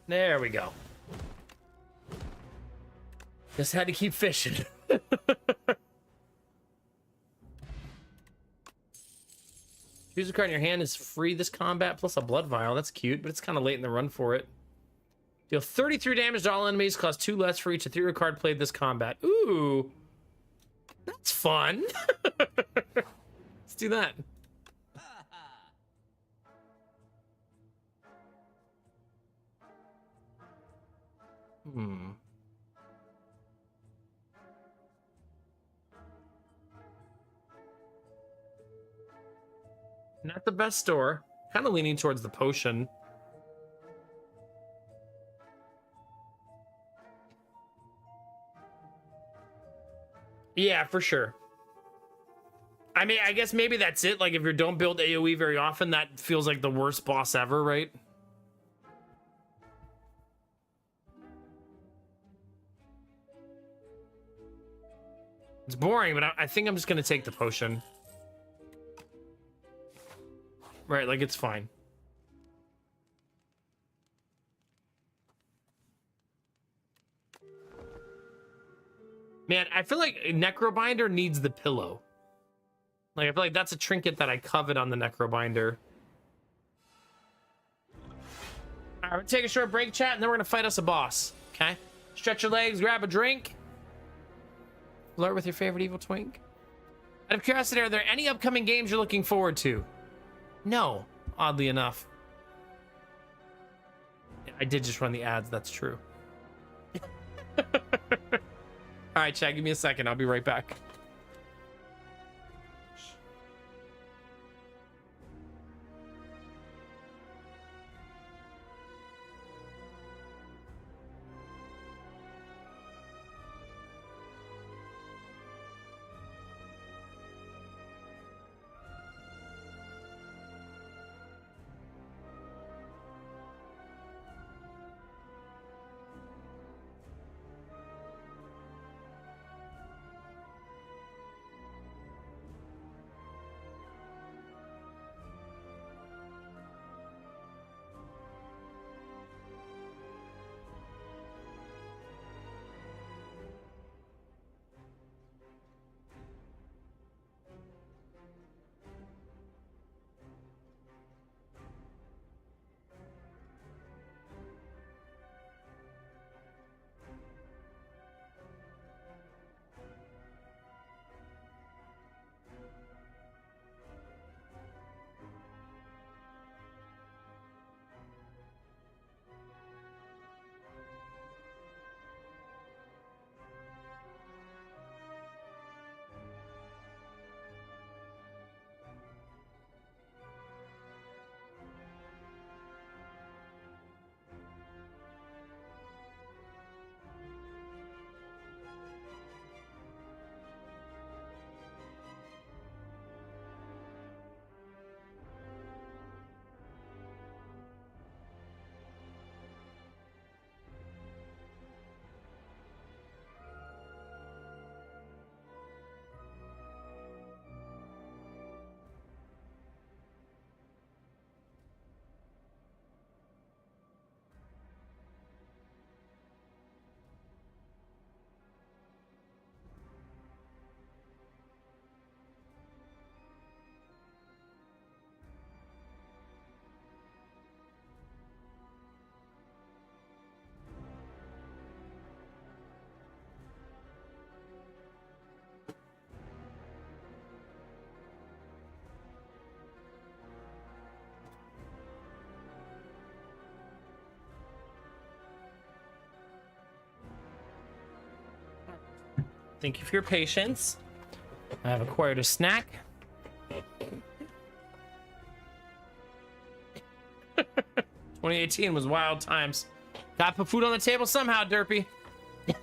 There we go. Just had to keep fishing. Choose a card in your hand is free this combat plus a blood vial. That's cute, but it's kind of late in the run for it. Deal 33 damage to all enemies, cost 2 less for each ethereal card played this combat. Ooh, that's fun. Let's do that. Not the best store. Kind of leaning towards the potion. Yeah, for sure. I mean, I guess maybe that's it. Like, if you don't build AoE very often, that feels like the worst boss ever, right? It's boring, but I think I'm just going to take the potion. Right, like, it's fine. Man, I feel like Necrobinder needs the pillow. Like, I feel like that's a trinket that I covet on the Necrobinder. All right, we're gonna take a short break, chat, and then we're gonna fight us a boss, okay? Stretch your legs, grab a drink. Flirt with your favorite evil twink. Out of curiosity, are there any upcoming games you're looking forward to? No, oddly enough. I did just run the ads, that's true. All right, chat, give me a second. I'll be right back. Thank you for your patience. I have acquired a snack. 2018 was wild times. Gotta put food on the table somehow, Derpy. All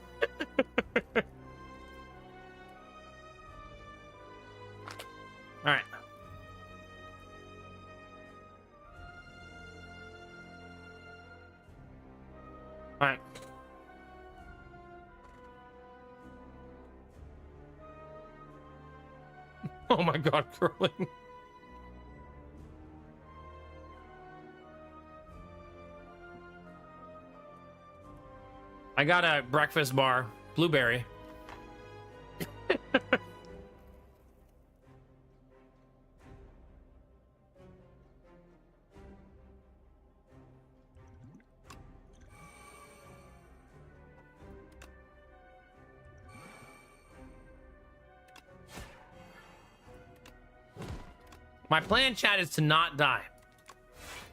right. All right. Oh my God, curling. I got a breakfast bar, blueberry. My plan, chat, is to not die.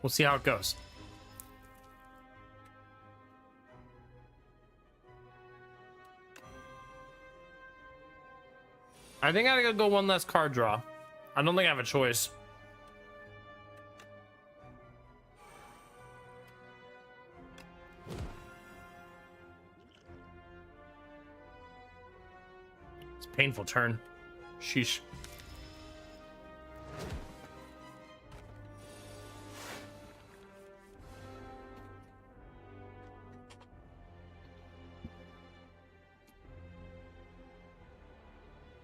We'll see how it goes. I think I gotta go one less card draw. I don't think I have a choice. It's a painful turn. Sheesh.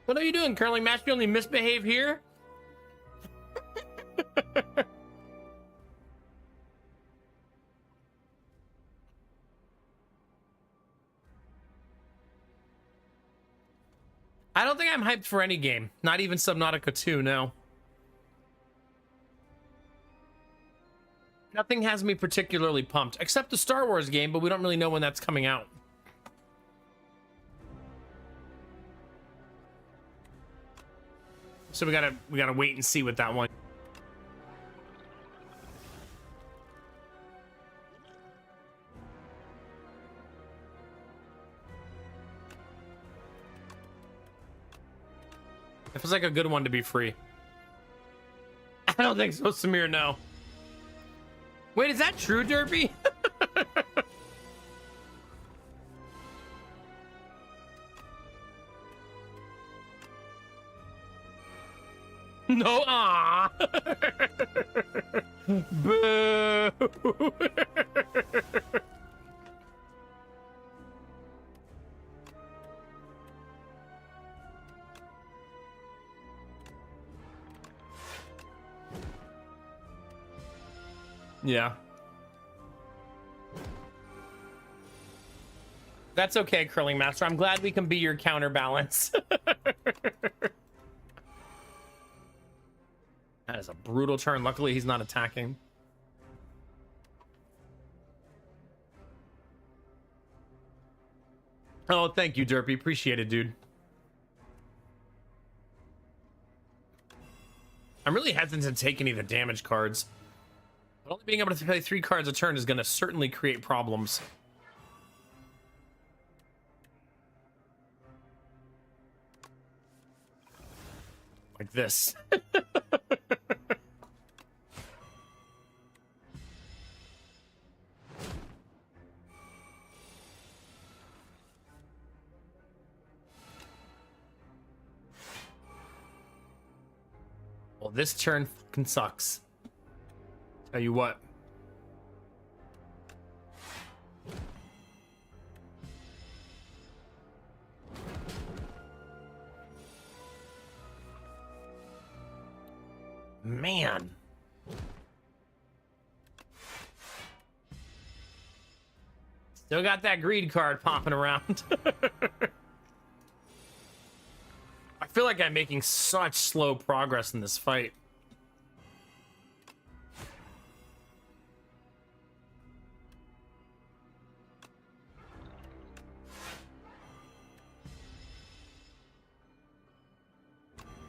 What are you doing, curling match? You only misbehave here? I don't think I'm hyped for any game. Not even Subnautica 2, no. Nothing has me particularly pumped, except the Star Wars game, but we don't really know when that's coming out. So we gotta wait and see with that one. It feels like a good one to be free. I don't think so, Samir, no. Wait, is that true, Derpy? No, ah. Boo. Yeah. That's okay, Curling Master. I'm glad we can be your counterbalance. That is a brutal turn. Luckily, he's not attacking. Oh, thank you, Derpy. Appreciate it, dude. I'm really hesitant to take any of the damage cards. But only being able to play 3 cards a turn is going to certainly create problems. Like this. Well, this turn fucking sucks. Tell you what. Man. Still got that greed card popping around. I feel like I'm making such slow progress in this fight.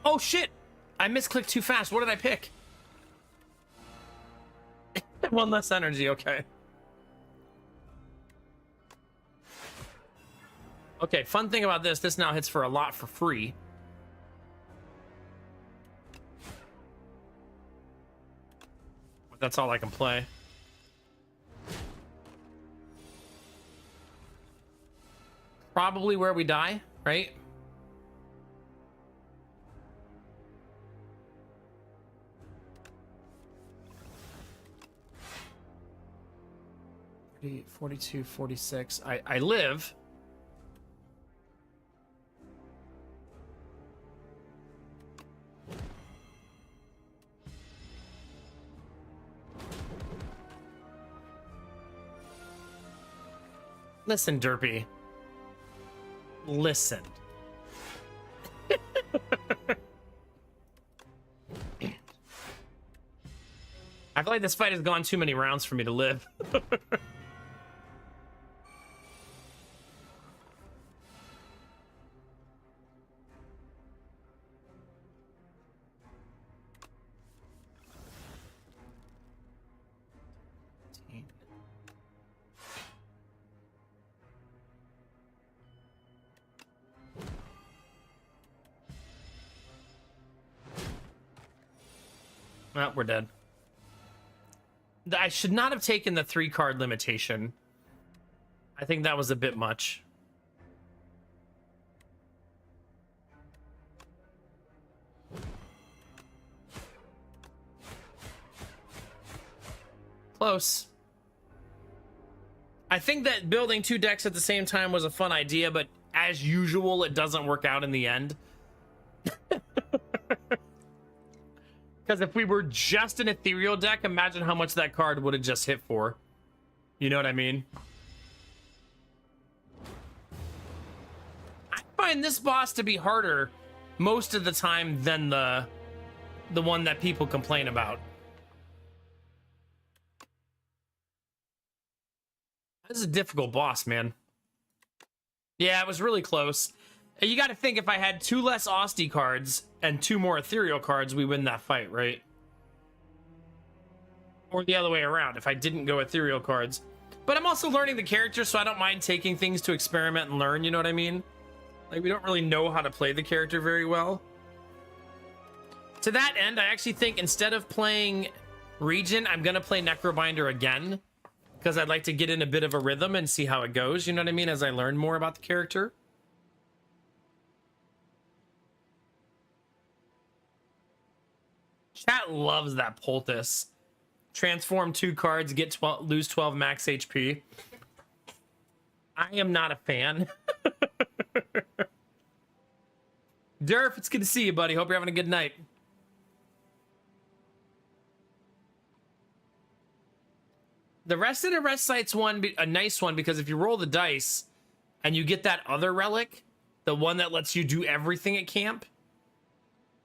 Oh shit! I misclicked too fast. What did I pick? One less energy, okay. Okay, fun thing about this now hits for a lot for free. But that's all I can play. Probably where we die, right? $40, $42, $46. I live. Listen, Derpy. Listen. I feel like this fight has gone too many rounds for me to live. Well, we're dead. I should not have taken the 3-card limitation. I think that was a bit much. Close. I think that building 2 decks at the same time was a fun idea, but as usual, it doesn't work out in the end. Because if we were just an ethereal deck, imagine how much that card would have just hit for. You know what I mean? I find this boss to be harder most of the time than the one that people complain about. This is a difficult boss, man. Yeah, it was really close. You got to think, if I had 2 less Austie cards and 2 more ethereal cards, we win that fight, right? Or the other way around, if I didn't go ethereal cards. But I'm also learning the character, so I don't mind taking things to experiment and learn, you know what I mean? Like, we don't really know how to play the character very well. To that end, I actually think instead of playing Region, I'm going to play Necrobinder again. Because I'd like to get in a bit of a rhythm and see how it goes, you know what I mean? As I learn more about the character. Chat loves that poultice. Transform 2 cards, get 12, lose 12 max HP. I am not a fan. Durf, it's good to see you, buddy. Hope you're having a good night. The rest of the rest site's a nice one, because if you roll the dice and you get that other relic, the one that lets you do everything at camp,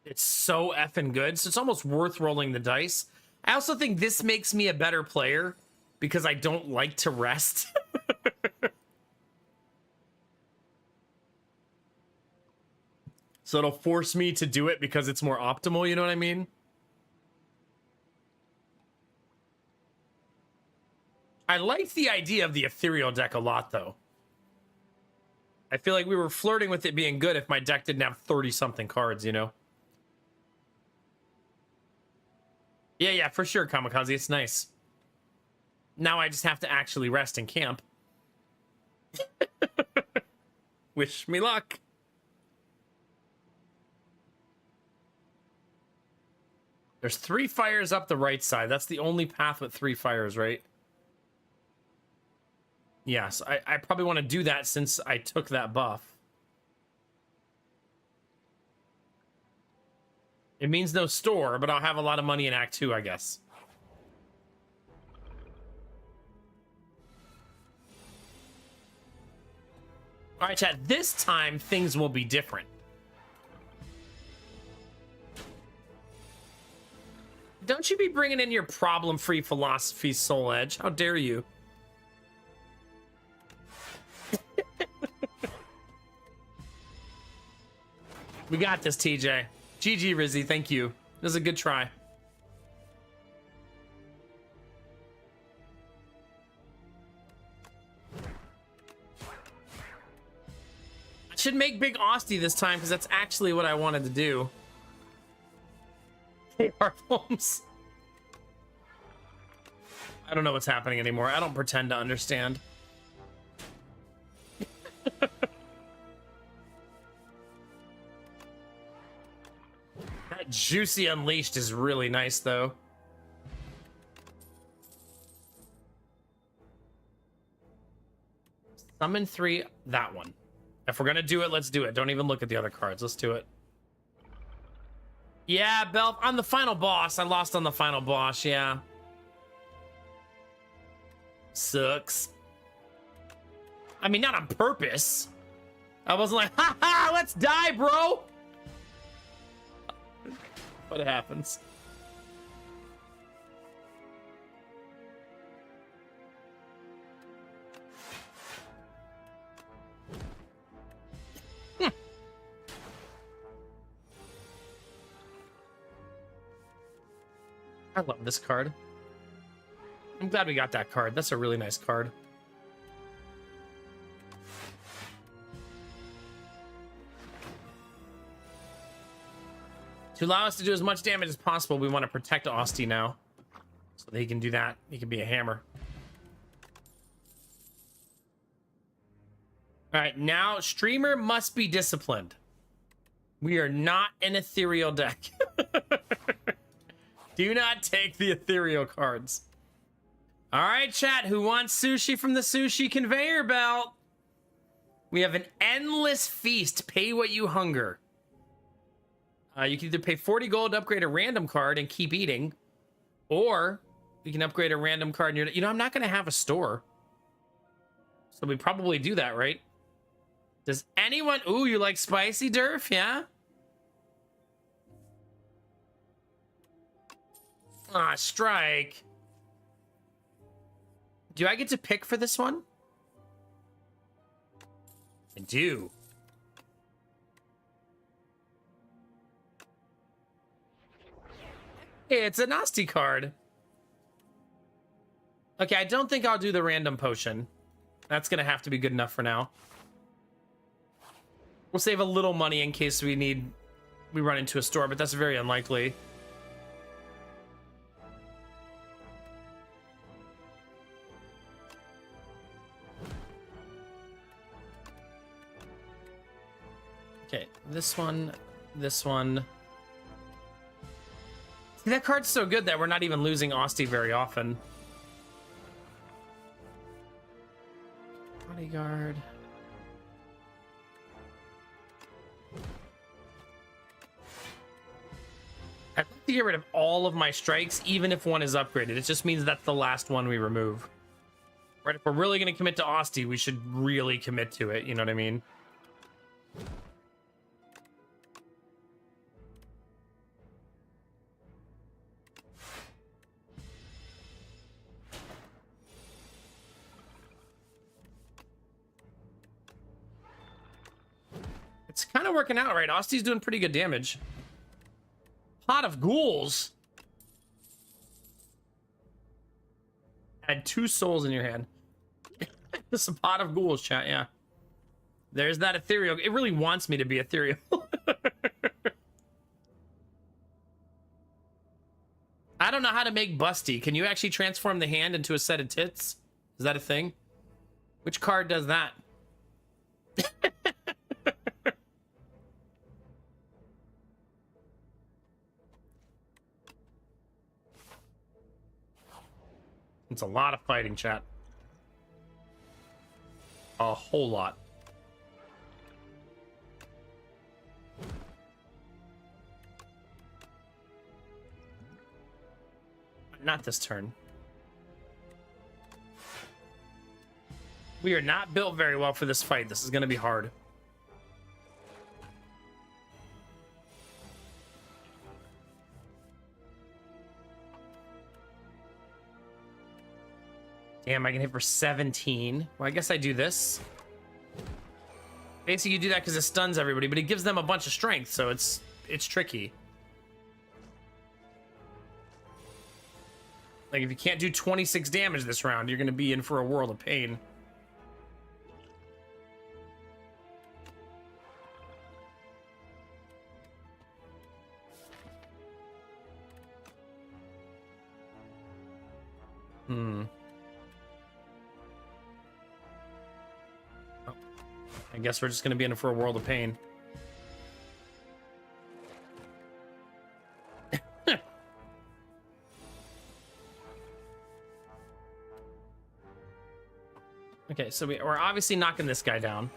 it's so effing good. So it's almost worth rolling the dice. I also think this makes me a better player because I don't like to rest. So it'll force me to do it because it's more optimal, you know what I mean? I like the idea of the ethereal deck a lot, though. I feel like we were flirting with it being good if my deck didn't have 30-something cards, you know? Yeah, for sure, Kamikaze. It's nice. Now I just have to actually rest in camp. Wish me luck. There's 3 fires up the right side. That's the only path with 3 fires, right? Yes, I probably want to do that since I took that buff. It means no store, but I'll have a lot of money in Act 2, I guess. All right, chat. This time, things will be different. Don't you be bringing in your problem-free philosophy, Soul Edge. How dare you? We got this, TJ. GG, Rizzy. Thank you. It was a good try. should make big Austie this time because that's actually what I wanted to do. Hey, Art Holmes. I don't know what's happening anymore. I don't pretend to understand. That Juicy Unleashed is really nice, though. Summon 3, that one. If we're gonna do it, let's do it. Don't even look at the other cards. Let's do it. Yeah, Belf, I'm the final boss. I lost on the final boss, yeah. Sucks. I mean, not on purpose. I wasn't like, ha ha, let's die, bro. What happens? I love this card. I'm glad we got that card. That's a really nice card. To allow us to do as much damage as possible, we want to protect Austie now. So that he can do that. He can be a hammer. Alright, now streamer must be disciplined. We are not an ethereal deck. Do not take the ethereal cards. All right, chat, who wants sushi from the sushi conveyor belt? We have an endless feast. Pay what you hunger. You can either pay 40 gold to upgrade a random card and keep eating, or you can upgrade a random card. And you know, I'm not going to have a store. So we probably do that, right? Does anyone... Ooh, you like spicy, Durf? Yeah? Ah, strike. Do I get to pick for this one? I do. Hey, it's a nasty card. Okay, I don't think I'll do the random potion. That's gonna have to be good enough for now. We'll save a little money in case we run into a store, but that's very unlikely. Okay, this one, this one. See, that card's so good that we're not even losing Austie very often. Bodyguard. I'd like to get rid of all of my strikes, even if one is upgraded. It just means that's the last one we remove. Right? If we're really going to commit to Austie, we should really commit to it. You know what I mean? It's kind of working out, right? Austie's doing pretty good damage. Pot of Ghouls. Add 2 souls in your hand. This is a Pot of Ghouls, chat, yeah. There's that ethereal. It really wants me to be ethereal. I don't know how to make busty. Can you actually transform the hand into a set of tits? Is that a thing? Which card does that? It's a lot of fighting, chat. A whole lot. Not this turn. We are not built very well for this fight. This is going to be hard. Damn, I can hit for 17. Well, I guess I do this. Basically, you do that because it stuns everybody, but it gives them a bunch of strength, so it's tricky. Like, if you can't do 26 damage this round, you're going to be in for a world of pain. Hmm. Oh, I guess we're just gonna be in for a world of pain. Okay, so we're obviously knocking this guy down.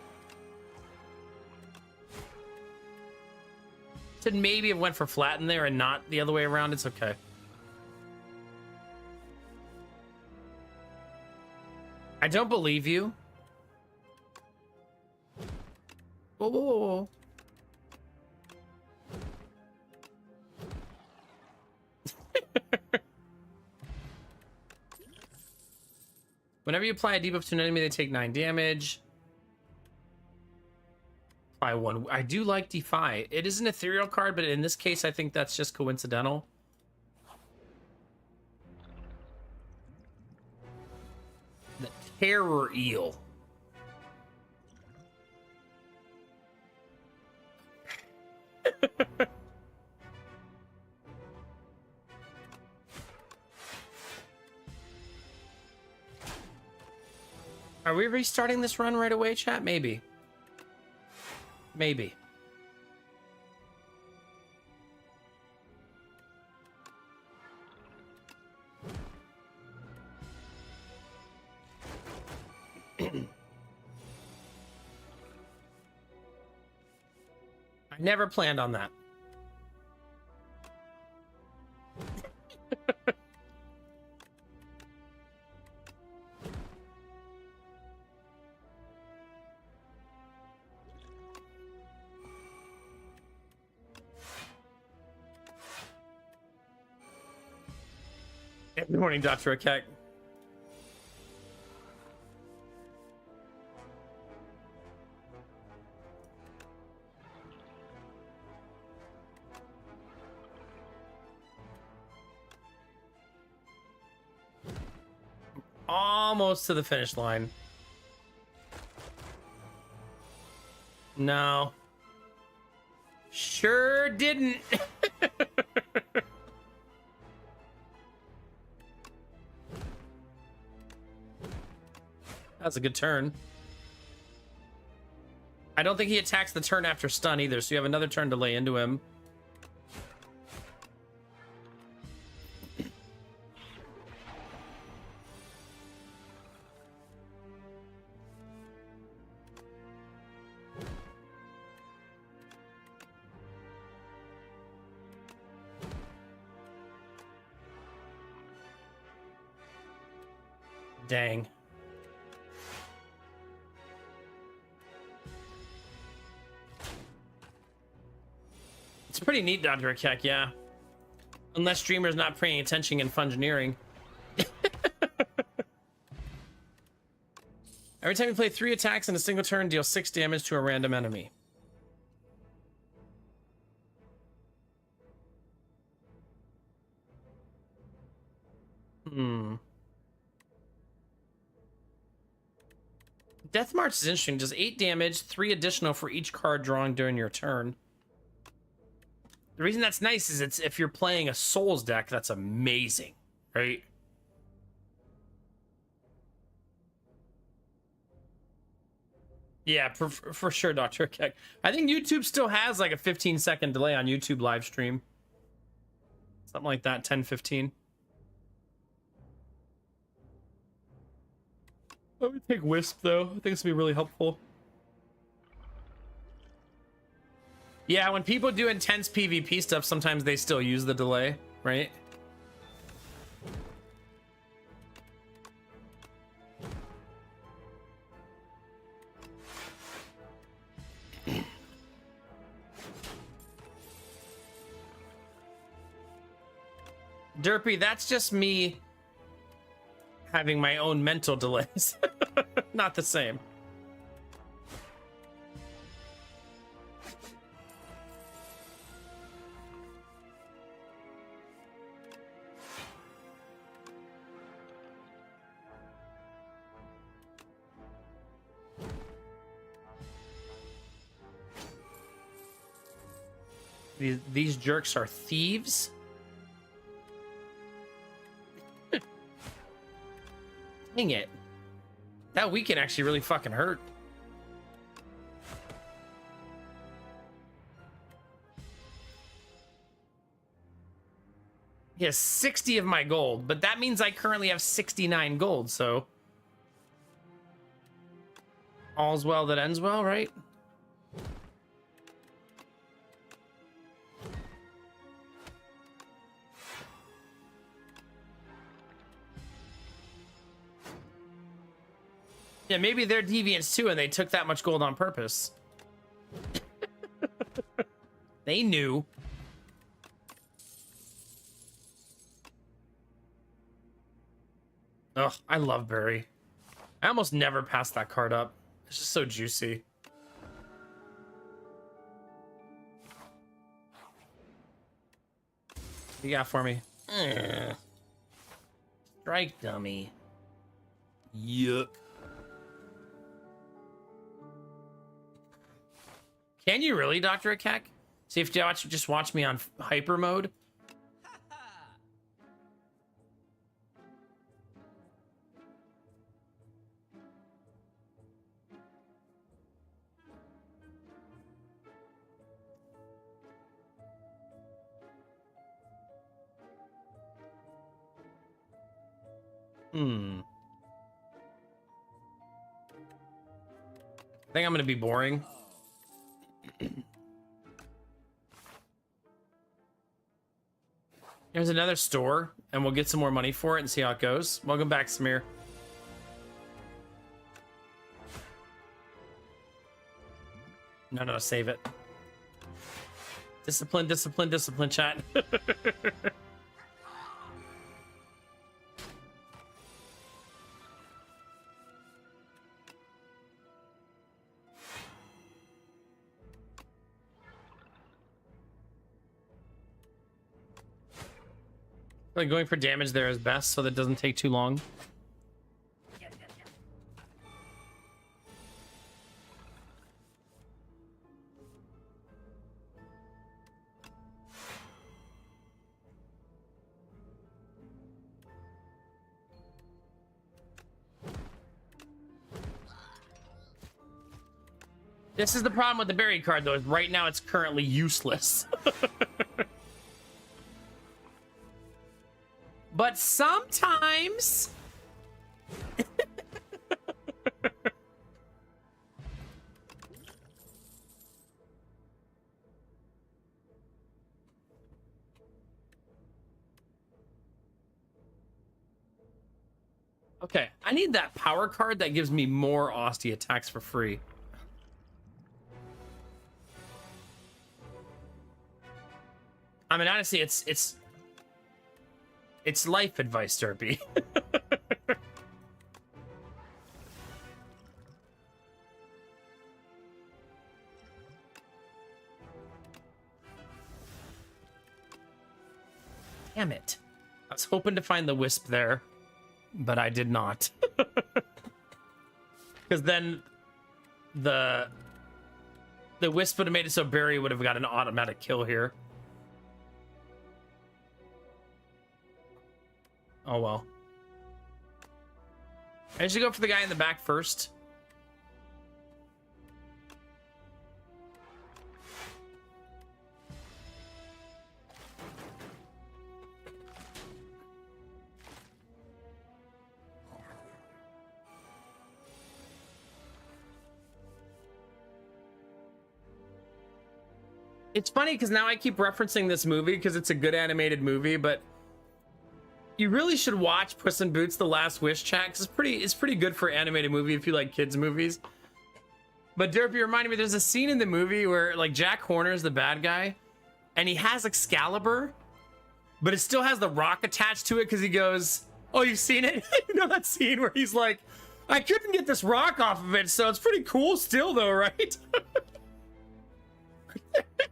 Said maybe it went for flat in there and not the other way around. It's okay. I don't believe you. Whoa, whoa, whoa, whoa. Whenever you apply a debuff to an enemy, they take 9 damage. Apply 1. I do like Defy. It is an ethereal card, but in this case, I think that's just coincidental. The Terror Eel. Are we restarting this run right away, chat? Maybe. Maybe. I never planned on that. Good morning, Dr. Akek. Almost to the finish line. No. Sure didn't. That's a good turn. I don't think he attacks the turn after stun either, so you have another turn to lay into him. Dang. It's pretty neat, Dr. Akek, yeah. Unless streamer's not paying attention in fungineering. Every time you play 3 attacks in a single turn, deal 6 damage to a random enemy. Death March is interesting. Does 8 damage, 3 additional for each card drawing during your turn. The reason that's nice is it's if you're playing a Souls deck, that's amazing, right? Yeah, for sure, Dr. Keck. I think YouTube still has like a 15-second delay on YouTube live stream. Something like that, 10, 15. Let me take Wisp, though. I think this would be really helpful. Yeah, when people do intense PvP stuff, sometimes they still use the delay, right? Derpy, that's just me having my own mental delays. Not the same. These jerks are thieves. Dang it. That weekend actually really fucking hurt. He has 60 of my gold, but that means I currently have 69 gold, so all's well that ends well, right? Yeah, maybe they're deviants too, and they took that much gold on purpose. They knew. Ugh, I love Barry. I almost never pass that card up. It's just so juicy. What you got for me? Strike dummy. Yuck. Can you really, Dr. Akak? See if you just watch me on hyper mode. I think I'm gonna be boring. There's another store, and we'll get some more money for it and see how it goes. Welcome back, Samir. No, save it. Discipline, discipline, discipline, chat. Like going for damage there is best, so that it doesn't take too long. This is the problem with the berry card, though. Is right now it's currently useless. But sometimes... Okay, I need that power card that gives me more Austie attacks for free. I mean, honestly, it's life advice, Derpy. Damn it. I was hoping to find the wisp there, but I did not. Because then the wisp would have made it so Barry would have got an automatic kill here. Oh well. I should go for the guy in the back first. It's funny because now I keep referencing this movie because it's a good animated movie, but you really should watch Puss in Boots: The Last Wish, chat, because it's pretty good for animated movie if you like kids movies. But Derpy reminded me, there's a scene in the movie where like Jack Horner's the bad guy, and he has Excalibur, but it still has the rock attached to it because he goes, "Oh, you've seen it?" You know that scene where he's like, "I couldn't get this rock off of it, so it's pretty cool still, though, right?"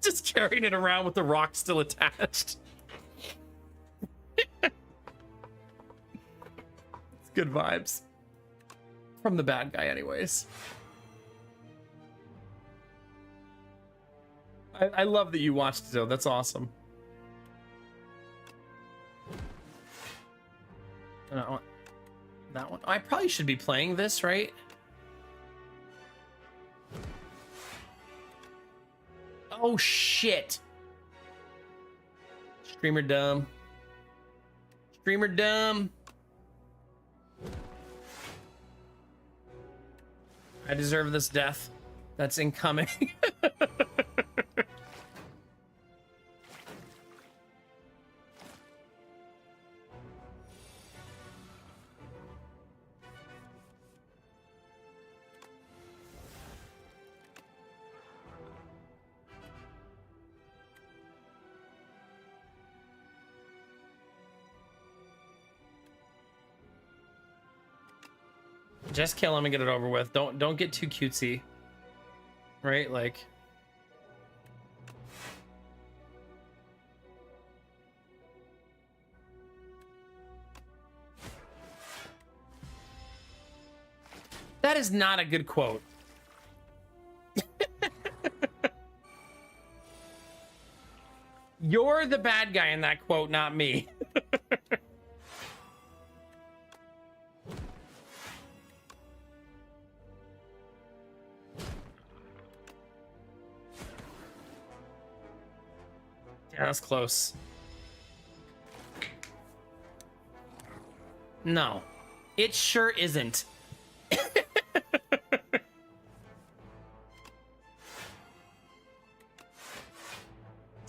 Just carrying it around with the rock still attached. Good vibes from the bad guy anyways. I love that you watched it though. That's awesome. That one. I probably should be playing this, right? Oh, shit. Streamer dumb. Streamer dumb. I deserve this death that's incoming. Just kill him and get it over with. Don't get too cutesy. Right? Like, that is not a good quote. You're the bad guy in that quote, not me. Yeah, that's close. No, it sure isn't.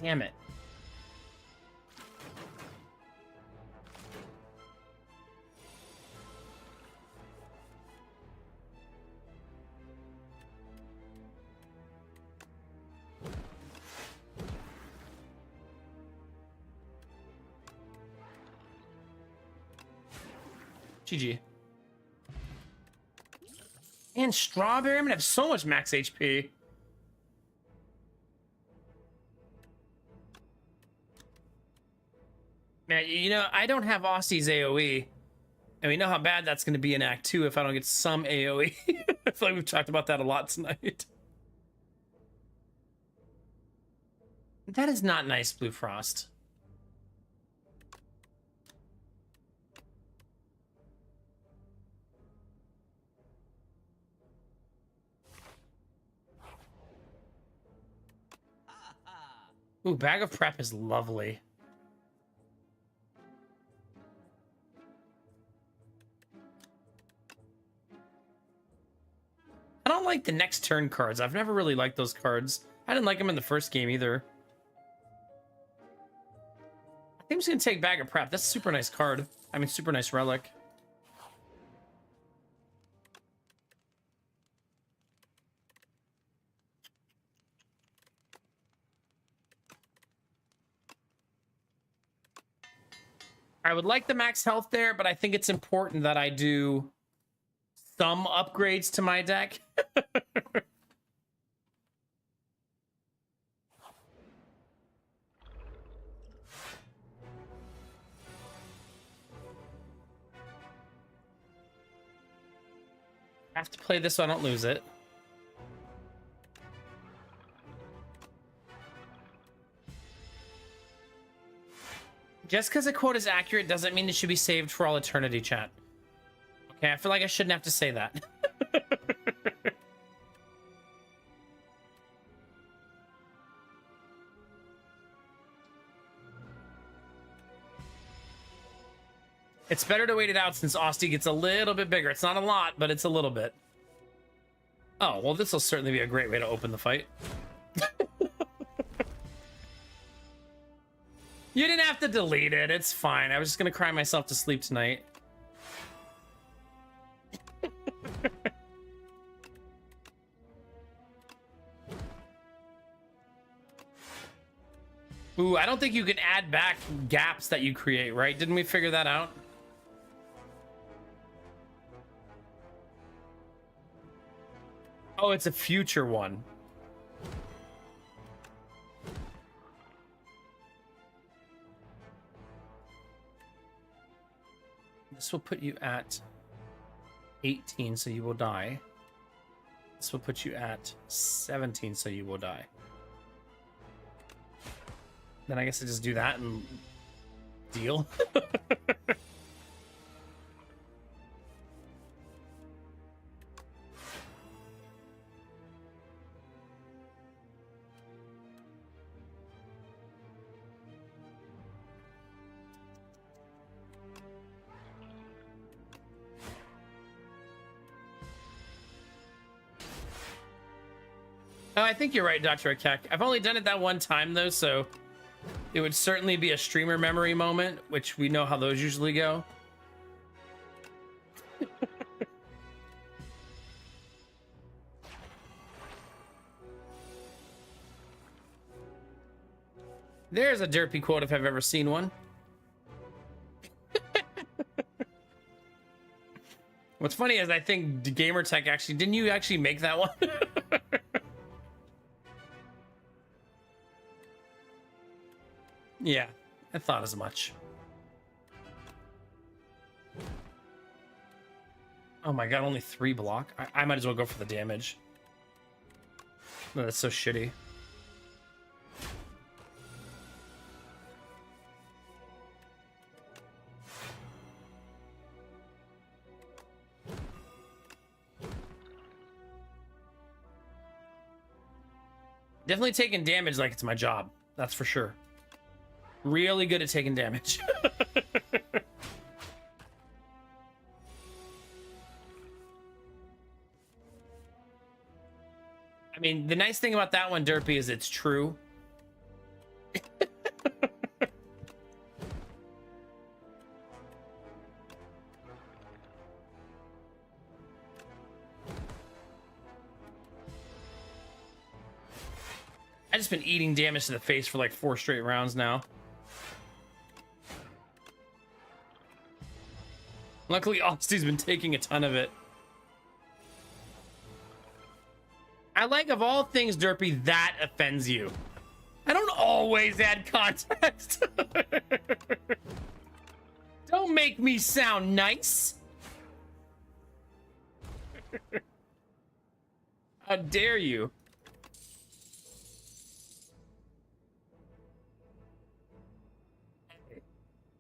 Damn it. GG. And Strawberry, I'm gonna have so much max HP. Man, you know, I don't have Aussie's AoE. And we know how bad that's gonna be in Act 2 if I don't get some AoE. I feel like we've talked about that a lot tonight. That is not nice, Blue Frost. Ooh, Bag of Prep is lovely. I don't like the next turn cards. I've never really liked those cards. I didn't like them in the first game either. I think I'm just gonna take Bag of Prep. That's a super nice card. I mean, super nice relic. I would like the max health there, but I think it's important that I do some upgrades to my deck. I have to play this so I don't lose it. Just because a quote is accurate doesn't mean it should be saved for all eternity, chat. Okay, I feel like I shouldn't have to say that. It's better to wait it out since Austin gets a little bit bigger. It's not a lot, but it's a little bit. Oh, well, this will certainly be a great way to open the fight. You didn't have to delete it. It's fine. I was just going to cry myself to sleep tonight. Ooh, I don't think you can add back gaps that you create, right? Didn't we figure that out? Oh, it's a future one. This will put you at 18, so you will die. This will put you at 17, so you will die. Then I guess I just do that and deal. Oh, I think you're right, Dr. Akek. I've only done it that one time, though, so it would certainly be a streamer memory moment, which we know how those usually go. There's a derpy quote if I've ever seen one. What's funny is I think Gamertech actually, didn't you actually make that one? Yeah, I thought as much. Oh my god, only 3 block? I might as well go for the damage. No, that's so shitty. Definitely taking damage like it's my job. That's for sure. Really good at taking damage. I mean, the nice thing about that one, Derpy, is it's true. I've just been eating damage to the face for like 4 straight rounds now. Luckily, Austy's been taking a ton of it. I like, of all things, Derpy, that offends you. I don't always add context. Don't make me sound nice. How dare you?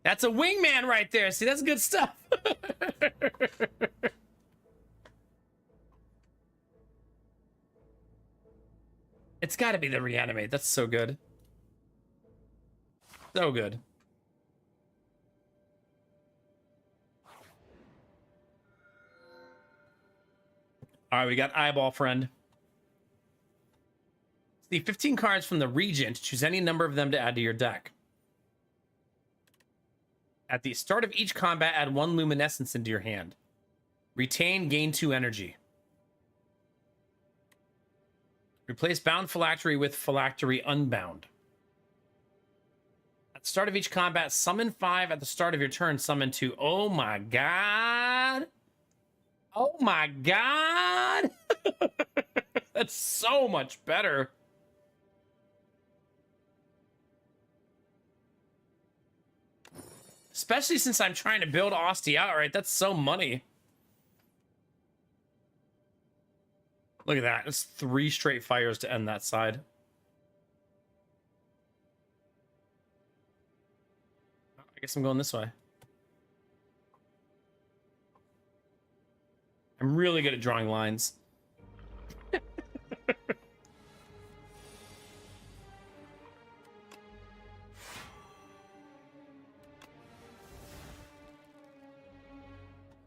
That's a wingman right there. See, that's good stuff. It's got to be the reanimate. That's so good. So good. All right, we got eyeball friend. See 15 cards from the Regent. Choose any number of them to add to your deck. At the start of each combat, add 1 luminescence into your hand. Retain, gain 2 energy. Replace bound phylactery with phylactery unbound. At the start of each combat, summon 5. At the start of your turn, summon 2. Oh my god. Oh my god. That's so much better. Especially since I'm trying to build Austie outright. That's so money. Look at that. It's 3 straight fires to end that side. I guess I'm going this way. I'm really good at drawing lines.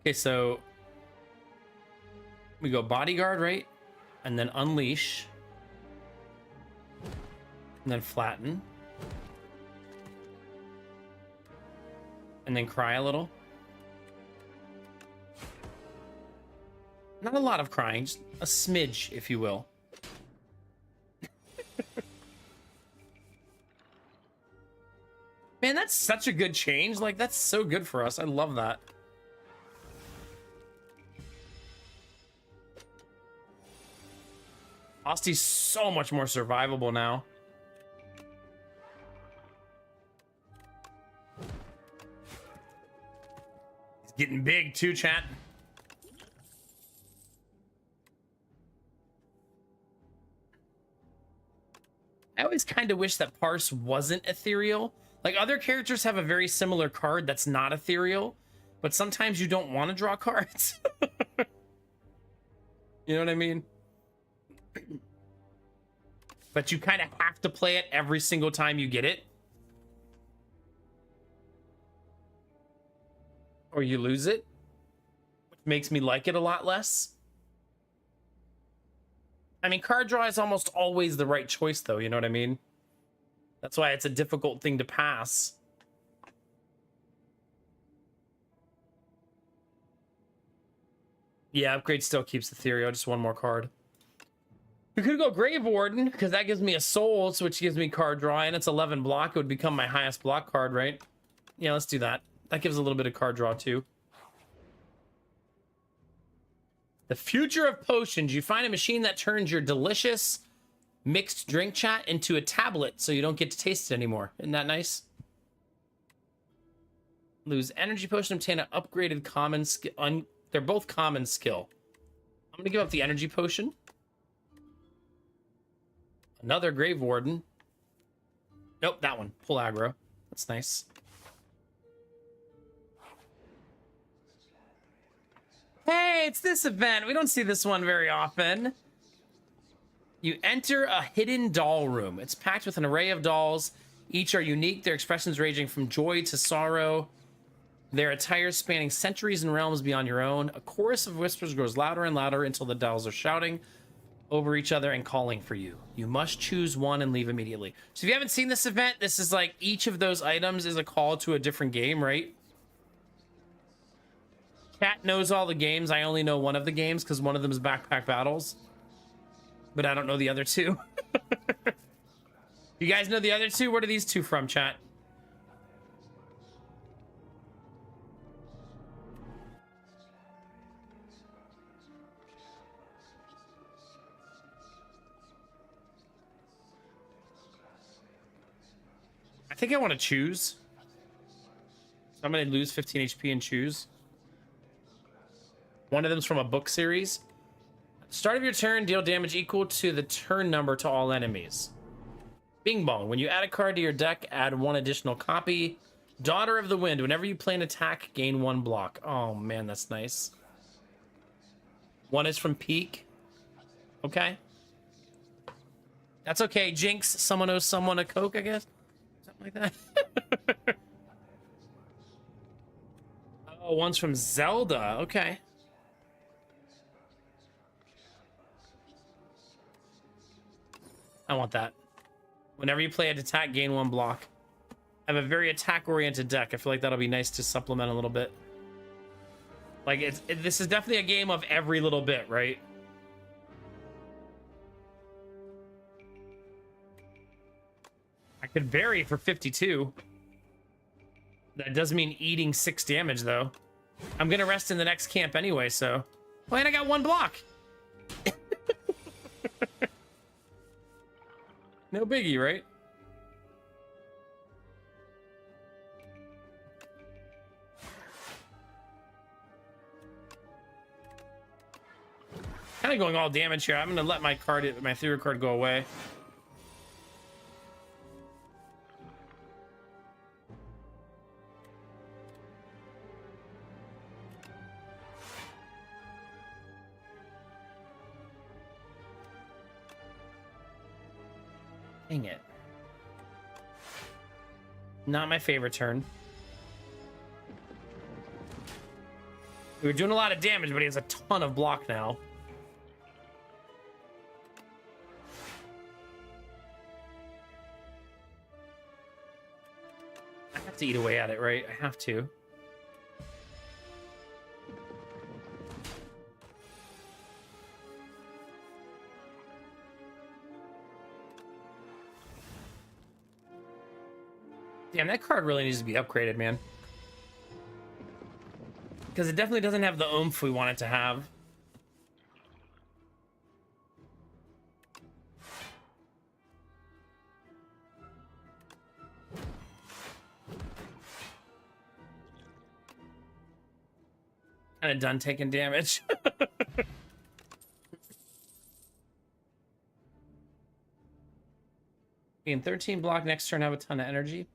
Okay, so we go bodyguard, right? And then unleash. And then flatten. And then cry a little. Not a lot of crying, just a smidge, if you will. Man, that's such a good change. Like, that's so good for us. I love that. Ostie's so much more survivable now. He's getting big too, chat. I always kind of wish that Parse wasn't ethereal. Like, other characters have a very similar card that's not ethereal, but sometimes you don't want to draw cards. You know what I mean? But you kind of have to play it every single time you get it, or you lose it, which makes me like it a lot less. I mean, card draw is almost always the right choice, though. You know what I mean? That's why it's a difficult thing to pass. Yeah, upgrade still keeps the Ethereal. Just one more card. We could go Grave Warden, because that gives me a soul, which gives me card draw, and it's 11 block. It would become my highest block card, right? Yeah, let's do that. That gives a little bit of card draw, too. The future of potions. You find a machine that turns your delicious mixed drink chat into a tablet so you don't get to taste it anymore. Isn't that nice? Lose energy potion, obtain an upgraded common skill. They're both common skill. I'm gonna give up the energy potion. Another Grave Warden. Nope, that one. Pull aggro. That's nice. Hey, it's this event. We don't see this one very often. You enter a hidden doll room. It's packed with an array of dolls. Each are unique, their expressions ranging from joy to sorrow. Their attire spanning centuries and realms beyond your own. A chorus of whispers grows louder and louder until the dolls are shouting over each other and calling for you. You must choose one and leave immediately. So if you haven't seen this event, this is like each of those items is a call to a different game, right? Chat knows all the games. I only know one of the games because one of them is Backpack Battles. But I don't know the other two. You guys know the other two? What are these two from, chat? I think I want to choose. So I'm going to lose 15 HP and choose. One of them's from a book series. Start of your turn, deal damage equal to the turn number to all enemies. Bing bong. When you add a card to your deck, add one additional copy. Daughter of the Wind. Whenever you play an attack, gain one block. Oh, man, that's nice. One is from Peak. Okay. That's okay. Jinx, someone owes someone a Coke, I guess. Something like that. Oh, one's from Zelda. Okay. I want that. Whenever you play an attack, gain one block. I have a very attack-oriented deck. I feel like that'll be nice to supplement a little bit. Like, this is definitely a game of every little bit, right? I could vary for 52. That does mean eating 6 damage, though. I'm gonna rest in the next camp anyway, so... Well, and I got one block! No biggie, right? Kind of going all damage here. I'm gonna let my Ethereal card go away. Dang it. Not my favorite turn. We were doing a lot of damage, but he has a ton of block now. I have to eat away at it, right? I have to. Damn, that card really needs to be upgraded, man. Because it definitely doesn't have the oomph we want it to have. Kind of done taking damage. Being 13 block next turn, have a ton of energy.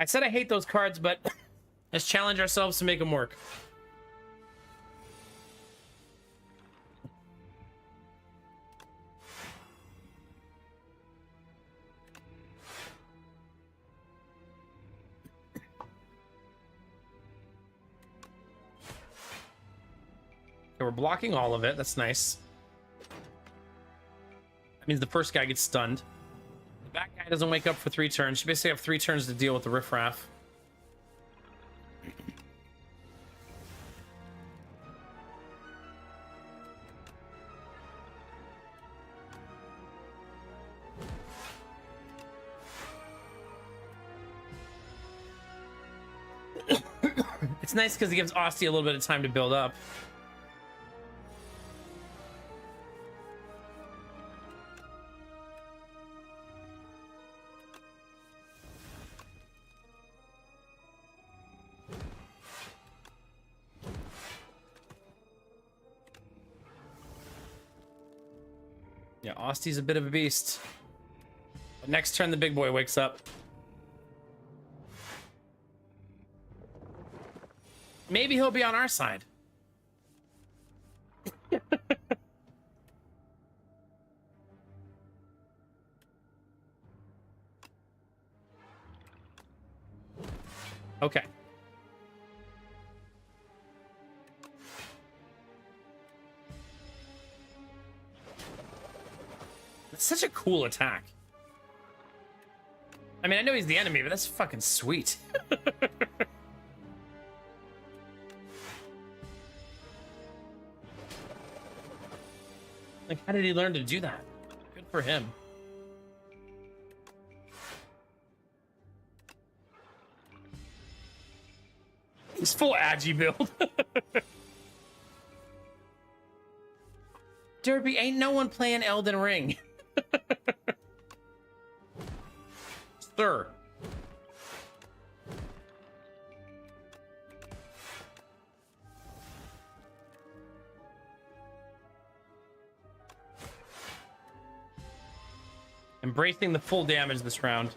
I said I hate those cards, but let's challenge ourselves to make them work. Okay, we're blocking all of it. That's nice. That means the first guy gets stunned. The back guy doesn't wake up for 3 turns. You basically have 3 turns to deal with the riffraff. It's nice because it gives Austin a little bit of time to build up. Yeah, Austy's a bit of a beast. But next turn, the big boy wakes up. Maybe he'll be on our side. Okay. That's such a cool attack. I mean, I know he's the enemy, but that's fucking sweet. Like, how did he learn to do that? Good for him. He's full Agi build. Derby, ain't no one playing Elden Ring. Sir. Embracing the full damage this round.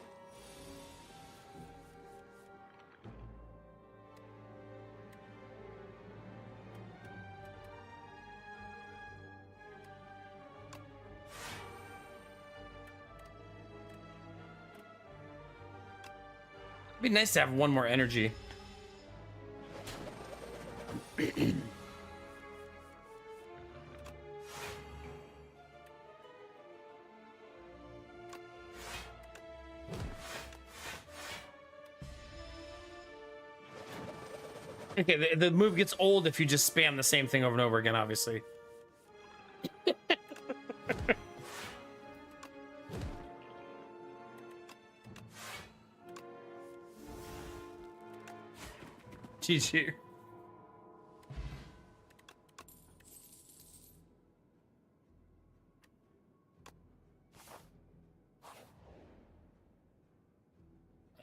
It'd be nice to have one more energy. Okay, the move gets old if you just spam the same thing over and over again, obviously. GG.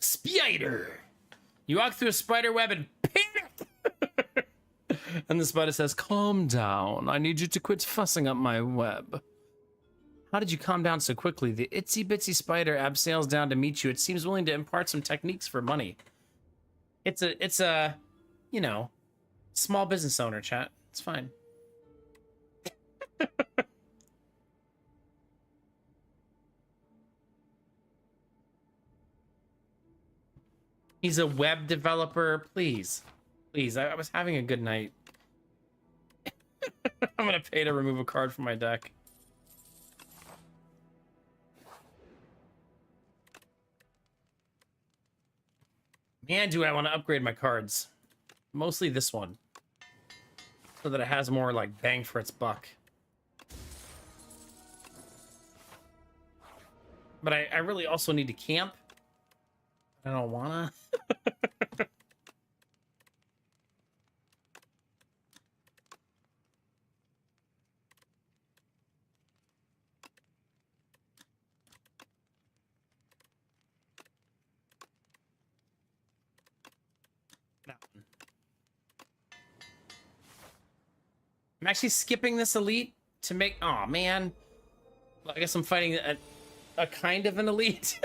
Spider. You walk through a spider web and panic. And the spider says, "Calm down. I need you to quit fussing up my web." How did you calm down so quickly? The itsy bitsy spider abseils down to meet you. It seems willing to impart some techniques for money. It's a, you know, small business owner, chat. It's fine. He's a web developer. Please. Please, I was having a good night. I'm gonna pay to remove a card from my deck. Man, do I want to upgrade my cards. Mostly this one. So that it has more, like, bang for its buck. But I really also need to camp. I don't wanna. I'm actually skipping this elite to make... Oh man. Well, I guess I'm fighting a kind of an elite.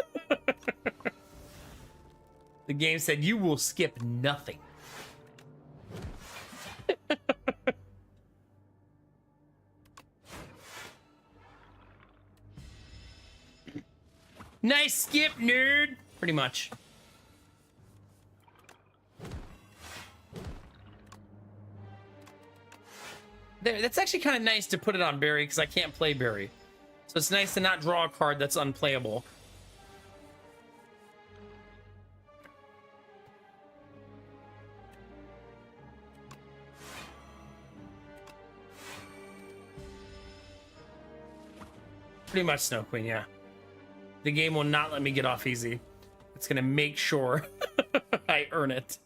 The game said you will skip nothing. Nice skip, nerd. Pretty much. There, that's actually kind of nice to put it on Barry because I can't play Barry. So it's nice to not draw a card that's unplayable. Pretty much Snow Queen, yeah. The game will not let me get off easy. It's gonna make sure I earn it.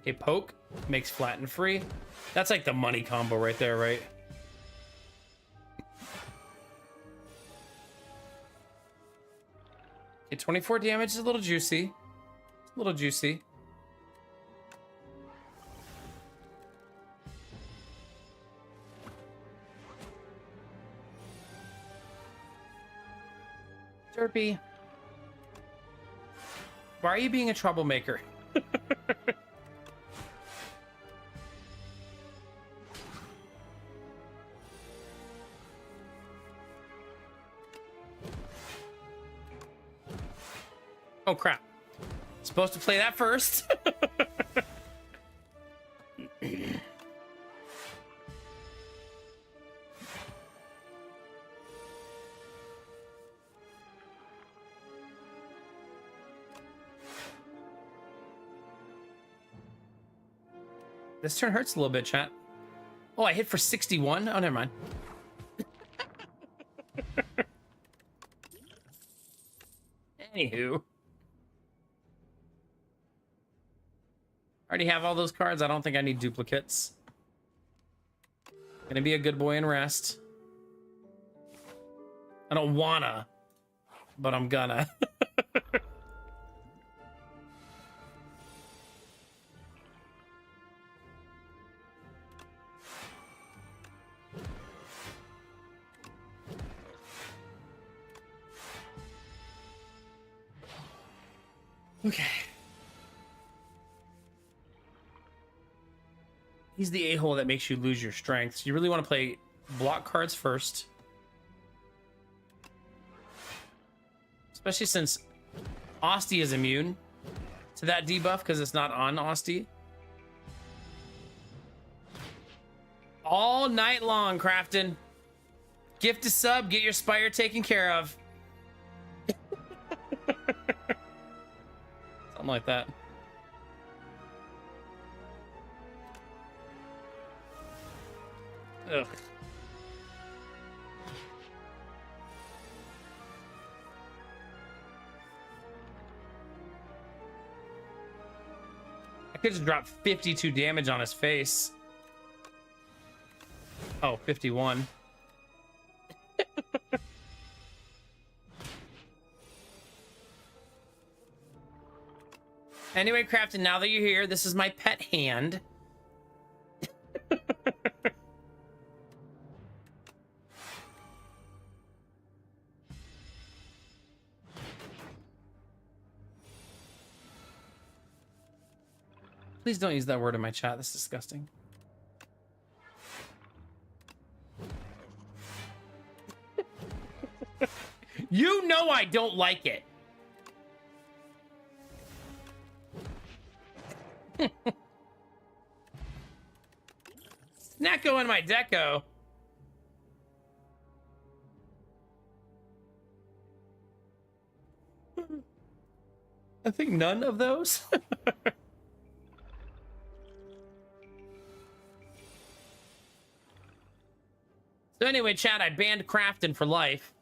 Okay, poke makes flat and free. That's like the money combo right there, right? Okay, 24 damage is a little juicy. A little juicy. Derpy. Why are you being a troublemaker? Oh crap. Supposed to play that first. This turn hurts a little bit, chat. Oh, I hit for 61? Oh, never mind. Anywho. Already have all those cards. I don't think I need duplicates. Gonna be a good boy and rest. I don't wanna, but I'm gonna. Okay. He's the a-hole that makes you lose your strength. So you really want to play block cards first. Especially since Osty is immune to that debuff because it's not on Osty. All night long, Crafton. Gift a sub, get your Spire taken care of. Something like that. Ugh. I could just drop 52 damage on his face. Oh, 51. Anyway, Crafton, now that you're here, this is my pet hand. Please don't use that word in my chat. That's disgusting. You know I don't like it. Snacko in my deco. I think none of those. So anyway, chat, I banned Crafton for life.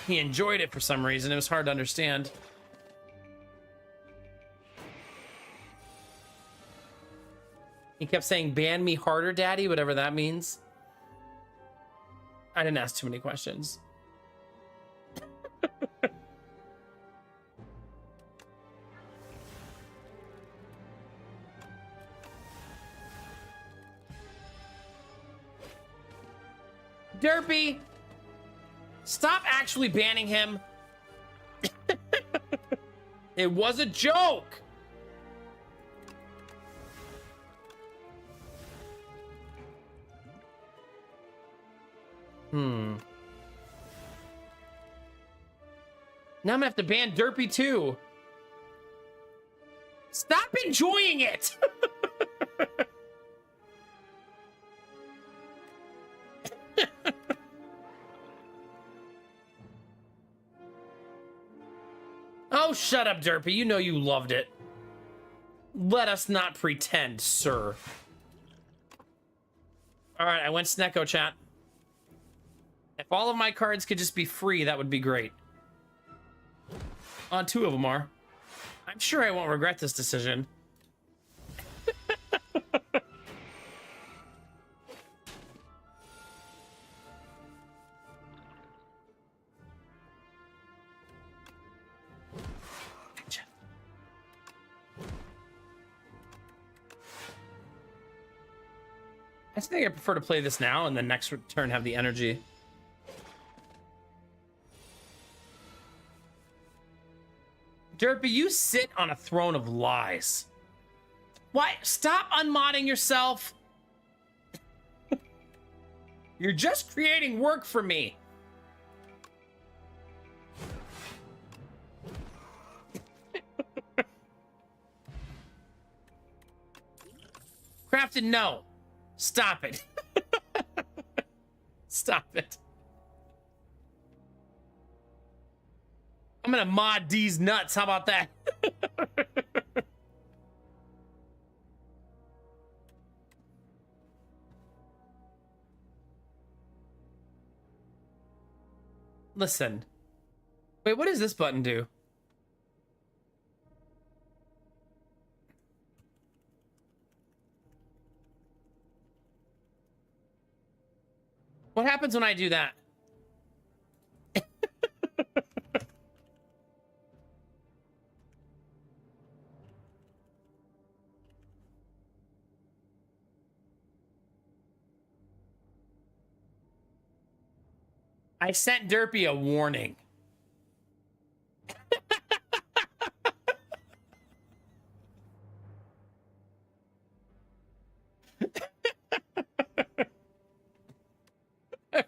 He enjoyed it for some reason. It was hard to understand. He kept saying, ban me harder, daddy, whatever that means. I didn't ask too many questions. Derpy! Stop actually banning him. It was a joke. Now I'm gonna have to ban Derpy too. Stop enjoying it. Oh, shut up, Derpy. You know you loved it. Let us not pretend, sir. All right, I went Snecko, chat. If all of my cards could just be free, that would be great. Two of them are. I'm sure I won't regret this decision. I think I prefer to play this now and then next turn have the energy. Derpy, you sit on a throne of lies. Why? Stop unmodding yourself. You're just creating work for me. Crafted, no. Stop it. Stop it. I'm gonna mod D's nuts. How about that? Listen. Wait, what does this button do? What happens when I do that? I sent Derpy a warning. I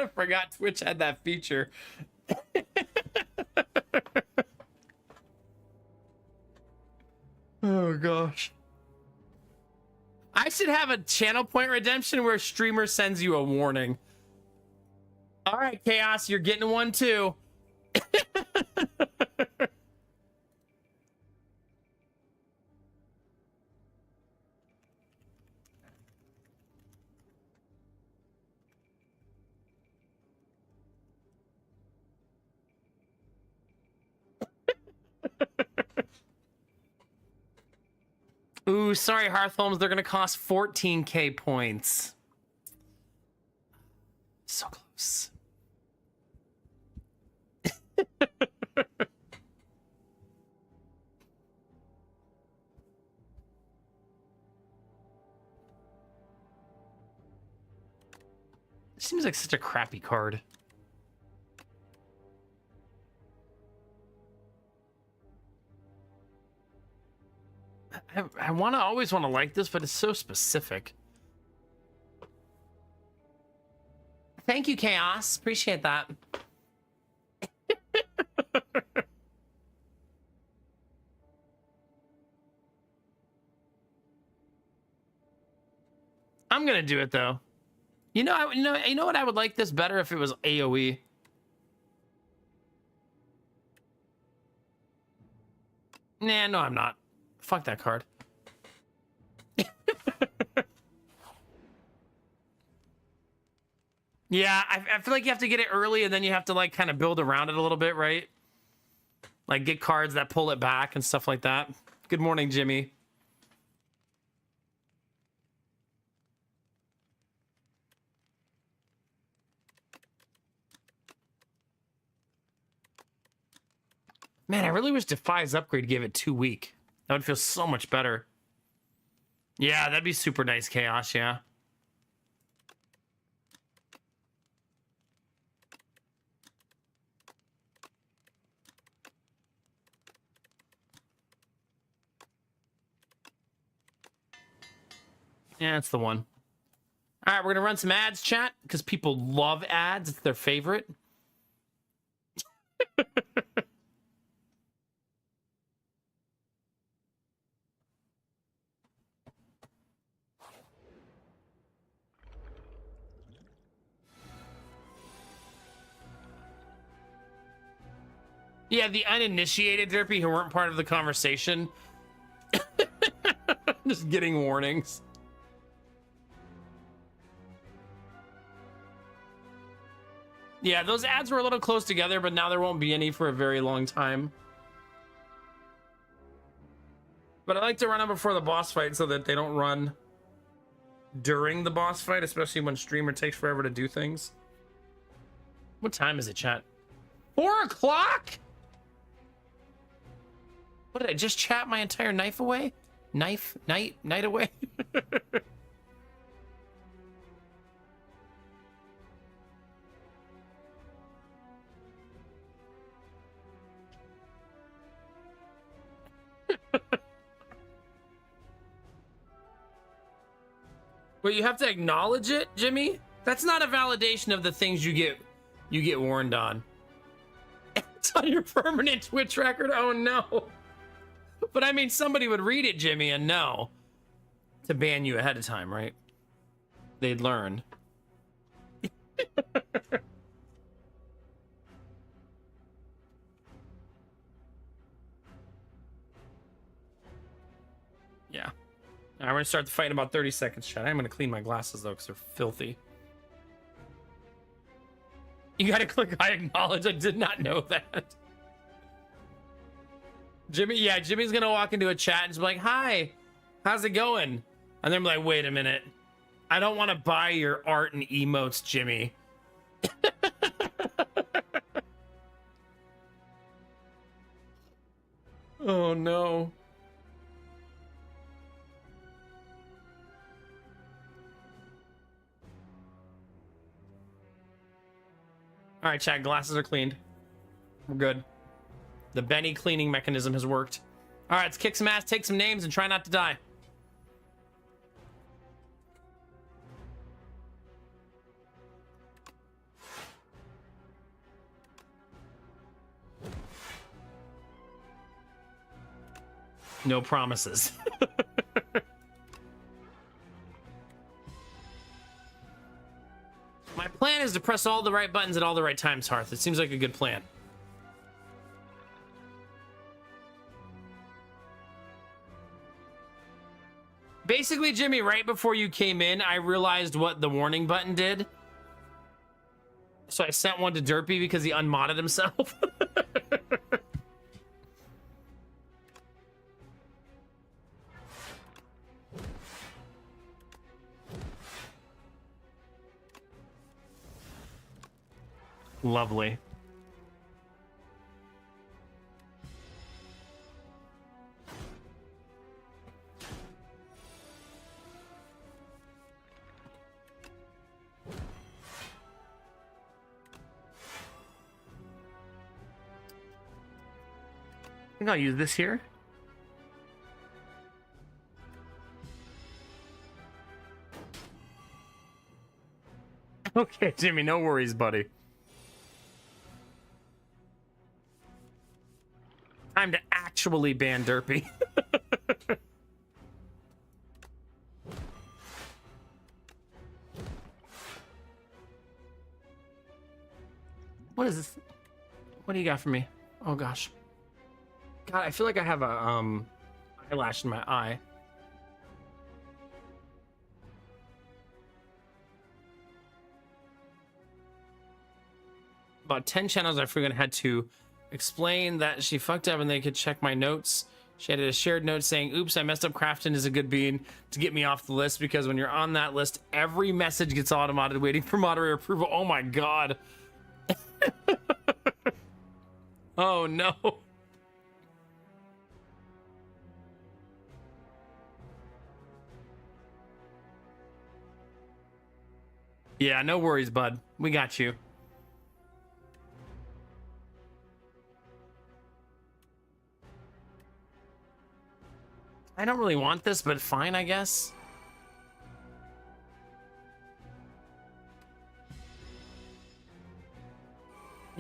forgot Twitch had that feature. Oh gosh. I should have a channel point redemption where a streamer sends you a warning. All right, Chaos, you're getting one too. Ooh, sorry, Hearthholmes. They're gonna cost 14k points. So close. Seems like such a crappy card. I always want to like this, but it's so specific. Thank you, Chaos. Appreciate that. I'm gonna do it though. You know what? I would like this better if it was AOE. Nah, no, I'm not. Fuck that card. Yeah, I feel like you have to get it early and then you have to like kind of build around it a little bit, right? Like get cards that pull it back and stuff like that. Good morning, Jimmy. Man, I really wish Defy's upgrade gave it 2 week. That would feel so much better. Yeah, that'd be super nice, Chaos, yeah. Yeah, that's the one. All right, we're gonna run some ads, chat, because people love ads. It's their favorite. Yeah, the uninitiated Derpy who weren't part of the conversation. Just getting warnings. Yeah, those ads were a little close together, but now there won't be any for a very long time. But I like to run them before the boss fight so that they don't run during the boss fight, especially when streamer takes forever to do things. What time is it, chat? 4 o'clock? What, did I just chat my entire night away? Night away? But you have to acknowledge it, Jimmy? That's not a validation of the things you get warned on. It's on your permanent Twitch record? Oh no. But I mean, somebody would read it, Jimmy, and know to ban you ahead of time, right? They'd learn. Yeah. All right, we're gonna start the fight in about 30 seconds, chat. I'm gonna clean my glasses though, because they're filthy. You gotta click I acknowledge. I did not know that. Jimmy, yeah, Jimmy's gonna walk into a chat and just be like, hi, how's it going? And then be like, wait a minute. I don't want to buy your art and emotes, Jimmy. Oh no. All right, chat, glasses are cleaned. We're good. The Benny cleaning mechanism has worked. All right, let's kick some ass, take some names, and try not to die. No promises. My plan is to press all the right buttons at all the right times, Hearth. It seems like a good plan. Basically, Jimmy, right before you came in, I realized what the warning button did. So I sent one to Derpy because he unmodded himself. Lovely. I think I'll use this here. Okay, Jimmy, no worries, buddy. Time to actually ban Derpy. What is this? What do you got for me? Oh gosh. God, I feel like I have a eyelash in my eye. About 10 channels I freaking had to explain that she fucked up and they could check my notes. She added a shared note saying, oops, I messed up. Crafton is a good bean, to get me off the list, because when you're on that list, every message gets automated waiting for moderator approval. Oh my God. Oh no. Yeah, no worries, bud. We got you. I don't really want this, but fine, I guess.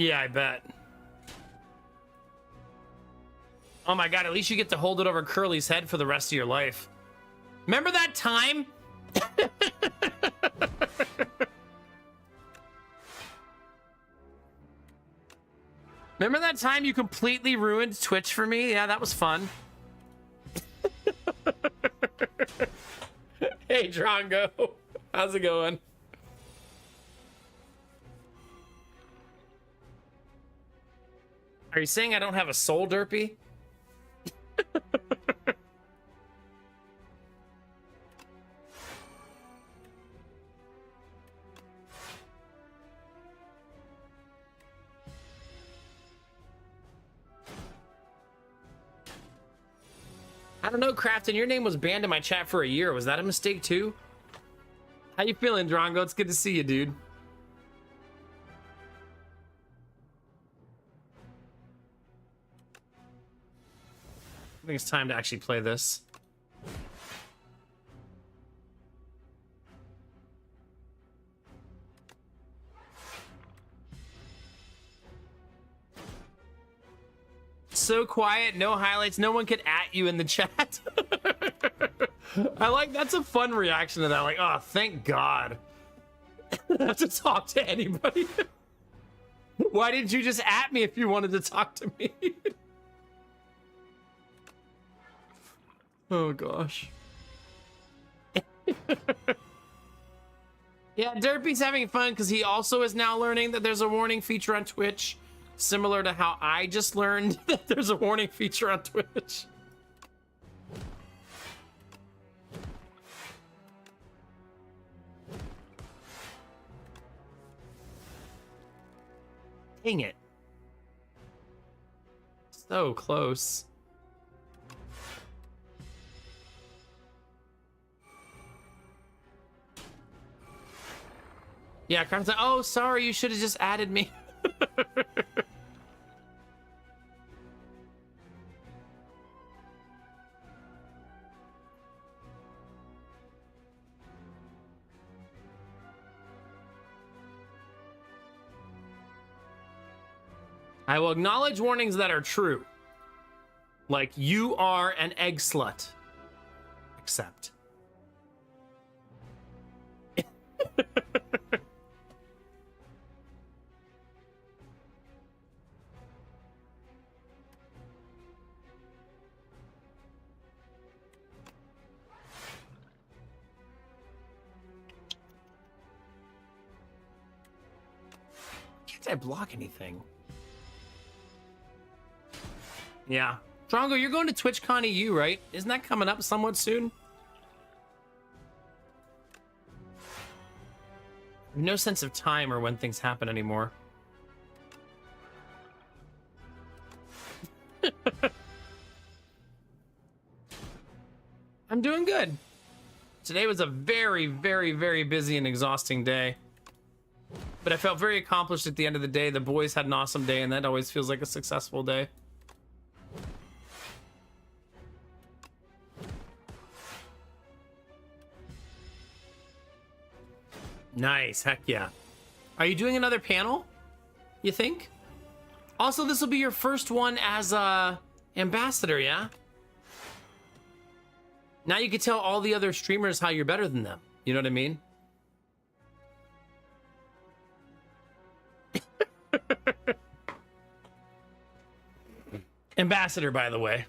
Yeah, I bet. Oh my god, at least you get to hold it over Curly's head for the rest of your life. Remember that time? Remember that time you completely ruined Twitch for me? Yeah, that was fun. Hey, Drongo. How's it going? Are you saying I don't have a soul, Derpy? I don't know, Crafton. Your name was banned in my chat for a year. Was that a mistake too? How you feeling, Drongo? It's good to see you, dude. I think it's time to actually play this. So quiet, no highlights, no one could at you in the chat. I like, that's a fun reaction to that. Like, oh, thank God. I don't have to talk to anybody. Why didn't you just at me if you wanted to talk to me? Oh gosh. Yeah, Derpy's having fun because he also is now learning that there's a warning feature on Twitch, similar to how I just learned that there's a warning feature on Twitch. Dang it. So close. Yeah, Carmen's like, oh, sorry, you should have just added me. I will acknowledge warnings that are true. Like, you are an egg slut. Accept. Can't I block anything? Yeah. Drongo, you're going to TwitchCon EU, right? Isn't that coming up somewhat soon? No sense of time or when things happen anymore. I'm doing good. Today was a very, very, very busy and exhausting day. But I felt very accomplished at the end of the day. The boys had an awesome day, and that always feels like a successful day. Nice, heck yeah. Are you doing another panel, you think? Also, this will be your first one as ambassador, yeah? Now you can tell all the other streamers how you're better than them. You know what I mean? Ambassador, by the way.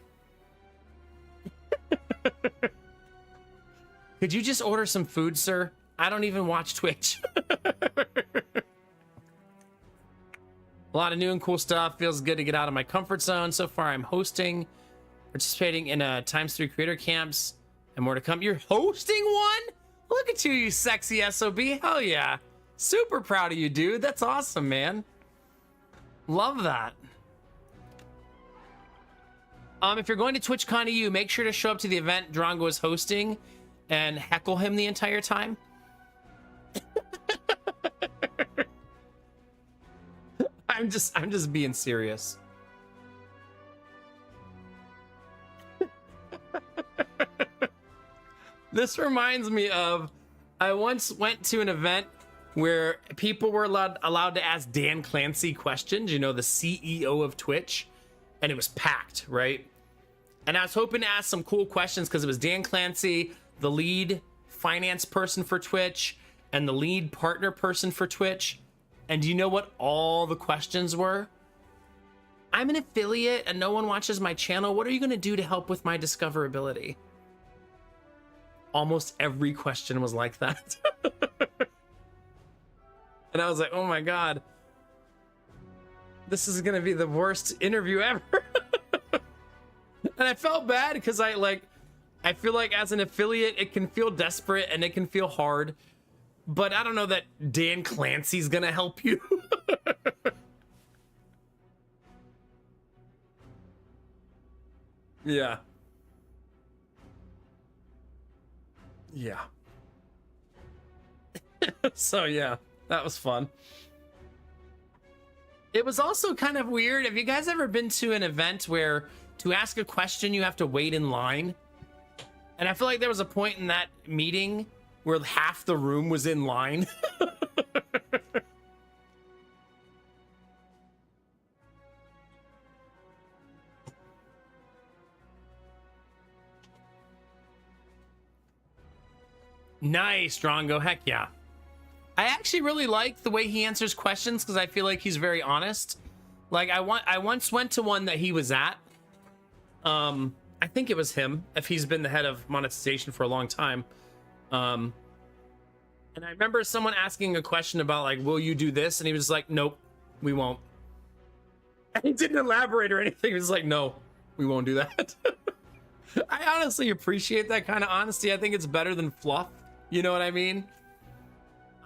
Could you just order some food, sir? I don't even watch Twitch. A lot of new and cool stuff. Feels good to get out of my comfort zone. So far, I'm hosting, participating in ×3 creator camps, and more to come. You're hosting one? Look at you, you sexy SOB. Hell yeah. Super proud of you, dude. That's awesome, man. Love that. If you're going to TwitchCon EU, make sure to show up to the event Drongo is hosting and heckle him the entire time. I'm just being serious. This reminds me of, I once went to an event where people were allowed to ask Dan Clancy questions, you know, the CEO of Twitch, and it was packed, right? And I was hoping to ask some cool questions because it was Dan Clancy, the lead finance person for Twitch, and the lead partner person for Twitch. And do you know what all the questions were? I'm an affiliate and no one watches my channel. What are you going to do to help with my discoverability? Almost every question was like that. And I was like, oh my God, this is going to be the worst interview ever. And I felt bad because I feel like as an affiliate, it can feel desperate and it can feel hard. But I don't know that Dan Clancy's going to help you. Yeah. Yeah. So yeah, that was fun. It was also kind of weird. Have you guys ever been to an event where to ask a question, you have to wait in line? And I feel like there was a point in that meeting where half the room was in line. Nice, Drongo. Heck yeah. I actually really like the way he answers questions because I feel like he's very honest. Like I once went to one that he was at. I think it was him, if he's been the head of monetization for a long time. And I remember someone asking a question about like, will you do this? And he was like, nope, we won't. And he didn't elaborate or anything. He was like, no, we won't do that. I honestly appreciate that kind of honesty. I think it's better than fluff. You know what I mean?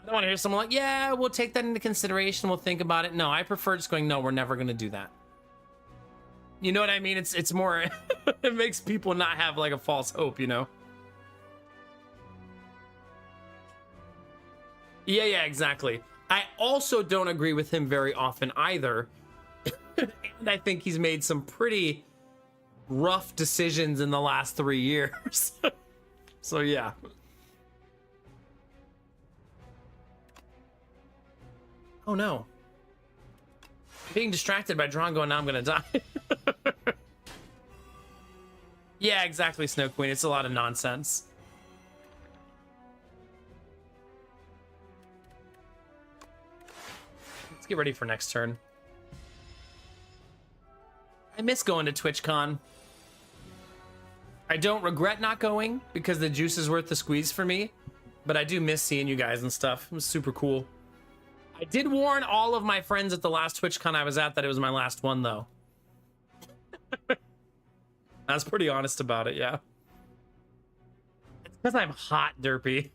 I don't want to hear someone like, yeah, we'll take that into consideration. We'll think about it. No, I prefer just going, no, we're never going to do that. You know what I mean? It's more, it makes people not have like a false hope, you know? Yeah, exactly. I also don't agree with him very often either. And I think he's made some pretty rough decisions in the last 3 years. So yeah. Oh no. I'm being distracted by Drongo and now I'm gonna die. Yeah, exactly, Snow Queen. It's a lot of nonsense. Let's get ready for next turn. I miss going to TwitchCon. I don't regret not going because the juice is worth the squeeze for me, but I do miss seeing you guys and stuff. It was super cool. I did warn all of my friends at the last TwitchCon I was at that it was my last one, though. I was pretty honest about it, yeah. It's because I'm hot, Derpy.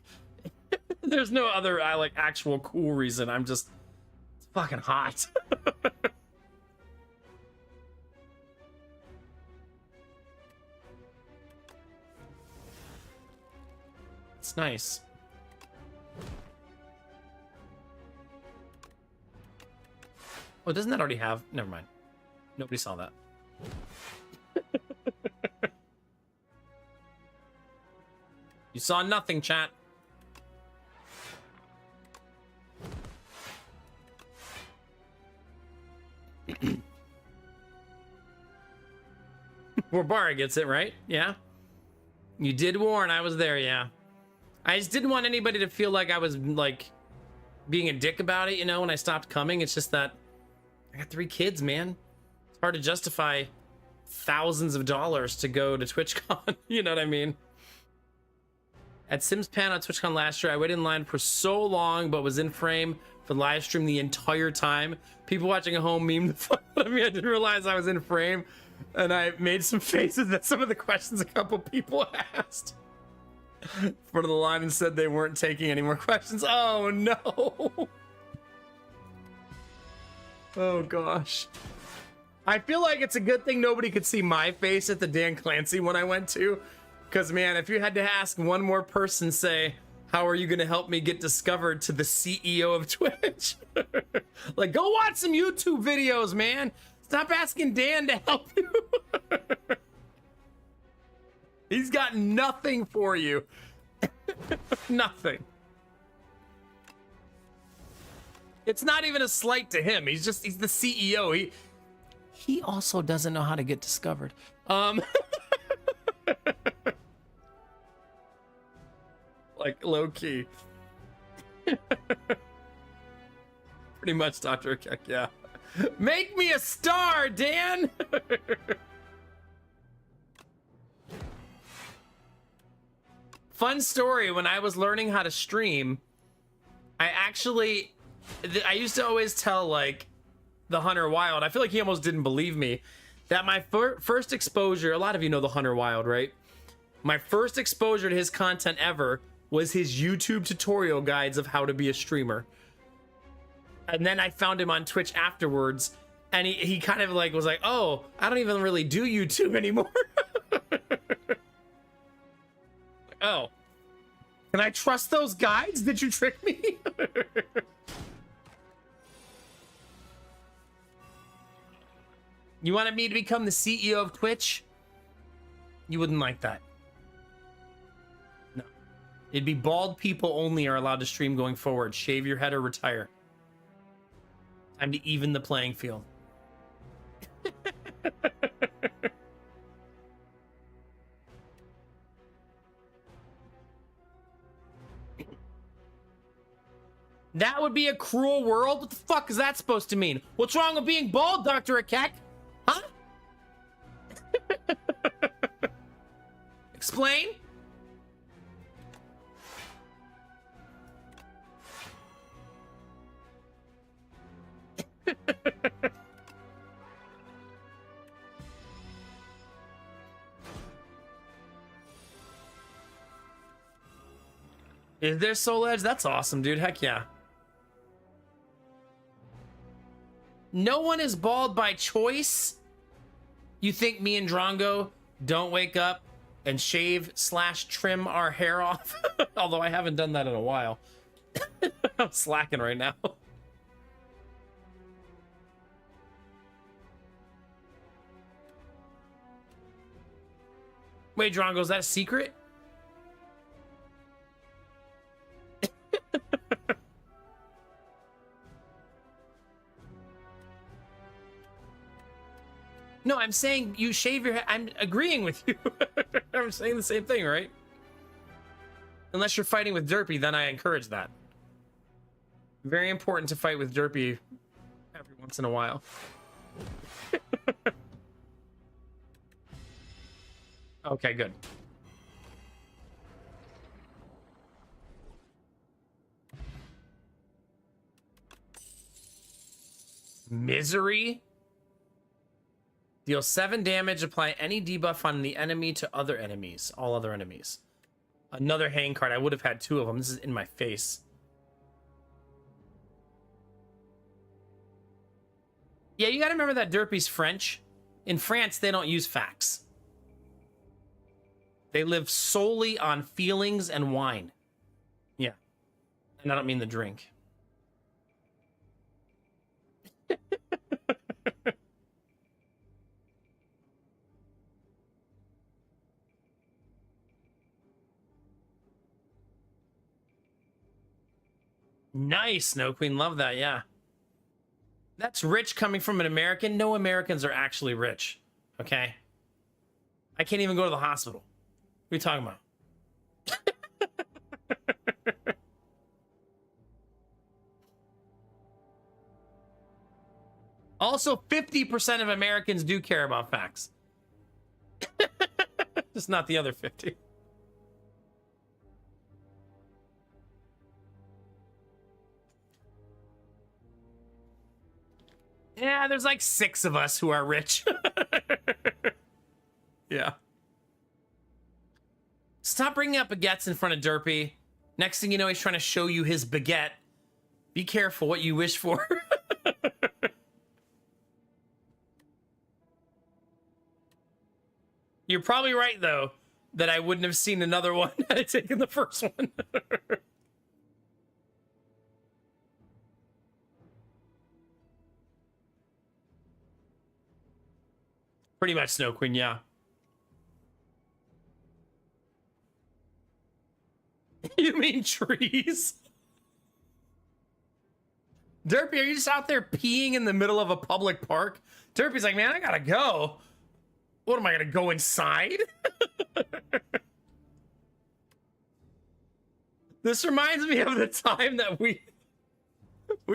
There's no other like actual cool reason. I'm just fucking hot. It's nice. Oh, doesn't that already have? Never mind. Nobody saw that. You saw nothing, chat. Warbara gets it, right? Yeah. You did warn, I was there, yeah. I just didn't want anybody to feel like I was, like, being a dick about it, you know, when I stopped coming. It's just that I got 3 kids, man. It's hard to justify thousands of dollars to go to TwitchCon. You know what I mean? At SimsPan on TwitchCon last year, I waited in line for so long, but was in frame for the live stream the entire time. People watching at home memed the fuck out of me. I didn't realize I was in frame, and I made some faces at some of the questions a couple people asked. In front of the line and said they weren't taking any more questions. Oh no. Oh gosh. I feel like it's a good thing nobody could see my face at the Dan Clancy one I went to. Because, man, if you had to ask one more person, say, how are you going to help me get discovered to the CEO of Twitch? Like, go watch some YouTube videos, man. Stop asking Dan to help you. He's got nothing for you. Nothing. It's not even a slight to him. He's the CEO. He also doesn't know how to get discovered. Like low key. Pretty much, Dr. Keck, yeah. Make me a star, Dan! Fun story, when I was learning how to stream, I used to always tell, like, the Hunter Wild, I feel like he almost didn't believe me, that my first exposure, a lot of you know the Hunter Wild, right? My first exposure to his content ever was his YouTube tutorial guides of how to be a streamer. And then I found him on Twitch afterwards, and he kind of like was like, oh, I don't even really do YouTube anymore. Oh, can I trust those guides? Did you trick me? You wanted me to become the CEO of Twitch? You wouldn't like that. No. It'd be bald people only are allowed to stream going forward. Shave your head or retire. Time to even the playing field. That would be a cruel world? What the fuck is that supposed to mean? What's wrong with being bald, Dr. Akek? Huh? Explain? Is there Soul Edge? That's awesome, dude. Heck yeah. No one is bald by choice? You think me and Drongo don't wake up and shave/trim our hair off? Although I haven't done that in a while. I'm slacking right now. Wait, Drongo, is that a secret? No, I'm saying you shave your head. I'm agreeing with you. I'm saying the same thing, right? Unless you're fighting with Derpy, then I encourage that. Very important to fight with Derpy every once in a while. Okay, good. Misery? Deal 7 damage, apply any debuff on the enemy to other enemies. All other enemies. Another hang card. I would have had 2 of them. This is in my face. Yeah, you gotta remember that Derpy's French. In France, they don't use facts. They live solely on feelings and wine. Yeah. And I don't mean the drink. Nice, Snow Queen. Love that, yeah. That's rich coming from an American. No Americans are actually rich, okay? I can't even go to the hospital. What are you talking about? Also, 50% of Americans do care about facts. Just not the other 50. Yeah, there's like 6 of us who are rich. Yeah. Stop bringing up baguettes in front of Derpy. Next thing you know, he's trying to show you his baguette. Be careful what you wish for. You're probably right, though, that I wouldn't have seen another one had I taken the first one. Pretty much, Snow Queen, yeah. You mean trees? Derpy, are you just out there peeing in the middle of a public park? Derpy's like, man, I gotta go. What am I gonna go inside? This reminds me of the time that we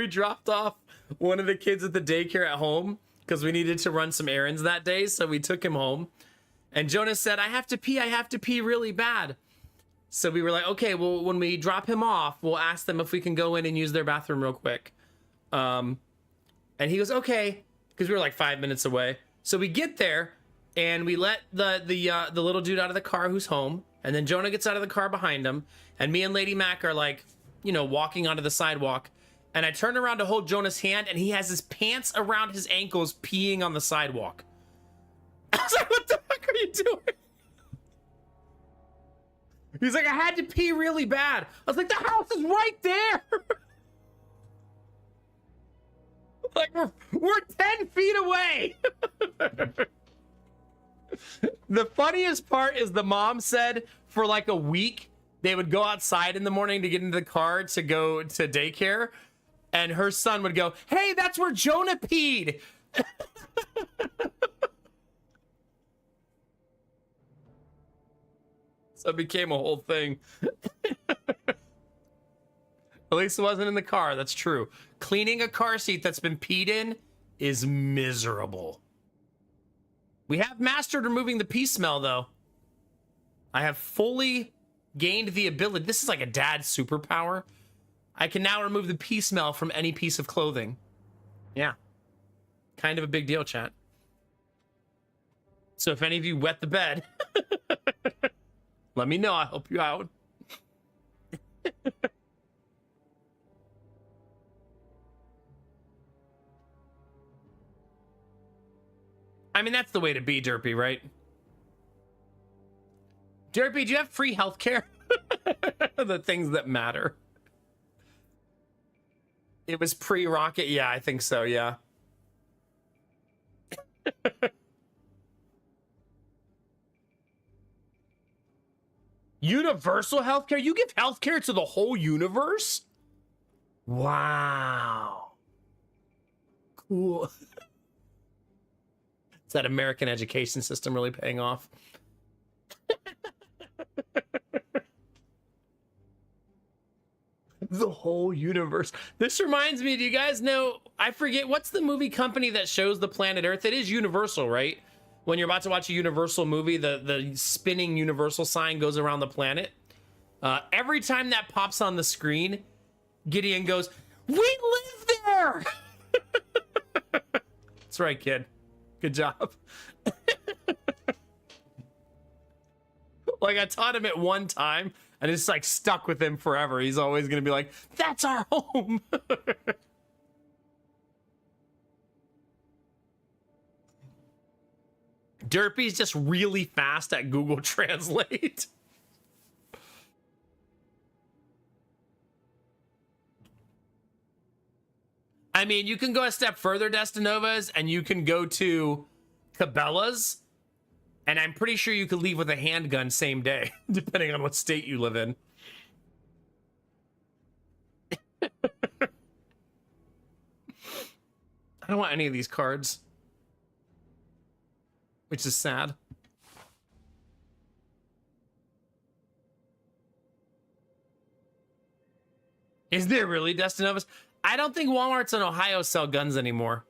dropped off one of the kids at the daycare at home because we needed to run some errands that day. So we took him home, and Jonas said, I have to pee really bad. So we were like, okay, well, when we drop him off, we'll ask them if we can go in and use their bathroom real quick. And he goes, okay, because we were like 5 minutes away. So we get there and we let the little dude out of the car who's home. And then Jonah gets out of the car behind him. And me and Lady Mac are like, you know, walking onto the sidewalk. And I turn around to hold Jonah's hand, and he has his pants around his ankles peeing on the sidewalk. I was like, what the fuck are you doing? He's like, I had to pee really bad. I was like, the house is right there. Like, we're 10 feet away. The funniest part is the mom said for like a week, they would go outside in the morning to get into the car to go to daycare. And her son would go, hey, that's where Jonah peed. So it became a whole thing. At least it wasn't in the car. That's true. Cleaning a car seat that's been peed in is miserable. We have mastered removing the pee smell, though. I have fully gained the ability. This is like a dad superpower. I can now remove the pee smell from any piece of clothing. Yeah. Kind of a big deal, chat. So if any of you wet the bed, let me know. I'll help you out. I mean, that's the way to be, Derpy, right? Derpy, do you have free healthcare? The things that matter. It was pre-Rocket? Yeah, I think so, yeah. Universal healthcare? You give healthcare to the whole universe? Wow. Cool. Is that American education system really paying off? The whole universe. This reminds me, do you guys know, I forget, what's the movie company that shows the planet Earth? It is Universal, right? When you're about to watch a Universal movie, the spinning Universal sign goes around the planet. Every time that pops on the screen, Gideon goes, we live there! That's right, kid. Good job. Like, I taught him it one time, and it's like stuck with him forever. He's always gonna be like, that's our home. Derpy's just really fast at Google Translate. I mean, you can go a step further, Destinovas, and you can go to Cabela's, and I'm pretty sure you could leave with a handgun same day, depending on what state you live in. I don't want any of these cards, which is sad. Is there really, Destinovas? I don't think Walmarts in Ohio sell guns anymore.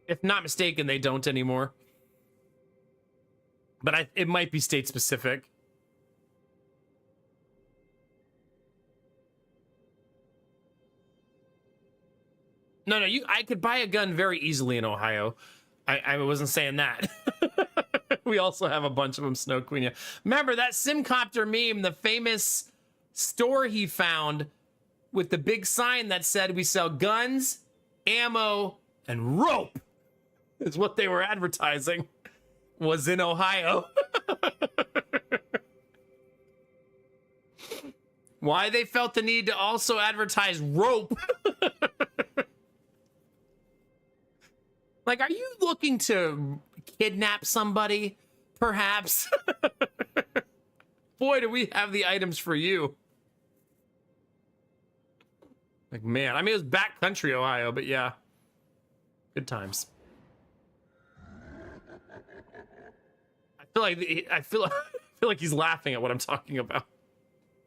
If not mistaken, they don't anymore. But it might be state specific. No, I could buy a gun very easily in Ohio. I wasn't saying that. We also have a bunch of them, Snow Queen. Yeah. Remember that Simcopter meme, the famous store he found with the big sign that said we sell guns, ammo, and rope is what they were advertising, was in Ohio. Why they felt the need to also advertise rope. Like, are you looking to kidnap somebody, perhaps? Boy, do we have the items for you. Like, man, I mean, it was backcountry Ohio, but yeah, good times. I feel like I feel like he's laughing at what I'm talking about.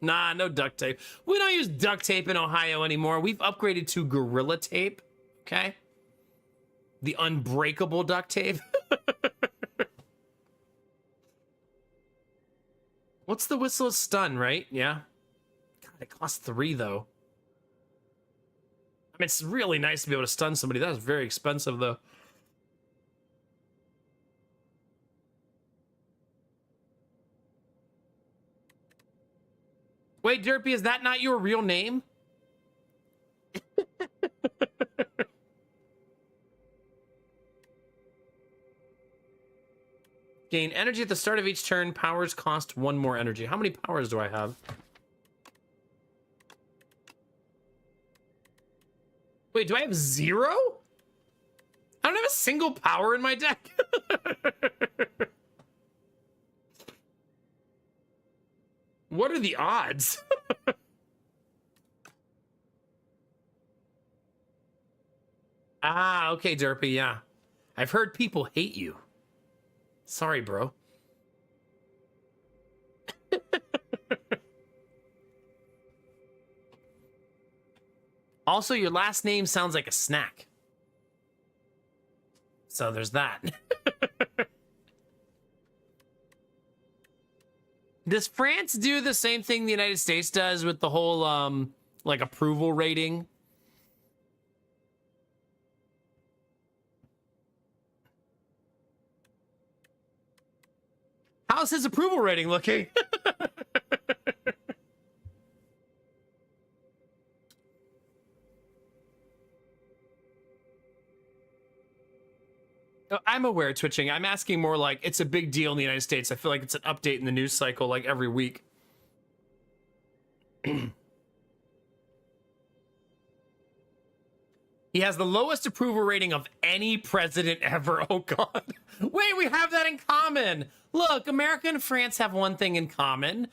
Nah, no duct tape. We don't use duct tape in Ohio anymore. We've upgraded to Gorilla Tape. Okay, the unbreakable duct tape. What's the whistle of stun, right? Yeah. God, it costs 3 though. I mean, it's really nice to be able to stun somebody. That is very expensive though. Wait, Derpy, is that not your real name? Gain energy at the start of each turn. Powers cost 1 more energy. How many powers do I have? Wait, do I have 0? I don't have a single power in my deck. What are the odds? Ah, okay, Derpy, yeah. I've heard people hate you. Sorry, bro. Also, your last name sounds like a snack. So there's that. Does France do the same thing the United States does with the whole, like, approval rating? How's his approval rating looking? I'm aware, Twitching. I'm asking more like it's a big deal in the United States. I feel like it's an update in the news cycle like every week. He has the lowest approval rating of any president ever. Oh, God. Wait, we have that in common. Look, America and France have one thing in common.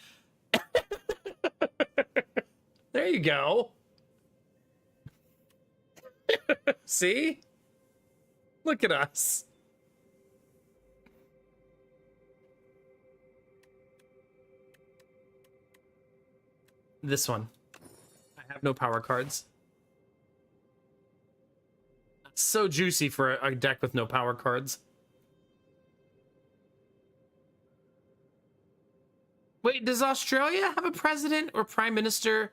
There you go. See? Look at us. This one. I have no power cards. So juicy for a deck with no power cards. Wait, does Australia have a president or prime minister?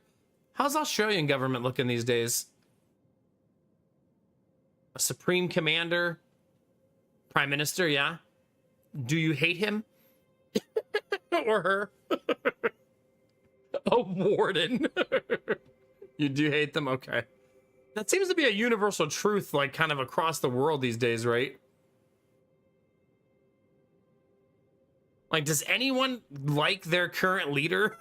How's Australian government looking these days? A supreme commander? Prime minister, yeah. Do you hate him? Or her? A warden. You do hate them? Okay. That seems to be a universal truth, like, kind of across the world these days, right? Like, does anyone like their current leader?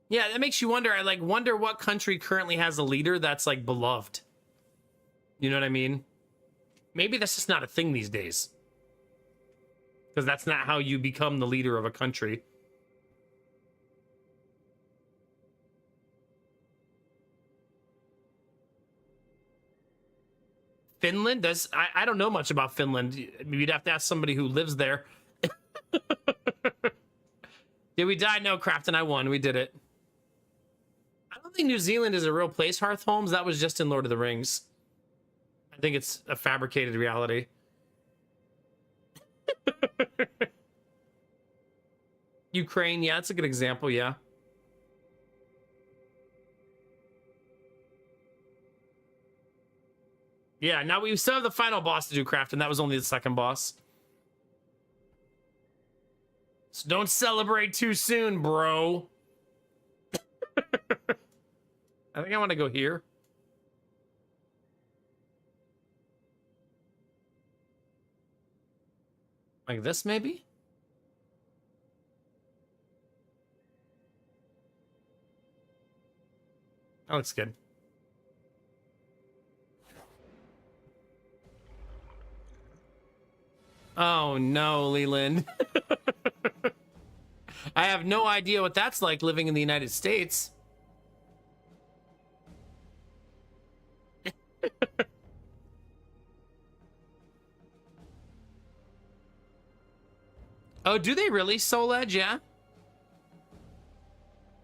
Yeah, that makes you wonder. I, like, wonder what country currently has a leader that's, like, beloved. You know what I mean? Maybe that's just not a thing these days. Because that's not how you become the leader of a country. Finland? Does I don't know much about Finland. You'd have to ask somebody who lives there. Did we die? No, Crafton, I won. We did it. I don't think New Zealand is a real place, Hearth Holmes. That was just in Lord of the Rings. I think it's a fabricated reality. Ukraine, yeah, that's a good example, yeah. Yeah, now we still have the final boss to do, Craft, and that was only the second boss. So don't celebrate too soon, bro. I think I want to go here. Like this, maybe? That looks good. Oh no, Leland. I have no idea what that's like living in the United States. Oh, do they really, Soul Edge? Yeah.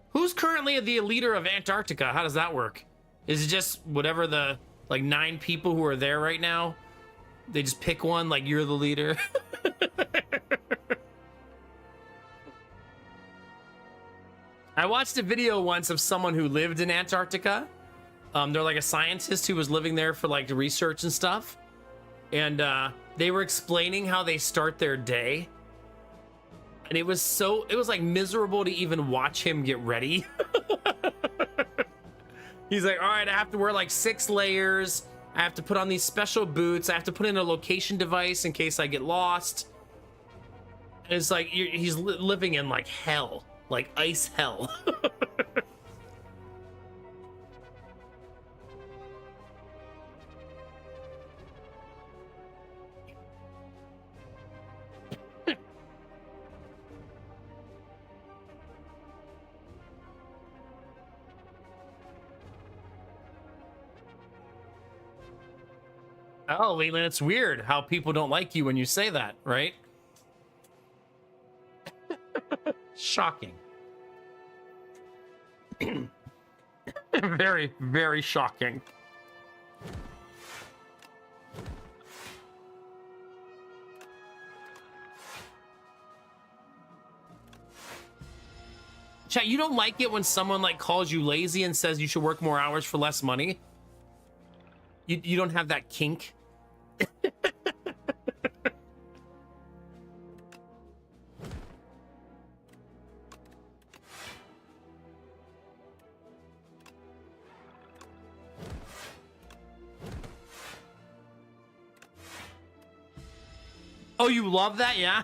Who's currently the leader of Antarctica? How does that work? Is it just whatever the, like, 9 people who are there right now? They just pick one, like, you're the leader? I watched a video once of someone who lived in Antarctica. They're like a scientist who was living there for, like, research and stuff. And they were explaining how they start their day. And it was like miserable to even watch him get ready. He's like, all right, I have to wear like 6 layers. I have to put on these special boots. I have to put in a location device in case I get lost. And it's like, he's living in like hell, like ice hell. Oh, Leland, it's weird how people don't like you when you say that, right? Shocking. Very, very shocking. Chat, you don't like it when someone like calls you lazy and says you should work more hours for less money? You don't have that kink? Oh, you love that? Yeah.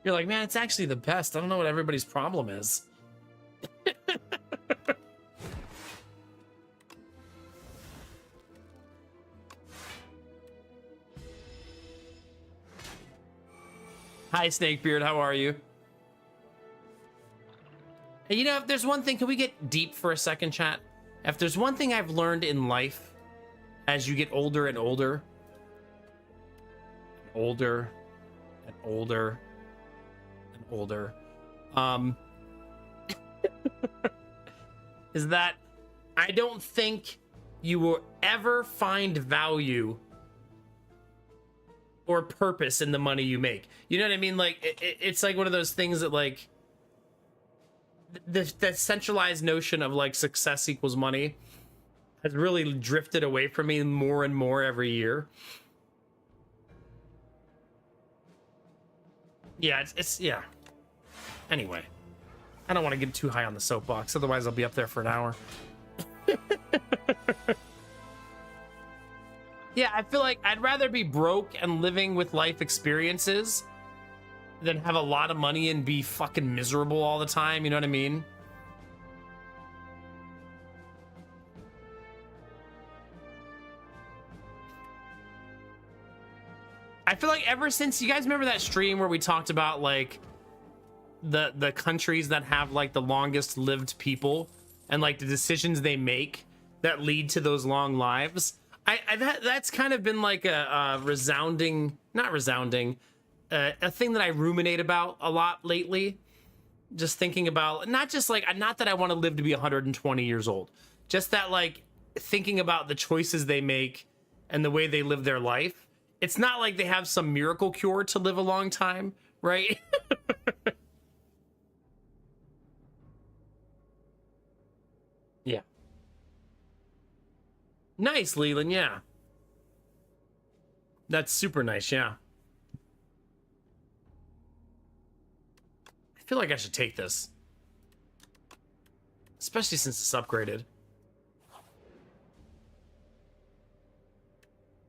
You're like, man, it's actually the best. I don't know what everybody's problem is. Hi, Snakebeard. How are you? Hey, you know, if there's one thing, can we get deep for a second, chat? If there's one thing I've learned in life as you get older and older, older and older and older, is that I don't think you will ever find value or purpose in the money you make. You know what I mean? Like, it's like one of those things that, like, that centralized notion of, like, success equals money has really drifted away from me more and more every year. Yeah, it's yeah. Anyway, I don't want to get too high on the soapbox, otherwise I'll be up there for an hour. Yeah, I feel like I'd rather be broke and living with life experiences than have a lot of money and be fucking miserable all the time, you know what I mean? I feel like ever since, you guys remember that stream where we talked about like the countries that have like the longest lived people and like the decisions they make that lead to those long lives? That's kind of been like a resounding, not resounding, a thing that I ruminate about a lot lately. Just thinking about, not just like, not that I want to live to be 120 years old, just that like thinking about the choices they make and the way they live their life. It's not like they have some miracle cure to live a long time, right? Yeah. Nice, Leland, yeah. That's super nice, yeah. I feel like I should take this. Especially since it's upgraded.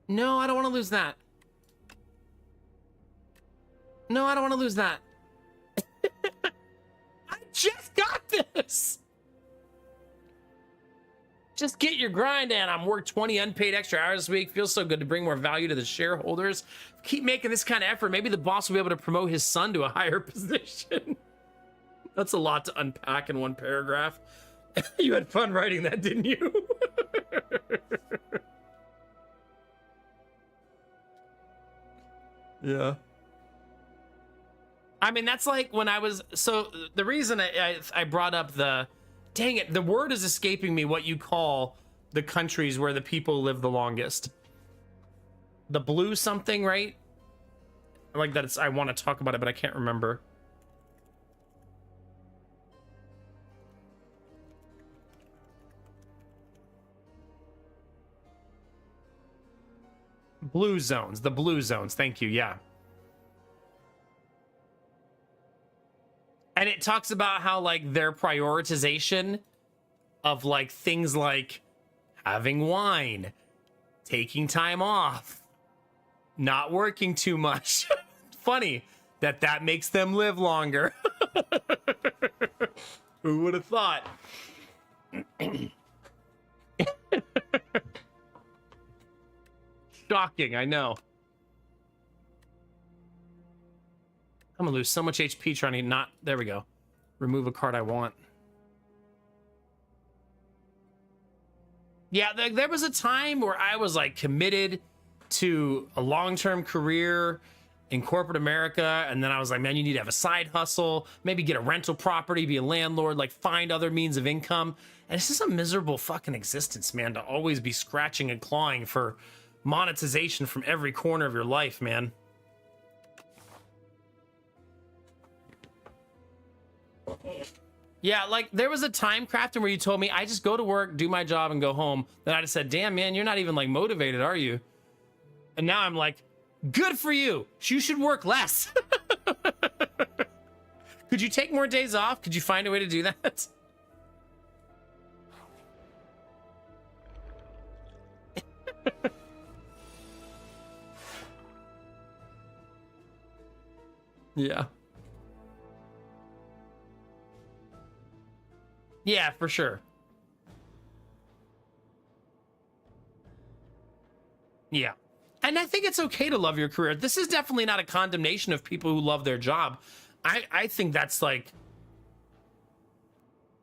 No, I don't want to lose that. No, I don't want to lose that. I just got this! Just get your grind in. I'm work 20 unpaid extra hours this week. Feels so good to bring more value to the shareholders. Keep making this kind of effort. Maybe the boss will be able to promote his son to a higher position. That's a lot to unpack in one paragraph. You had fun writing that, didn't you? Yeah. I mean, that's like when I was... So the reason I brought up the... Dang it, the word is escaping me what you call the countries where the people live the longest. The blue something, right? Like that it's... I want to talk about it, but I can't remember. Blue zones. The blue zones. Thank you. Yeah. And it talks about how, like, their prioritization of, like, things like having wine, taking time off, not working too much. Funny that makes them live longer. Who would have thought? Shocking, I know. I'm gonna lose so much HP trying to not... There we go. Remove a card I want. Yeah, there was a time where I was like committed to a long-term career in corporate America, and then I was like, man, you need to have a side hustle, maybe get a rental property, be a landlord, like find other means of income. And it's just a miserable fucking existence, man, to always be scratching and clawing for monetization from every corner of your life, man. Yeah, like there was a time, Crafton, where you told me I just go to work, do my job, and go home. Then I just said, damn, man, you're not even like motivated, are you? And now I'm like, good for you. You should work less. Could you take more days off? Could you find a way to do that? Yeah. Yeah, for sure. Yeah. And I think it's okay to love your career. This is definitely not a condemnation of people who love their job. I think that's like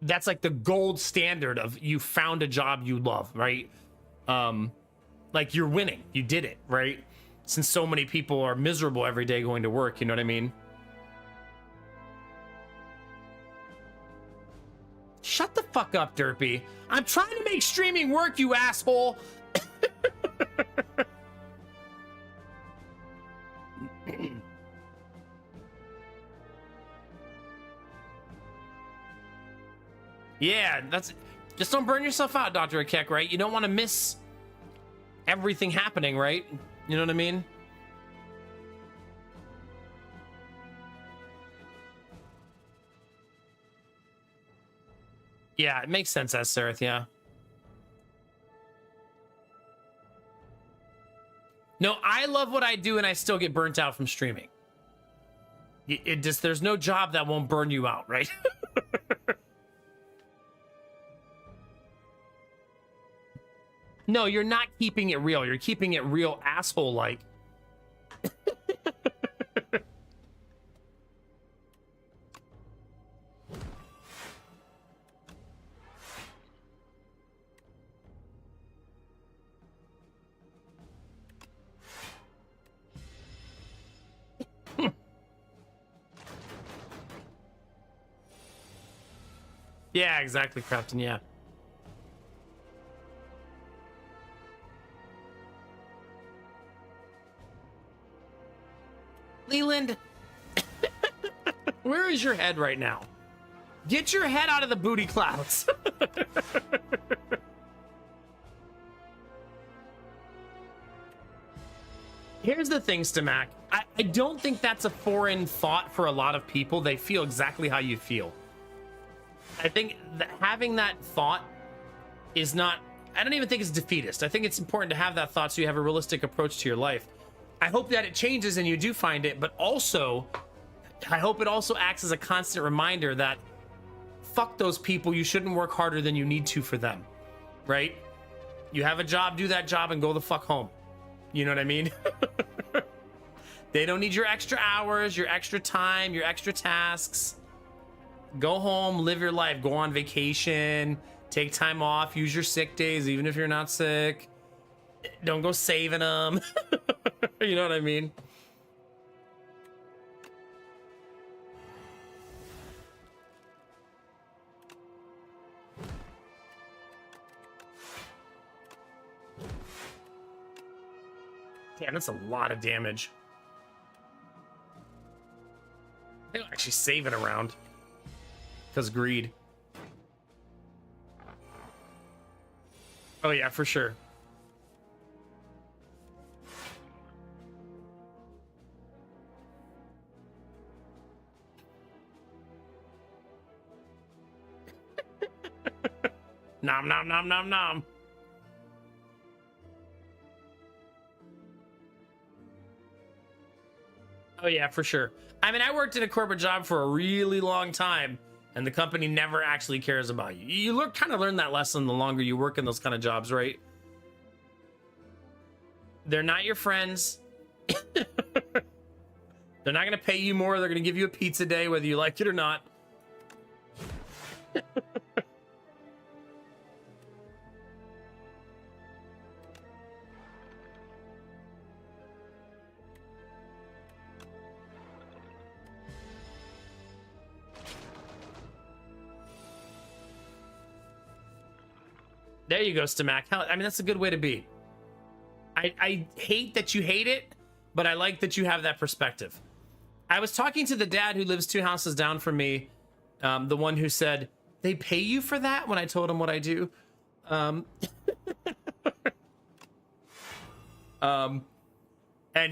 the gold standard of you found a job you love, right? Like you're winning. You did it, right? Since so many people are miserable every day going to work, you know what I mean? Shut the fuck up, Derpy. I'm trying to make streaming work, you asshole. Yeah, that's... Just don't burn yourself out, Dr. Akek, right? You don't want to miss everything happening, right? You know what I mean? Yeah, it makes sense, Sereth, yeah. No, I love what I do and I still get burnt out from streaming. It just, there's no job that won't burn you out, right? No, you're not keeping it real. You're keeping it real asshole-like. Yeah, exactly, Crafton, yeah. Leland, where is your head right now? Get your head out of the booty clouds. Here's the thing, Stamak. I don't think that's a foreign thought for a lot of people. They feel exactly how you feel. I think that having that thought is not... I don't even think it's defeatist. I think it's important to have that thought so you have a realistic approach to your life. I hope that it changes and you do find it, but also, I hope it also acts as a constant reminder that fuck those people, you shouldn't work harder than you need to for them. right? You have a job, do that job, and go the fuck home. You know what I mean? They don't need your extra hours, your extra time, your extra tasks. Go home, live your life, go on vacation, take time off, use your sick days, even if you're not sick. Don't go saving them. You know what I mean? Damn, that's a lot of damage. They'll actually save it around. Because greed. Oh yeah, for sure. Nom nom nom nom nom. Oh yeah, for sure. I mean, I worked in a corporate job for a really long time, and the company never actually cares about you. You kind of learn that lesson the longer you work in those kind of jobs, right? They're not your friends. They're not going to pay you more. They're going to give you a pizza day, whether you like it or not. There you go, Stamak. I mean, that's a good way to be. I hate that you hate it, but I like that you have that perspective. I was talking to the dad who lives 2 houses down from me, the one who said, they pay you for that, when I told him what I do. And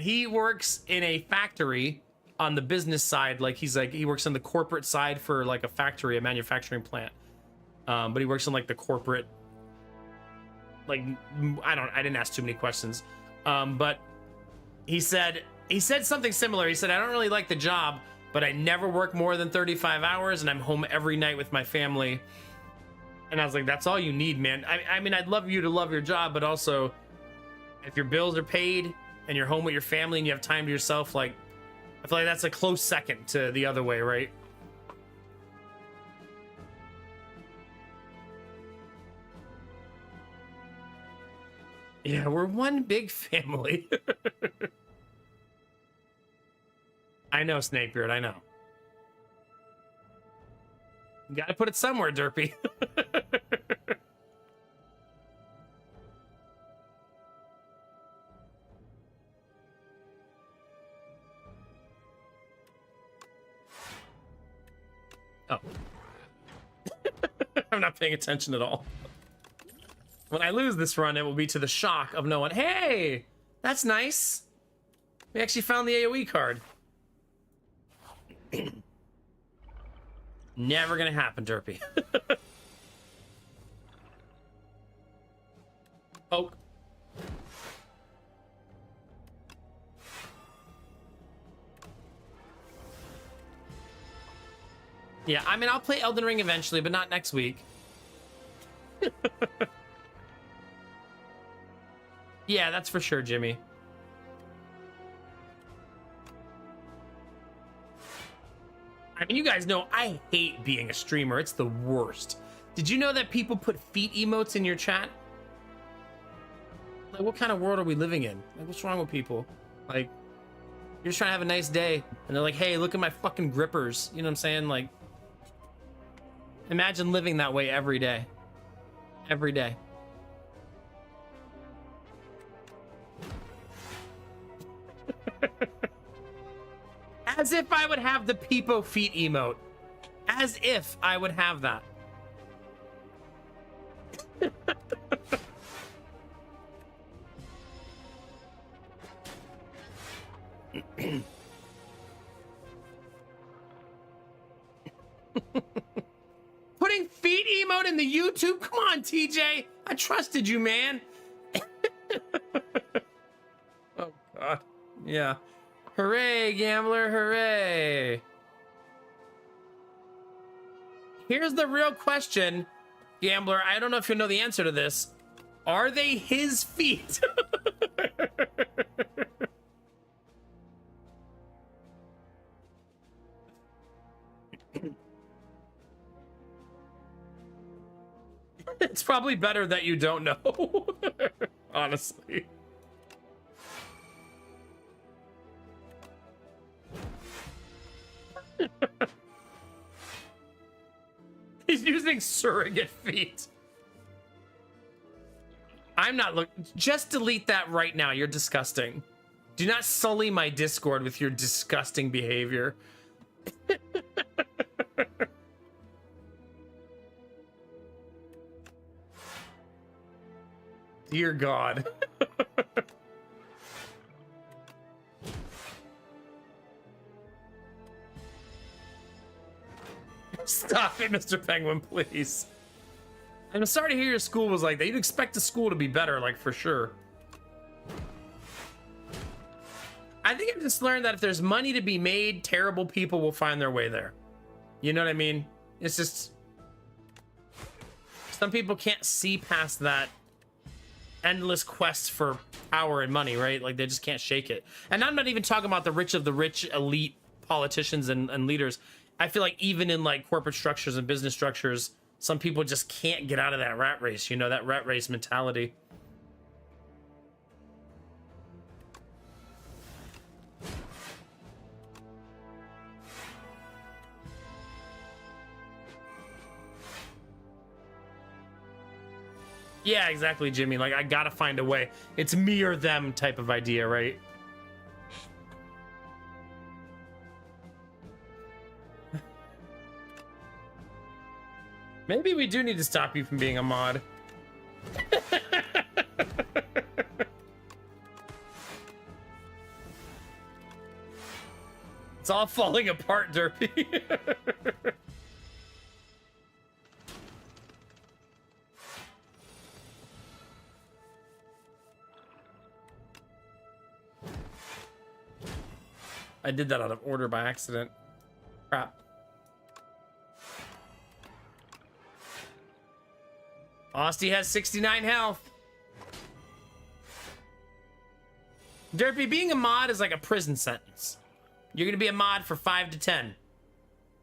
he works in a factory on the business side. Like he works on the corporate side for like a factory, a manufacturing plant. But he works on like the corporate, like, I didn't ask too many questions. But he said something similar. He said, I don't really like the job, but I never work more than 35 hours and I'm home every night with my family. And I was like, that's all you need, man. I mean, I'd love you to love your job, but also if your bills are paid and you're home with your family and you have time to yourself, like, I feel like that's a close second to the other way, right? Yeah, we're one big family. I know, Snakebeard, I know. You gotta put it somewhere, Derpy. Oh. I'm not paying attention at all. When I lose this run, it will be to the shock of no one. Hey, that's nice. We actually found the AoE card. Never gonna happen, Derpy. Oh. Yeah, I mean, I'll play Elden Ring eventually, but not next week. Yeah, that's for sure, Jimmy. I mean, you guys know I hate being a streamer. It's the worst. Did you know that people put feet emotes in your chat? Like, what kind of world are we living in? Like, what's wrong with people? Like, you're just trying to have a nice day, and they're like, hey, look at my fucking grippers. You know what I'm saying? Like, imagine living that way every day. Every day. As if I would have the Peepo feet emote. As if I would have that. Putting feet emote in the YouTube? Come on, TJ. I trusted you, man. Oh, God. Yeah. Hooray, gambler, hooray. Here's the real question. Gambler, I don't know if you know the answer to this. Are they his feet? It's probably better that you don't know. Honestly. He's using surrogate feet. I'm not looking. Just delete that right now. You're disgusting. Do not sully my Discord with your disgusting behavior. Dear God. Stop it, Mr. Penguin, please. I'm sorry to hear your school was like that. You'd expect the school to be better, like, for sure. I think I've just learned that if there's money to be made, terrible people will find their way there. You know what I mean? It's just... some people can't see past that endless quest for power and money, right? Like, they just can't shake it. And I'm not even talking about the rich of the rich elite politicians and leaders. I feel like even in, like, corporate structures and business structures, some people just can't get out of that rat race, you know, that rat race mentality. Yeah, exactly, Jimmy. Like, I gotta find a way. It's me or them type of idea, right? Maybe we do need to stop you from being a mod. It's all falling apart, Derpy. I did that out of order by accident. Crap. Austie has 69 health. Derpy, being a mod is like a prison sentence. You're gonna be a mod for 5 to 10.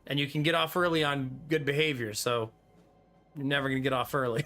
And you can get off early on good behavior, so you're never gonna get off early.